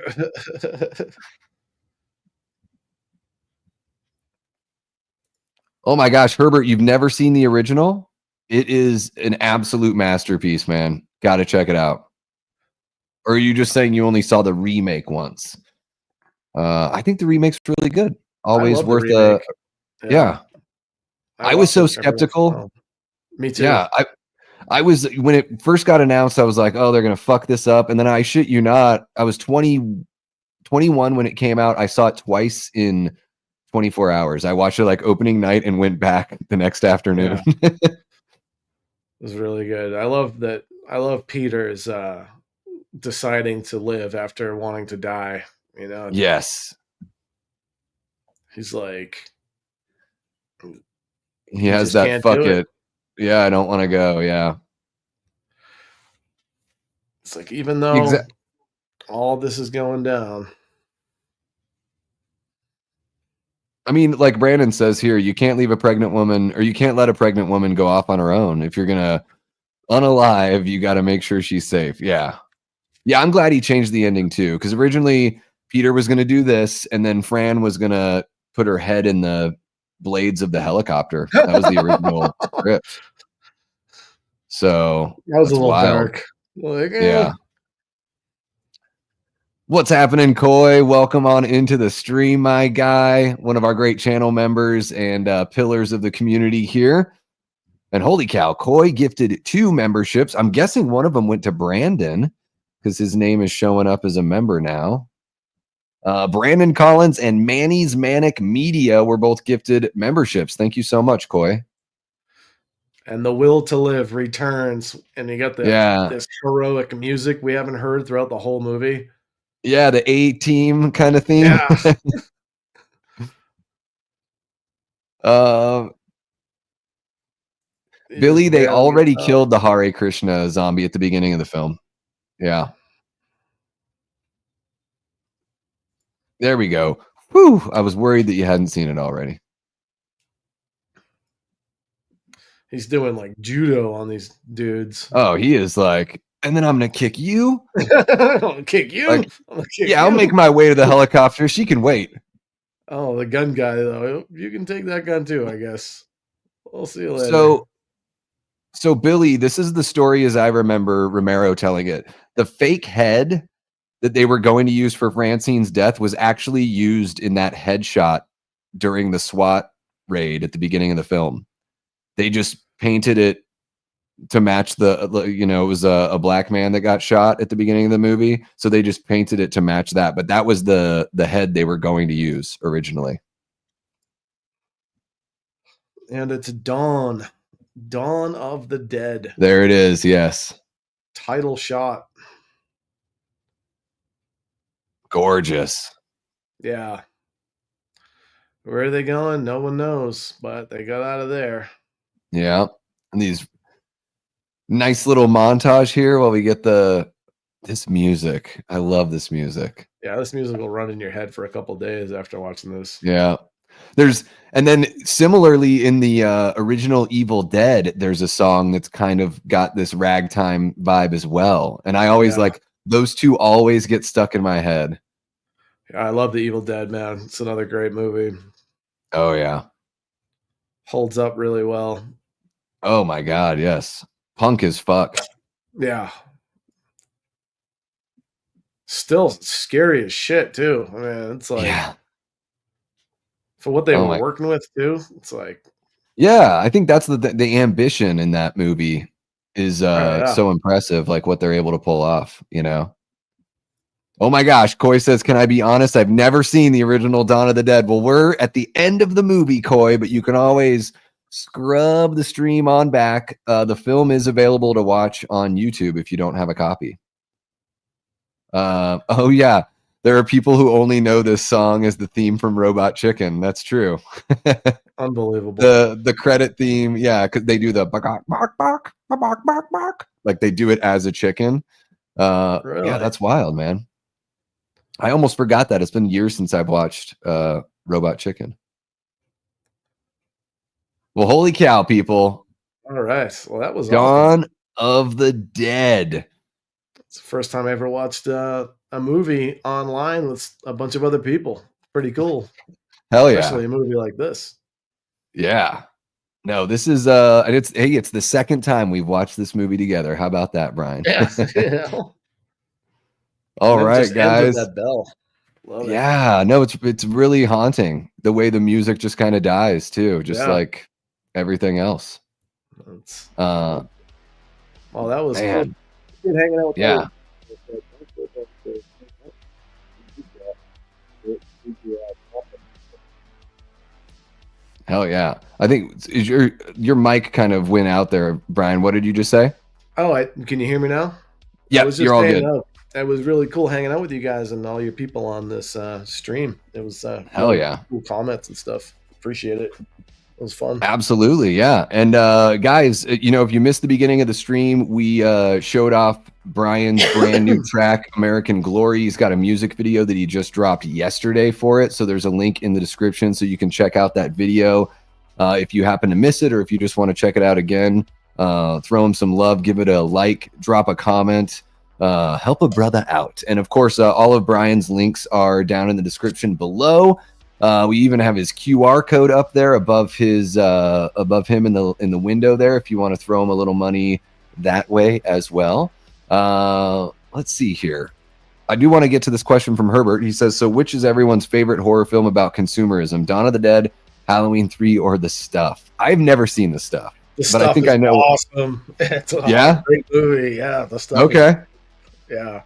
Oh my gosh, Herbert, you've never seen the original? It is an absolute masterpiece, man. Got to check it out. Or are you just saying you only saw the remake once? I think the remake's really good. Always worth a yeah. I was so skeptical. Me too. Yeah, I was when it first got announced, I was like, oh, they're gonna fuck this up. And then I shit you not, I was 21 when it came out. I saw it twice in 24 hours. I watched it like opening night and went back the next afternoon. Yeah. It was really good. I love Peter's deciding to live after wanting to die, you know. Yes. He's like, he has that fuck it. Yeah, I don't want to go. Yeah. It's like, even though all this is going down. I mean, like Brandon says here, you can't leave a pregnant woman, or you can't let a pregnant woman go off on her own. If you're gonna unalive, you got to make sure she's safe. Yeah. Yeah, I'm glad he changed the ending too, because originally Peter was gonna do this, and then Fran was gonna put her head in the blades of the helicopter. That was the original script. So that was a little wild. dark. Like, Yeah. What's happening, Coy? Welcome on into the stream, my guy. One of our great channel members and pillars of the community here. And holy cow, Coy gifted 2 memberships. I'm guessing one of them went to Brandon because his name is showing up as a member now. Brandon Collins and Manny's Manic Media were both gifted memberships. Thank you so much, Coy. And the will to live returns, and you got this heroic music we haven't heard throughout the whole movie. Yeah, the A-Team kind of theme. Yeah. Billy, they already killed the Hare Krishna zombie at the beginning of the film. Yeah. There we go. Whew, I was worried that you hadn't seen it already. He's doing like judo on these dudes. Oh, he is like, and then I'm going to kick you. I'm going to kick you. Like, I'll make my way to the helicopter. She can wait. Oh, the gun guy, though. You can take that gun too, I guess. We'll see you later. So Billy, this is the story as I remember Romero telling it. The fake head that they were going to use for Francine's death was actually used in that headshot during the SWAT raid at the beginning of the film. They just painted it to match it was a black man that got shot at the beginning of the movie, so they just painted it to match that. But that was the head they were going to use originally. And it's Dawn of the Dead. There it is. Yes, Title shot. gorgeous. Yeah. Where are they going? No one knows, but they got out of there. Yeah, and these nice little montage here while we get this music. I love this music. Yeah, this music will run in your head for a couple days after watching this. Yeah. And then similarly in the original Evil Dead, there's a song that's kind of got this ragtime vibe as well. And I always like those two always get stuck in my head. I love The Evil Dead, man. It's another great movie. Oh yeah. Holds up really well. Oh my God, yes. Punk as fuck. Yeah. Still scary as shit too. I mean, it's like for what they were working with too. It's like, yeah, I think that's the ambition in that movie is so impressive. Like what they're able to pull off, you know. Oh my gosh, Coy says, "Can I be honest? I've never seen the original Dawn of the Dead." Well, we're at the end of the movie, Coy, but you can always scrub the stream on back. The film is available to watch on YouTube if you don't have a copy. Oh yeah, there are people who only know this song as the theme from Robot Chicken. That's true. Unbelievable. The credit theme, yeah, because they do the bark, bark, bark, bark, bark, bark, like they do it as a chicken. Really? Yeah, that's wild, man. I almost forgot that. It's been years since I've watched Robot Chicken. Well, holy cow, people. All right. Well, that was Dawn of the Dead. It's the first time I ever watched a movie online with a bunch of other people. Pretty cool. Hell yeah. Especially a movie like this. Yeah. No, this is it's the second time we've watched this movie together. How about that, Brian? Yeah. All right, guys. That bell. Love it. Yeah, no, it's really haunting the way the music just kind of dies too, just like everything else. Well, that was man. Good hanging out with yeah. Hell yeah. I think is your mic kind of went out there, Brian. What did you just say? Oh, can you hear me now? Yeah, you're all good. It was really cool hanging out with you guys and all your people on this stream. It was hell yeah, cool comments and stuff. Appreciate it. It was fun. Absolutely, yeah. And guys, you know, if you missed the beginning of the stream, we showed off Brian's brand new track, American Glory. He's got a music video that he just dropped yesterday for it. So there's a link in the description so you can check out that video if you happen to miss it, or if you just want to check it out again. Throw him some love, give it a like, drop a comment. Help a brother out. And of course, all of Brian's links are down in the description below. We even have his QR code up there above his above him in the window there if you want to throw him a little money that way as well. Let's see here. I do want to get to this question from Herbert. He says, so which is everyone's favorite horror film about consumerism? Dawn of the Dead, Halloween 3, or The Stuff? I've never seen The Stuff. But I think I know. Awesome. It's a great movie. Yeah, The Stuff. Okay. Yeah.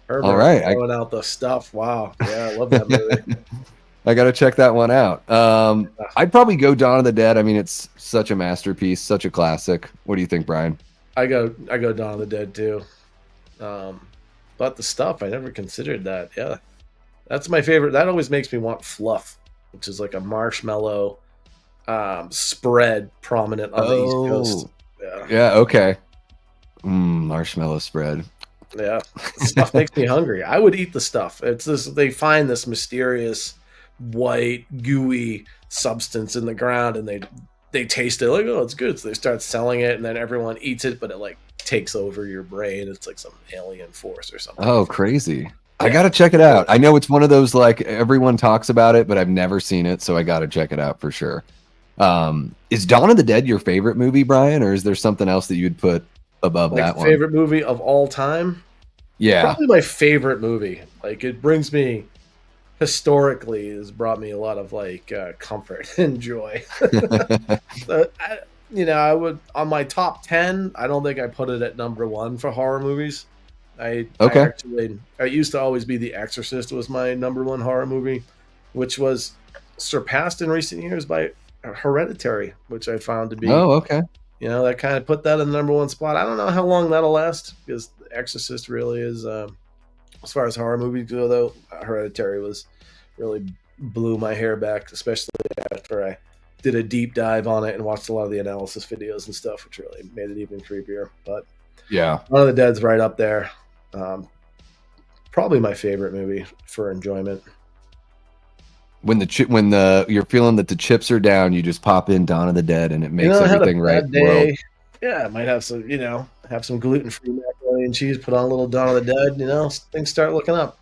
Herbert all right. Throwing out The Stuff. Wow. Yeah, I love that movie. I got to check that one out. I'd probably go Dawn of the Dead. I mean, it's such a masterpiece, such a classic. What do you think, Brian? I go Dawn of the Dead too. But The Stuff, I never considered that. Yeah. That's my favorite. That always makes me want fluff, which is like a marshmallow spread prominent on the East Coast. Yeah. Yeah, okay. Marshmallow spread. Yeah. Stuff makes me hungry. I would eat The Stuff. It's this, they find this mysterious white gooey substance in the ground and they taste it like, oh, it's good, so they start selling it and then everyone eats it, but it like takes over your brain. It's like some alien force or something. Oh, crazy. Yeah. I gotta check it out. I know it's one of those like everyone talks about it, but I've never seen it, so I gotta check it out for sure. Is Dawn of the Dead your favorite movie, Brian, or is there something else that you'd put above like that one? Favorite movie of all time? Yeah, probably my favorite movie. Like it brings me historically has brought me a lot of like comfort and joy. you know, I would on my top 10. I don't think I put it at number 1 for horror movies. I used to always be The Exorcist was my number 1 horror movie, which was surpassed in recent years by Hereditary, which I found to be. Oh, okay. You know, that kind of put that in the number 1 spot. I don't know how long that'll last because The Exorcist really is, as far as horror movies go, though, Hereditary was really blew my hair back, especially after I did a deep dive on it and watched a lot of the analysis videos and stuff, which really made it even creepier. But yeah, Dawn of the Dead's right up there. Probably my favorite movie for enjoyment. When you're feeling that the chips are down, you just pop in Dawn of the Dead and it makes everything right. Day. Yeah, I might have some, have some gluten-free macaroni and cheese, put on a little Dawn of the Dead, things start looking up.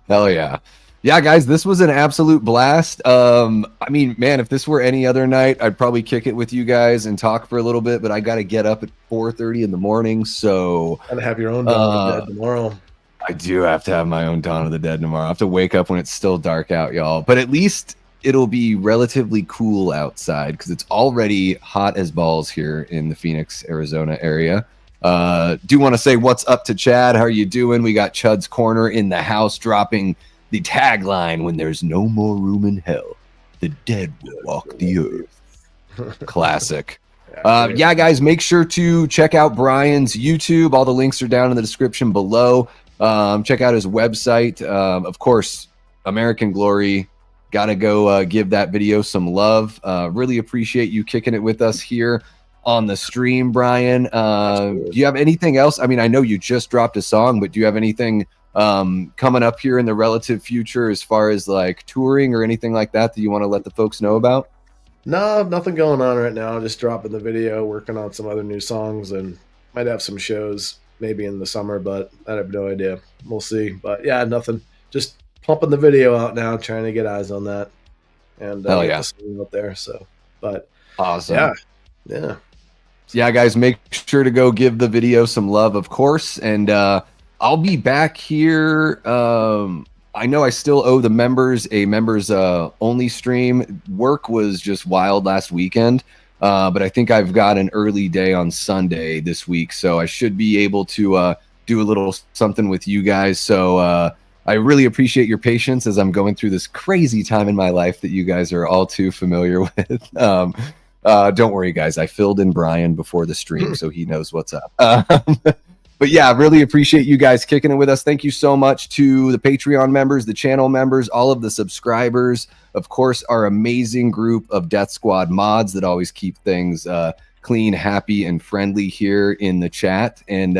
Hell yeah. Yeah, guys, this was an absolute blast. I mean, man, if this were any other night, I'd probably kick it with you guys and talk for a little bit, but I got to get up at 4:30 in the morning, so... Gotta have your own Dawn of the Dead tomorrow. I do have to have my own Dawn of the Dead tomorrow. I have to wake up when it's still dark out, y'all. But at least it'll be relatively cool outside because it's already hot as balls here in the Phoenix, Arizona area. Do want to say what's up to Chad. How are you doing? We got Chud's Corner in the house dropping the tagline, when there's no more room in hell, the dead will walk the earth. Classic. Yeah, guys, make sure to check out Brian's YouTube. All the links are down in the description below. Check out his website. Of course, American Glory. Gotta go give that video some love. Really appreciate you kicking it with us here on the stream, Brian. Do you have anything else? I mean, I know you just dropped a song, but do you have anything coming up here in the relative future as far as like touring or anything like that you want to let the folks know about? No, nothing going on right now. Just dropping the video, working on some other new songs, and might have some shows maybe in the summer, but I have no idea. We'll see. But yeah, nothing. Just pumping the video out now, trying to get eyes on that. And hell yeah, out there. So, but awesome. Yeah, guys, make sure to go give the video some love, of course. And I'll be back here. I know I still owe the members a members only stream. Work was just wild last weekend. But I think I've got an early day on Sunday this week, so I should be able to do a little something with you guys. So I really appreciate your patience as I'm going through this crazy time in my life that you guys are all too familiar with. Don't worry, guys. I filled in Brian before the stream, so he knows what's up. But yeah, really appreciate you guys kicking it with us. Thank you so much to the Patreon members, the channel members, all of the subscribers. Of course, our amazing group of Death Squad mods that always keep things clean, happy, and friendly here in the chat. And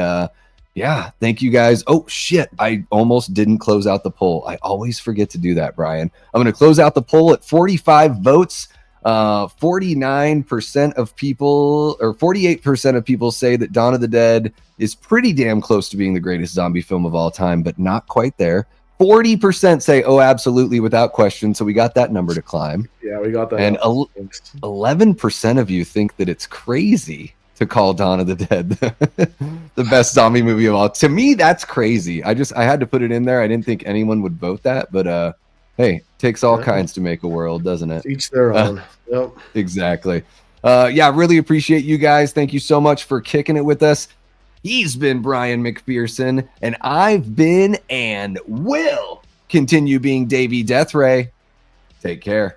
yeah, thank you guys. Oh, shit. I almost didn't close out the poll. I always forget to do that, Brian. I'm going to close out the poll at 45 votes. 49% of people, or 48% of people say that Dawn of the Dead is pretty damn close to being the greatest zombie film of all time, but not quite there. 40% say, oh, absolutely, without question. So we got that number to climb. Yeah, we got that. And 11% of you think that it's crazy to call Dawn of the Dead the best zombie movie of all. To me, that's crazy. I had to put it in there. I didn't think anyone would vote that, but hey, takes all kinds to make a world, doesn't it? Each their own. Yep. Exactly. Yeah, really appreciate you guys. Thank you so much for kicking it with us. He's been Bryan McPherson, and I've been and will continue being Davey Deathray. Take care.